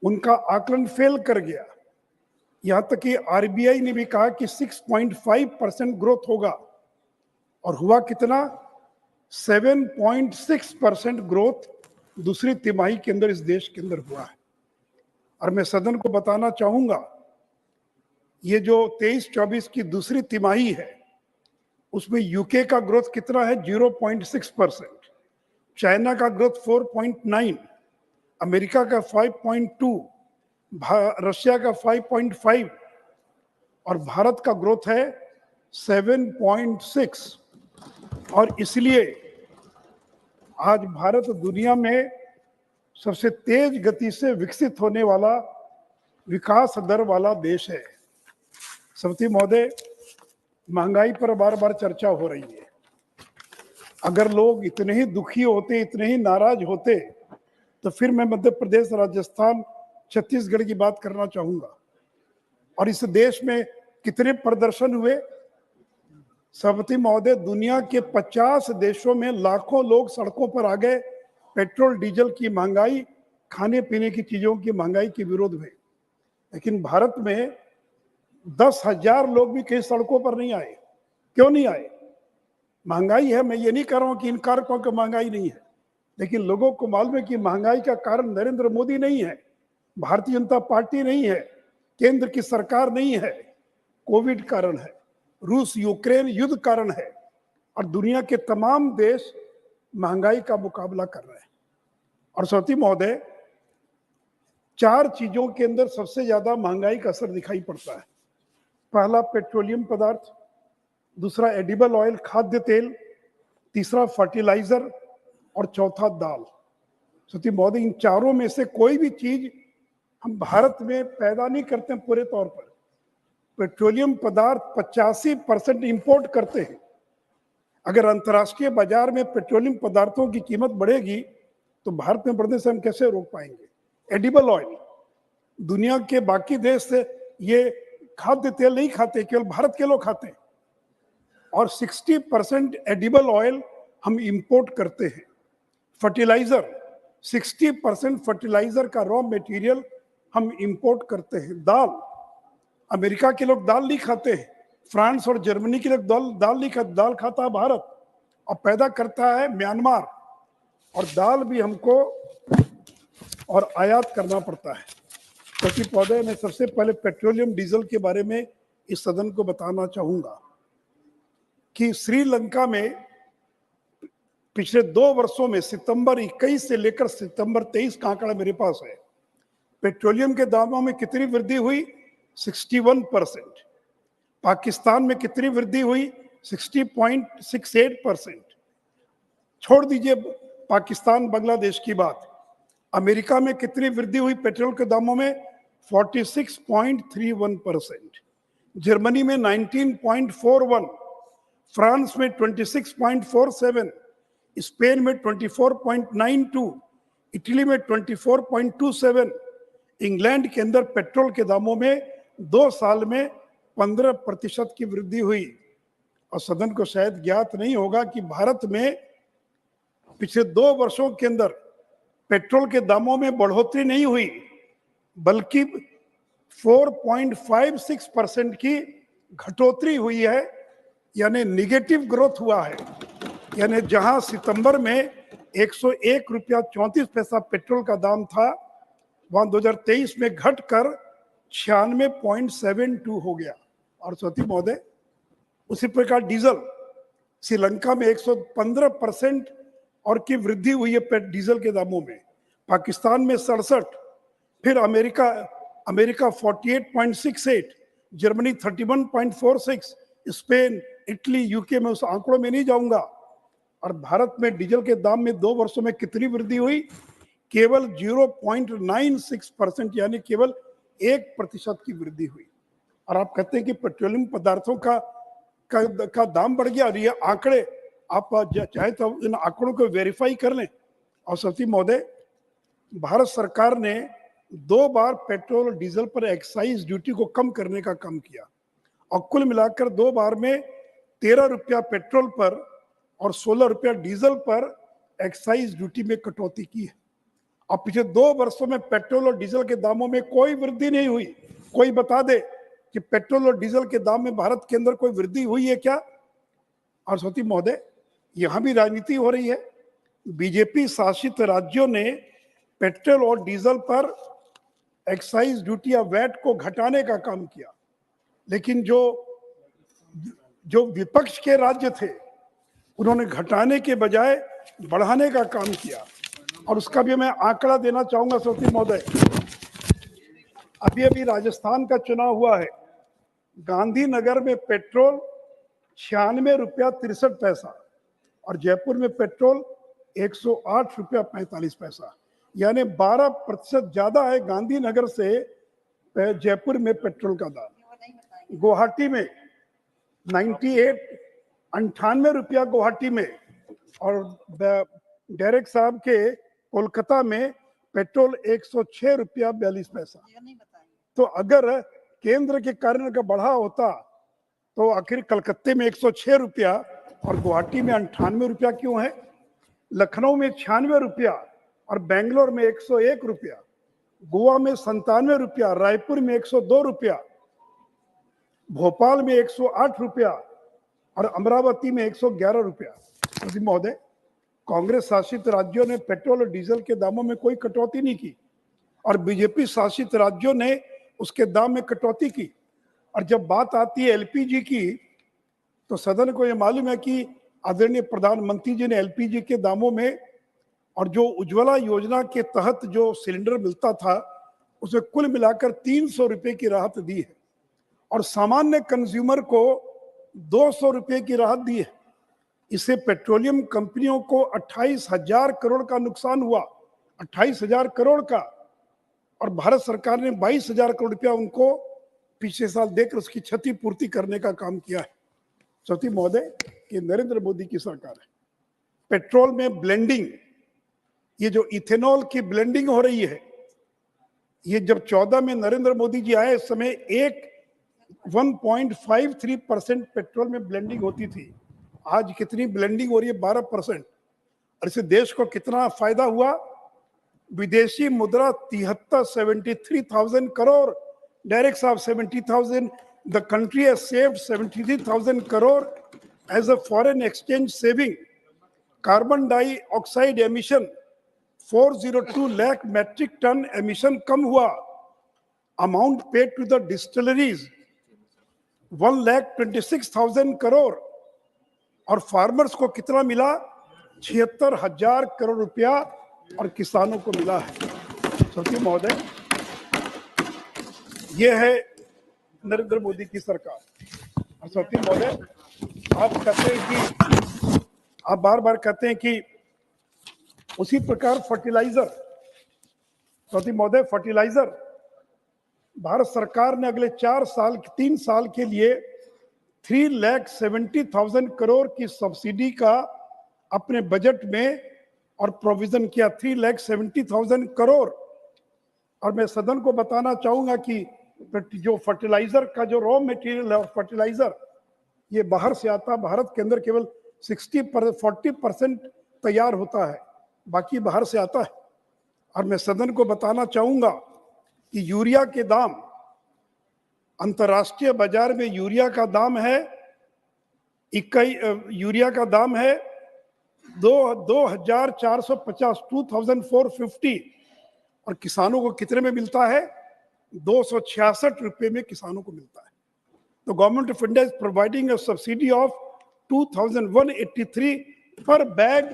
उनका आकलन फेल कर गया। यहां तक कि आरबीआई ने भी कहा कि 6.5% ग्रोथ होगा, और हुआ कितना? 7.6% ग्रोथ दूसरी तिमाही के अंदर इस देश के अंदर हुआ है। और मैं सदन को बताना चाहूंगा, ये जो 23-24 की दूसरी तिमाही है, उसमें यूके का ग्रोथ कितना है? 0.6%, चाइना का ग्रोथ 4.9, अमेरिका का 5.2, रशिया का 5.5, और भारत का ग्रोथ है 7.6। और इसलिए आज भारत दुनिया में सबसे तेज गति से विकसित होने वाला, विकास दर वाला देश है। समिति महोदय, महंगाई पर बार बार चर्चा हो रही है। अगर लोग इतने ही दुखी होते, इतने ही नाराज होते, तो फिर मैं मध्य प्रदेश, राजस्थान, छत्तीसगढ़ की बात करना चाहूंगा। और इस देश में कितने प्रदर्शन हुए? सभापति महोदय, दुनिया के 50 देशों में लाखों लोग सड़कों पर आ गए पेट्रोल डीजल की महंगाई, खाने पीने की चीजों की महंगाई के विरोध में। लेकिन भारत में 10,000 लोग भी कहीं सड़कों पर नहीं आए। क्यों नहीं आए? महंगाई है। मैं ये नहीं कह रहा हूं कि इन कारकों की महंगाई नहीं है, लेकिन लोगों को मालूम है कि महंगाई का कारण नरेंद्र मोदी नहीं है, भारतीय जनता पार्टी नहीं है, केंद्र की सरकार नहीं है, कोविड कारण है, रूस यूक्रेन युद्ध कारण है। और दुनिया के तमाम देश महंगाई का मुकाबला कर रहे हैं। और सौती महोदय, 4 चीजों के अंदर सबसे ज्यादा महंगाई का असर दिखाई पड़ता है। पहला पेट्रोलियम पदार्थ, दूसरा एडिबल ऑयल खाद्य तेल, तीसरा फर्टिलाइजर और चौथा दाल। सौती महोदय, इन चारों में से कोई भी चीज हम भारत में पैदा नहीं करते हैं पूरे तौर पर। पेट्रोलियम पदार्थ 85% इंपोर्ट करते हैं। अगर अंतर्राष्ट्रीय बाजार में पेट्रोलियम पदार्थों की कीमत बढ़ेगी तो भारत में बढ़ने से हम कैसे रोक पाएंगे? एडिबल ऑयल, दुनिया के बाकी देश से ये खाद्य तेल नहीं खाते, केवल भारत के लोग खाते हैं। और 60% एडिबल ऑयल हम इंपोर्ट करते हैं। फर्टिलाइजर, 60% फर्टिलाइजर का रॉ मटेरियल हम इंपोर्ट करते हैं। दाल, अमेरिका के लोग दाल नहीं खाते हैं, फ्रांस और जर्मनी के लोग दाल नहीं खाते, दाल खाता है भारत और पैदा करता है म्यांमार। और दाल भी हमको और आयात करना पड़ता है। क्योंकि पौधे में सबसे पहले पेट्रोलियम डीजल के बारे में इस सदन को बताना चाहूंगा कि श्रीलंका में पिछले 2 वर्षों में सितंबर 21 से लेकर सितंबर 23 का आंकड़ा मेरे पास है, पेट्रोलियम के दामों में कितनी वृद्धि हुई? 61%। पाकिस्तान में कितनी वृद्धि हुई? 60.68%। छोड़ दीजिए पाकिस्तान बांग्लादेश की बात, अमेरिका में कितनी वृद्धि हुई पेट्रोल के दामों में? 46.31%। जर्मनी में 19.41, फ्रांस में 26.47, स्पेन में 24.92, इटली में 24.27। इंग्लैंड के अंदर पेट्रोल के दामों में 2 साल में 15% की वृद्धि हुई। और सदन को शायद ज्ञात नहीं होगा कि भारत में पिछले 2 वर्षों के अंदर पेट्रोल के दामों में बढ़ोतरी नहीं हुई, बल्कि 4.56% की घटोतरी हुई है, यानी निगेटिव ग्रोथ हुआ है। यानी जहां सितंबर में 101 रुपया 34 पैसा पेट्रोल का दाम था, वहां 2023 में घटकर 96.72 हो गया। और सौती महोदय, उसी प्रकार डीजल, श्रीलंका में 115% और की वृद्धि हुई है डीजल के दामों में, पाकिस्तान में 67, फिर America 48.68, Germany 31.46, Spain, Italy, UK में उस आंकड़ों में नहीं जाऊंगा। और भारत में डीजल के दाम में 2 वर्षों में कितनी वृद्धि हुई? केवल 0.96%, यानी केवल 1% की वृद्धि हुई। और आप कहते हैं कि पेट्रोलियम पदार्थों का दाम बढ़ गया। और ये आंकड़े आप चाहे तो इन आंकड़ों को वेरीफाई कर लें। और सती महोदय, भारत सरकार ने 2 बार पेट्रोल और डीजल पर एक्साइज ड्यूटी को कम करने का काम किया और कुल मिलाकर 2 बार में 13 रुपया पेट्रोल पर और 16 रुपया डीजल पर एक्साइज ड्यूटी में कटौती की है। और पिछले 2 वर्षों में पेट्रोल और डीजल के दामों में कोई वृद्धि नहीं हुई। कोई बता दे कि पेट्रोल और डीजल के दाम में भारत के अंदर कोई वृद्धि हुई है क्या? और सती महोदय, यहां भी राजनीति हो रही है। बीजेपी शासित राज्यों ने पेट्रोल और डीजल पर एक्साइज ड्यूटी या वैट को घटाने का काम किया, लेकिन जो विपक्ष के राज्य थे उन्होंने घटाने के बजाय बढ़ाने का काम किया। और उसका भी मैं आंकड़ा देना चाहूंगा सौती महोदय। अभी राजस्थान का चुनाव हुआ है, गांधीनगर में पेट्रोल 96 रुपया 63 पैसा और जयपुर में पेट्रोल 108 रुपया 45 पैसा, यानी 12% ज्यादा है गांधीनगर से जयपुर में पेट्रोल का दाम। गुवाहाटी में 98 रुपया गुवाहाटी में, और डायरेक्ट साहब के कोलकाता में पेट्रोल 106 रुपया 42 पैसा। तो अगर केंद्र के कारण का बढ़ा होता तो आखिर कलकत्ते में 106 रुपया और गुवाहाटी में 98 रुपया क्यों है? लखनऊ में 96 रुपया और बेंगलोर में 101 रुपया, गोवा में 97 रुपया, रायपुर में 102 रुपया, भोपाल में 108 रुपया और अमरावती में 111 रुपया। महोदय, कांग्रेस शासित राज्यों ने पेट्रोल और डीजल के दामों में कोई कटौती नहीं की और बीजेपी शासित राज्यों ने उसके दाम में कटौती की। और जब बात आती है एलपीजी की, तो सदन को यह मालूम है कि आदरणीय प्रधानमंत्री जी ने एलपीजी के दामों में और जो उज्ज्वला योजना के तहत जो सिलेंडर मिलता था उसमें कुल मिलाकर 300 रुपए की राहत दी है और सामान्य कंज्यूमर को 200 रुपए की राहत दी है। इससे पेट्रोलियम कंपनियों को 28,000 करोड़ का नुकसान हुआ, 28,000 करोड़ का, और भारत सरकार ने 22,000 करोड़ रुपया उनको पिछले साल देकर उसकी क्षतिपूर्ति करने का काम किया है। सती महोदय, ये नरेंद्र मोदी की सरकार है। पेट्रोल में ब्लेंडिंग, ये जो इथेनॉल की ब्लेंडिंग हो रही है, ये जब 14 में नरेंद्र मोदी जी आए, इस समय 1.53% पेट्रोल में ब्लेंडिंग होती थी। आज कितनी ब्लेंडिंग हो रही है? 12%। और इससे देश को कितना फायदा हुआ? विदेशी मुद्रा 73,000 करोड़, डायरेक्ट साहब 70,000, the country has saved 73,000 crore as a foreign exchange saving. Carbon dioxide emission 402 lakh metric ton emission कम हुआ। Amount paid to the distilleries 1,26,000 crore, और फार्मर्स को कितना मिला? 76,000 करोड़ रुपया, और किसानों को मिला है। सती महोदय, ये है नरेंद्र मोदी की सरकार। और सती महोदय, आप कहते हैं कि आप बार बार कहते हैं कि उसी प्रकार फर्टिलाइजर, सती महोदय, फर्टिलाइजर भारत सरकार ने अगले 3 साल के लिए 3,70,000 करोड़ की सब्सिडी का अपने बजट में और प्रोविजन किया, 3,70,000 करोड़। और मैं सदन को बताना चाहूंगा कि जो फर्टिलाइजर का जो रॉ मटेरियल है फर्टिलाइजर, ये बाहर से आता है। भारत के अंदर केवल 40% तैयार होता है, बाकी बाहर से आता है। और मैं सदन को बताना चाहूंगा कि यूरिया के दाम, अंतर्राष्ट्रीय बाजार में यूरिया का दाम है 2,450 और किसानों को कितने में मिलता है? 266 रुपए में किसानों को मिलता है। तो government of India is providing a subsidy of 2,183 per bag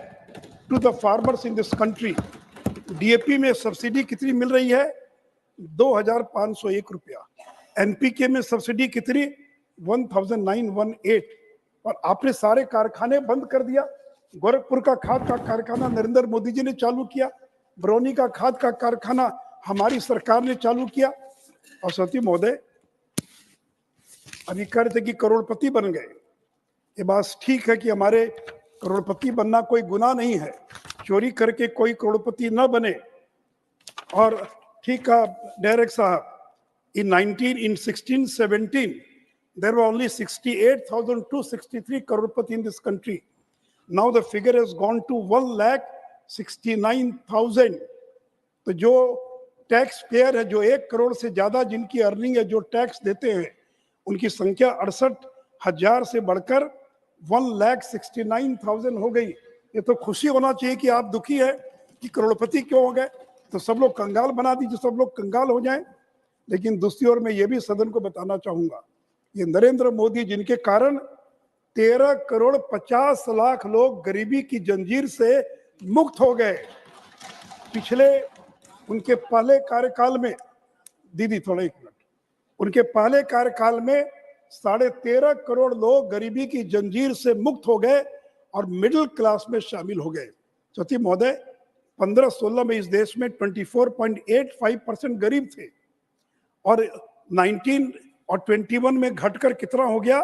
to the farmers in this country. DAP में सब्सिडी कितनी मिल रही है? 2,501 रुपया। एनपीके में सब्सिडी कितनी? 1,918। और आपने सारे कारखाने बंद कर दिया। गोरखपुर का खाद का कारखाना नरेंद्र मोदी जी ने चालू किया, बरौनी का खाद का कारखाना हमारी सरकार ने चालू किया। और सती महोदय, अभी कह रहे थे कि करोड़पति बन गए। ये बात ठीक है कि हमारे करोड़पति बनना कोई गुनाह नहीं है, चोरी करके कोई करोड़पति न बने। और ठीक है डायरेक्ट साहब, in 1617 there were only 68,263 crorepati in this country. Now the figure has gone to 1,69,000. तो जो टैक्स पेयर है, जो 1 करोड़ से ज्यादा जिनकी अर्निंग है, जो टैक्स देते हैं, उनकी संख्या 68,000 से बढ़कर 1,69,000 हो गई। ये तो खुशी होना चाहिए कि आप दुखी है कि करोड़पति क्यों हो गए। तो सब लोग कंगाल बना दीजिए, सब लोग कंगाल हो जाएं। लेकिन दूसरी ओर मैं ये भी सदन को बताना चाहूंगा, ये नरेंद्र मोदी जिनके कारण 13 करोड़ 50 लाख लोग गरीबी की जंजीर से मुक्त हो गए। पिछले उनके पहले कार्यकाल में, दीदी थोड़ा 1 मिनट, उनके पहले कार्यकाल में 13.5 करोड़ लोग गरीबी की जंजीर से मुक्त हो गए और मिडिल क्लास में शामिल हो गए। सती महोदय, 15-16 में इस देश में 24.85% गरीब थे और 19 और 21 में घटकर कितना हो गया?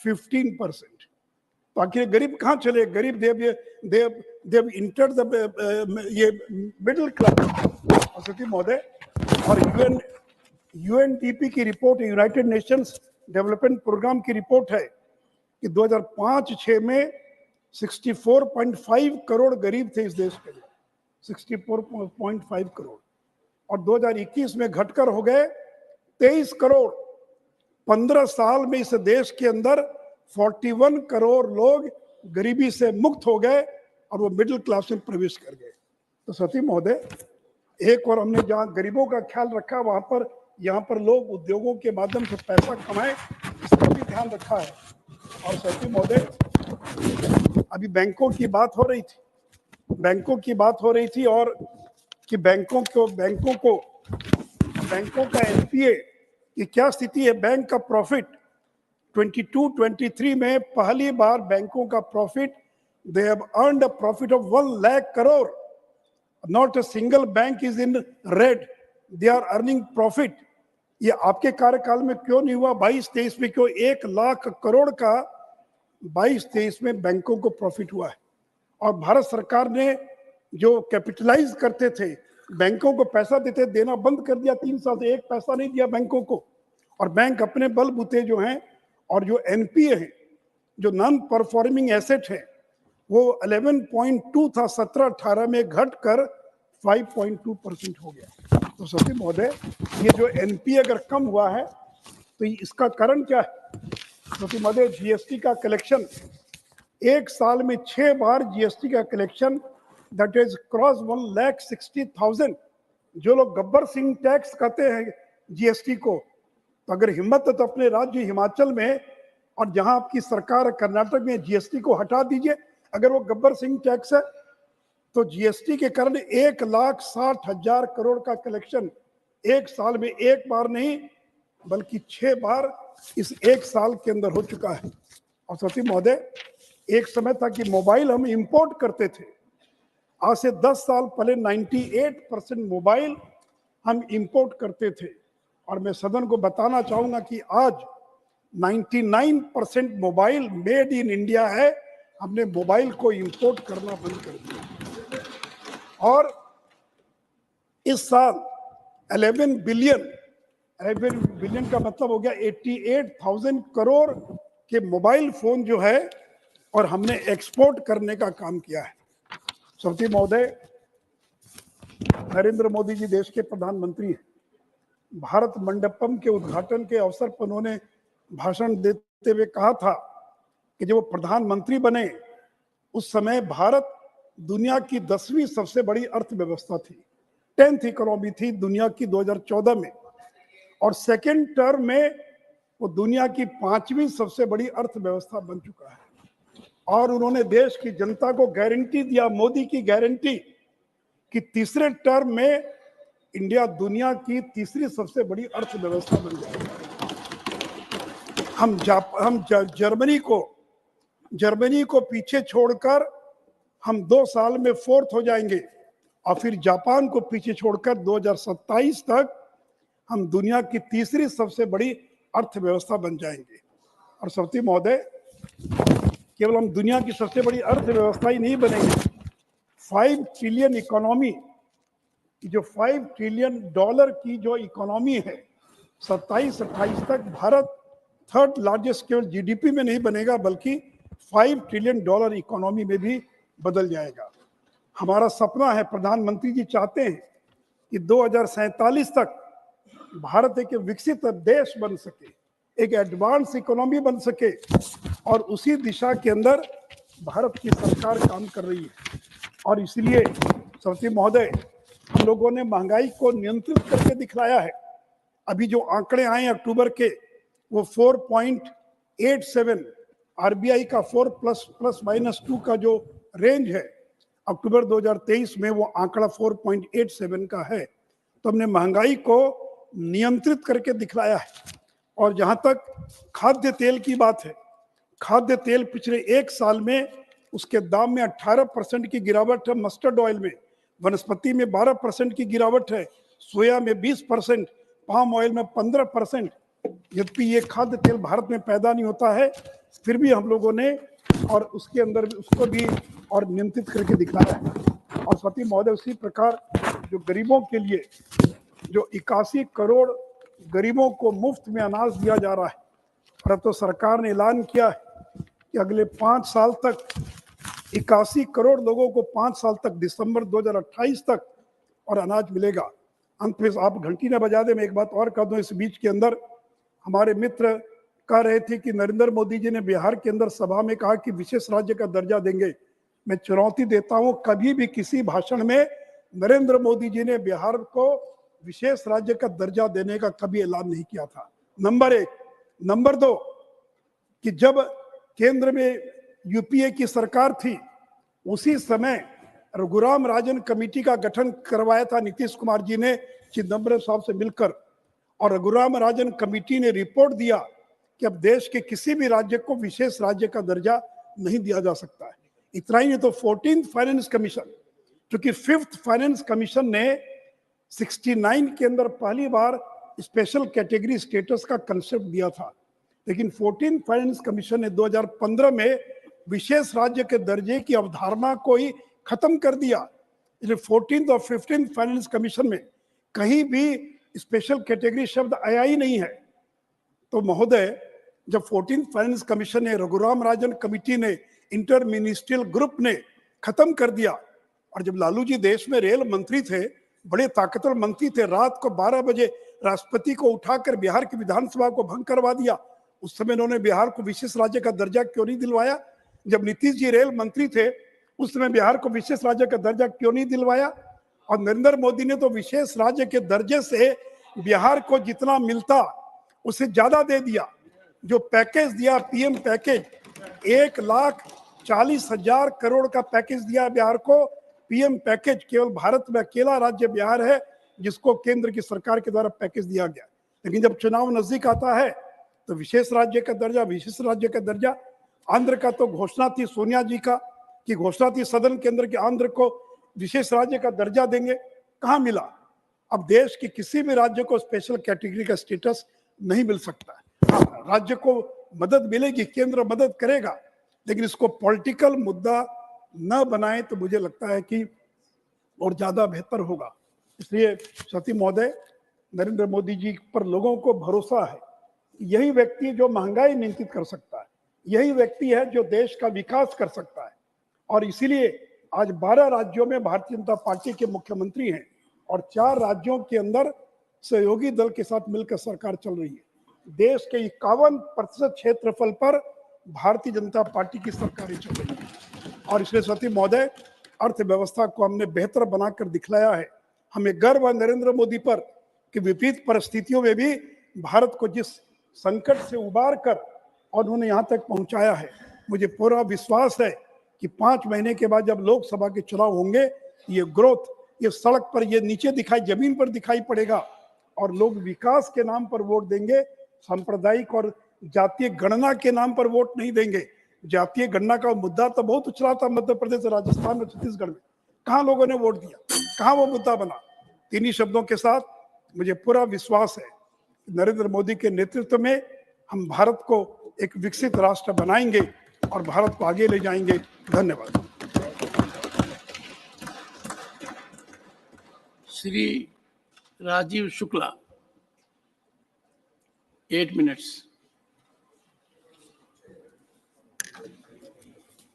15%। तो आखिर गरीब कहाँ चले? गरीब देव इंटर ये मिडिल क्लास। सती महोदय, और यूएनडीपी की report, United Nations Development Programme की रिपोर्ट है कि 2005-6 में 64.5 करोड़ गरीब थे इस देश के लिए, 64.5 करोड़, और 2021 में घटकर हो गए 23 करोड़। 15 साल में इस देश के अंदर 41 करोड़ लोग गरीबी से मुक्त हो गए और वो मिडिल क्लास में प्रवेश कर गए। तो सती महोदय, एक और हमने जहाँ गरीबों का ख्याल रखा, वहां पर यहाँ पर लोग उद्योगों के माध्यम से पैसा कमाएं, इसका भी ध्यान रखा है। और सती महोदय, अभी बैंकों की बात हो रही थी, और कि बैंकों का एनपीए की क्या स्थिति है। बैंक का प्रॉफिट 22-23 में पहली बार बैंकों का profit, they have earned a profit of 1 lakh crore. Not a single bank is in red, they are earning profit. ये आपके कार्यकाल में क्यों नहीं हुआ? 22-23 में क्यों 1 लाख करोड़ का 22-23 में बैंकों को प्रॉफिट हुआ है? और भारत सरकार ने जो कैपिटलाइज करते थे, बैंकों को पैसा देना बंद कर दिया। 3 साल से 1 पैसा नहीं दिया बैंकों को, और बैंक अपने बलबूते जो हैं, और जो एनपीए है, जो नॉन परफॉर्मिंग एसेट है, वो 11.2 था 17-18 में, घटकर 5.2% हो गया। तो सचिव महोदय, ये जो एनपीए अगर कम हुआ है तो इसका कारण क्या है? सचिव महोदय, जीएसटी का कलेक्शन, एक साल में 6 बार जीएसटी का कलेक्शन, दैट इज क्रॉस 1,60,000। जो लोग गब्बर सिंह टैक्स कहते हैं जीएसटी को, तो अगर हिम्मत है तो अपने राज्य हिमाचल में और जहां आपकी सरकार है कर्नाटक में, जीएसटी को हटा दीजिए। अगर वो गब्बर सिंह टैक्स है तो जीएसटी के कारण 1,60,000 करोड़ का कलेक्शन एक साल में, एक बार नहीं बल्कि 6 बार इस एक साल के अंदर हो चुका है। और सचिव महोदय, एक समय था कि मोबाइल हम इंपोर्ट करते थे। आज से 10 साल पहले 98% मोबाइल हम इंपोर्ट करते थे, और मैं सदन को बताना चाहूंगा कि आज 99% मोबाइल मेड इन इंडिया है। हमने मोबाइल को इंपोर्ट करना बंद कर दिया, और इस साल 11 बिलियन का मतलब हो गया 88,000 करोड़ के मोबाइल फोन जो है, और हमने एक्सपोर्ट करने का काम किया है। सचिव महोदय, नरेंद्र मोदी जी देश के प्रधानमंत्री हैं। भारत मंडपम के उद्घाटन के अवसर पर उन्होंने भाषण देते हुए कहा था कि जब वो प्रधानमंत्री बने उस समय भारत दुनिया की 10वीं सबसे बड़ी अर्थव्यवस्था थी, 10th इकोनॉमी थी दुनिया की 2014 में, और सेकेंड टर्म में वो दुनिया की 5वीं सबसे बड़ी अर्थव्यवस्था बन चुका है। और उन्होंने देश की जनता को गारंटी दिया, मोदी की गारंटी, कि तीसरे टर्म में इंडिया दुनिया की तीसरी सबसे बड़ी अर्थव्यवस्था बन जाएगी। हम जर्मनी को पीछे छोड़कर हम 2 साल में 4th हो जाएंगे, और फिर जापान को पीछे छोड़कर 2027 तक हम दुनिया की तीसरी सबसे बड़ी अर्थव्यवस्था बन जाएंगे। और सचिव महोदय, केवल हम दुनिया की सबसे बड़ी अर्थव्यवस्था ही नहीं बनेंगे, 5 ट्रिलियन इकोनॉमी, जो $5 ट्रिलियन की जो इकोनॉमी है, 27-28 तक भारत 3rd लार्जेस्ट केवल जीडीपी में नहीं बनेगा बल्कि $5 ट्रिलियन इकोनॉमी में भी बदल जाएगा। हमारा सपना है, प्रधानमंत्री जी चाहते हैं कि 2047 तक भारत एक विकसित देश बन सके, एक एडवांस इकोनॉमी बन सके, और उसी दिशा के अंदर भारत की सरकार काम कर रही है। और इसलिए सचिव महोदय, हम लोगों ने महंगाई को नियंत्रित करके दिखलाया है। अभी जो आंकड़े आए अक्टूबर के, वो 4.87, आरबीआई का 4 +2 का जो रेंज है, अक्टूबर 2023 में वो आंकड़ा 4.87 का है। तो हमने महंगाई को नियंत्रित करके दिखलाया है। और जहां तक खाद्य तेल की बात है, खाद्य तेल पिछले 1 साल में उसके दाम में 18% की गिरावट है, मस्टर्ड ऑयल में, वनस्पति में 12% की गिरावट है, सोया में 20%, पाम ऑयल में 15%। यद्यपि ये खाद्य तेल भारत में पैदा नहीं होता है, फिर भी हम लोगों ने और उसके अंदर उसको भी और नियंत्रित करके दिखाया है। और सती महोदय, उसी प्रकार जो गरीबों के लिए जो 81 करोड़ गरीबों को मुफ्त में अनाज दिया जा रहा है, और अब तो सरकार ने ऐलान किया है कि अगले 5 साल तक 81 करोड़ लोगों को 5 साल तक, दिसंबर 2028 तक और अनाज मिलेगा। अंत में आप घंटी न बजा दे, मैं एक बात और कह दूं, इस बीच के अंदर हमारे मित्र कह रहे थे कि नरेंद्र मोदी जी ने बिहार के अंदर सभा में कहा कि विशेष राज्य का दर्जा देंगे। मैं चुनौती देता हूं, कभी भी किसी भाषण में नरेंद्र मोदी जी ने बिहार को विशेष राज्य का दर्जा देने का कभी ऐलान नहीं किया था। नंबर 1। नंबर 2, कि जब केंद्र में यूपीए की सरकार थी, उसी समय रघुराम राजन कमेटी का गठन करवाया था नीतीश कुमार जी ने चिदम्बरम साहब से मिलकर, और रघुराम राजन कमेटी ने रिपोर्ट दिया कि अब देश के किसी भी राज्य को विशेष राज्य का दर्जा नहीं दिया जा सकता है। इतना ही नहीं तो 14th फाइनेंस कमीशन, क्योंकि 5th फाइनेंस कमीशन ने 69 के अंदर पहली बार स्पेशल कैटेगरी स्टेटस का कंसेप्ट दिया था, लेकिन 14th फाइनेंस कमीशन ने 2015 में विशेष राज्य के दर्जे की अवधारणा को ही खत्म कर दिया। इसलिए 14th और 15th फाइनेंस कमीशन में कहीं भी स्पेशल कैटेगरी शब्द आया ही नहीं है। तो महोदय, जब 14th फाइनेंस कमीशन ने, रघुराम राजन कमेटी ने, इंटर मिनिस्ट्रियल ग्रुप ने खत्म कर दिया, और जब लालू जी देश में रेल मंत्री थे, बड़े ताकतवर मंत्री थे, रात को 12 बजे राष्ट्रपति को उठाकर बिहार की विधानसभा को भंग करवा दिया, उस समय इन्होंने बिहार को विशेष राज्य का दर्जा क्यों नहीं दिलवाया? जब नीतीश जी रेल मंत्री थे, उस समय बिहार को विशेष राज्य का दर्जा क्यों नहीं दिलवाया? और नरेंद्र मोदी ने तो विशेष राज्य के दर्जे से बिहार को जितना मिलता उससे ज्यादा दे दिया। जो पैकेज दिया, पीएम पैकेज, 1,40,000 करोड़ का पैकेज दिया बिहार को। पीएम पैकेज केवल भारत में अकेला राज्य बिहार है जिसको केंद्र की सरकार के द्वारा पैकेज दिया गया। लेकिन जब चुनाव नजदीक आता है तो विशेष राज्य का दर्जा, विशेष राज्य का दर्जा। आंध्र का तो घोषणा थी सोनिया जी का, कि घोषणा थी सदन के अंदर कि आंध्र को विशेष राज्य का दर्जा देंगे, कहाँ मिला? अब देश के किसी भी राज्य को स्पेशल कैटेगरी का स्टेटस नहीं मिल सकता है। हाँ, राज्य को मदद मिलेगी, केंद्र मदद करेगा, लेकिन इसको पॉलिटिकल मुद्दा न बनाए तो मुझे लगता है कि और ज्यादा बेहतर होगा। इसलिए सती महोदय, नरेंद्र मोदी जी पर लोगों को भरोसा है, यही व्यक्ति जो महंगाई नियंत्रित कर सकता है, यही व्यक्ति है जो देश का विकास कर सकता है। और इसीलिए आज 12 राज्यों में भारतीय जनता पार्टी के मुख्यमंत्री हैं और 4 राज्यों के अंदर सहयोगी दल के साथ मिलकर सरकार चल रही है। देश के 51% क्षेत्रफल पर भारतीय जनता पार्टी की सरकारें चल रही है। और इसलिए सती महोदय, अर्थव्यवस्था को हमने बेहतर बनाकर दिखलाया है। हमें गर्व है नरेंद्र मोदी पर कि विपरीत परिस्थितियों में भी भारत को जिस संकट से उबार कर और उन्होंने यहाँ तक पहुँचाया है, मुझे पूरा विश्वास है कि 5 महीने के बाद जब लोकसभा के चुनाव होंगे, ये ग्रोथ, ये सड़क पर, ये नीचे दिखाई, जमीन पर दिखाई पड़ेगा और लोग विकास के नाम पर वोट देंगे, सांप्रदायिक और जातीय गणना के नाम पर वोट नहीं देंगे। जातीय गणना का मुद्दा तो बहुत उछला था मध्य प्रदेश, राजस्थान और छत्तीसगढ़ में, कहाँ लोगों ने वोट दिया, कहाँ वो मुद्दा बना? इन्हीं शब्दों के साथ मुझे पूरा विश्वास है नरेंद्र मोदी के नेतृत्व में हम भारत को एक विकसित राष्ट्र बनाएंगे और भारत को आगे ले जाएंगे। धन्यवाद। श्री राजीव शुक्ला, 8 मिनट्स।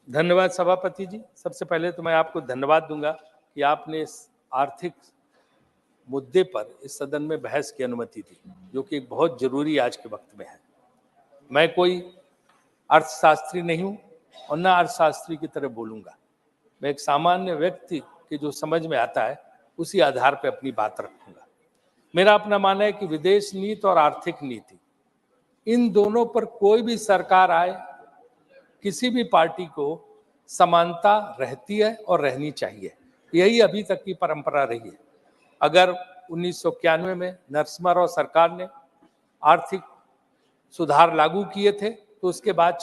धन्यवाद सभापति जी। सबसे पहले तो मैं आपको धन्यवाद दूंगा कि आपने इस आर्थिक मुद्दे पर इस सदन में बहस की अनुमति दी, जो कि एक बहुत जरूरी आज के वक्त में है। मैं कोई अर्थशास्त्री नहीं हूं और न अर्थशास्त्री की तरह बोलूंगा। मैं एक सामान्य व्यक्ति के जो समझ में आता है उसी आधार पर अपनी बात रखूंगा। मेरा अपना मानना है कि विदेश नीति और आर्थिक नीति, इन दोनों पर कोई भी सरकार आए, किसी भी पार्टी को समानता रहती है और रहनी चाहिए। यही अभी तक की परंपरा रही है। अगर 1991 में नरसिम्हा राव सरकार ने आर्थिक सुधार लागू किए थे तो उसके बाद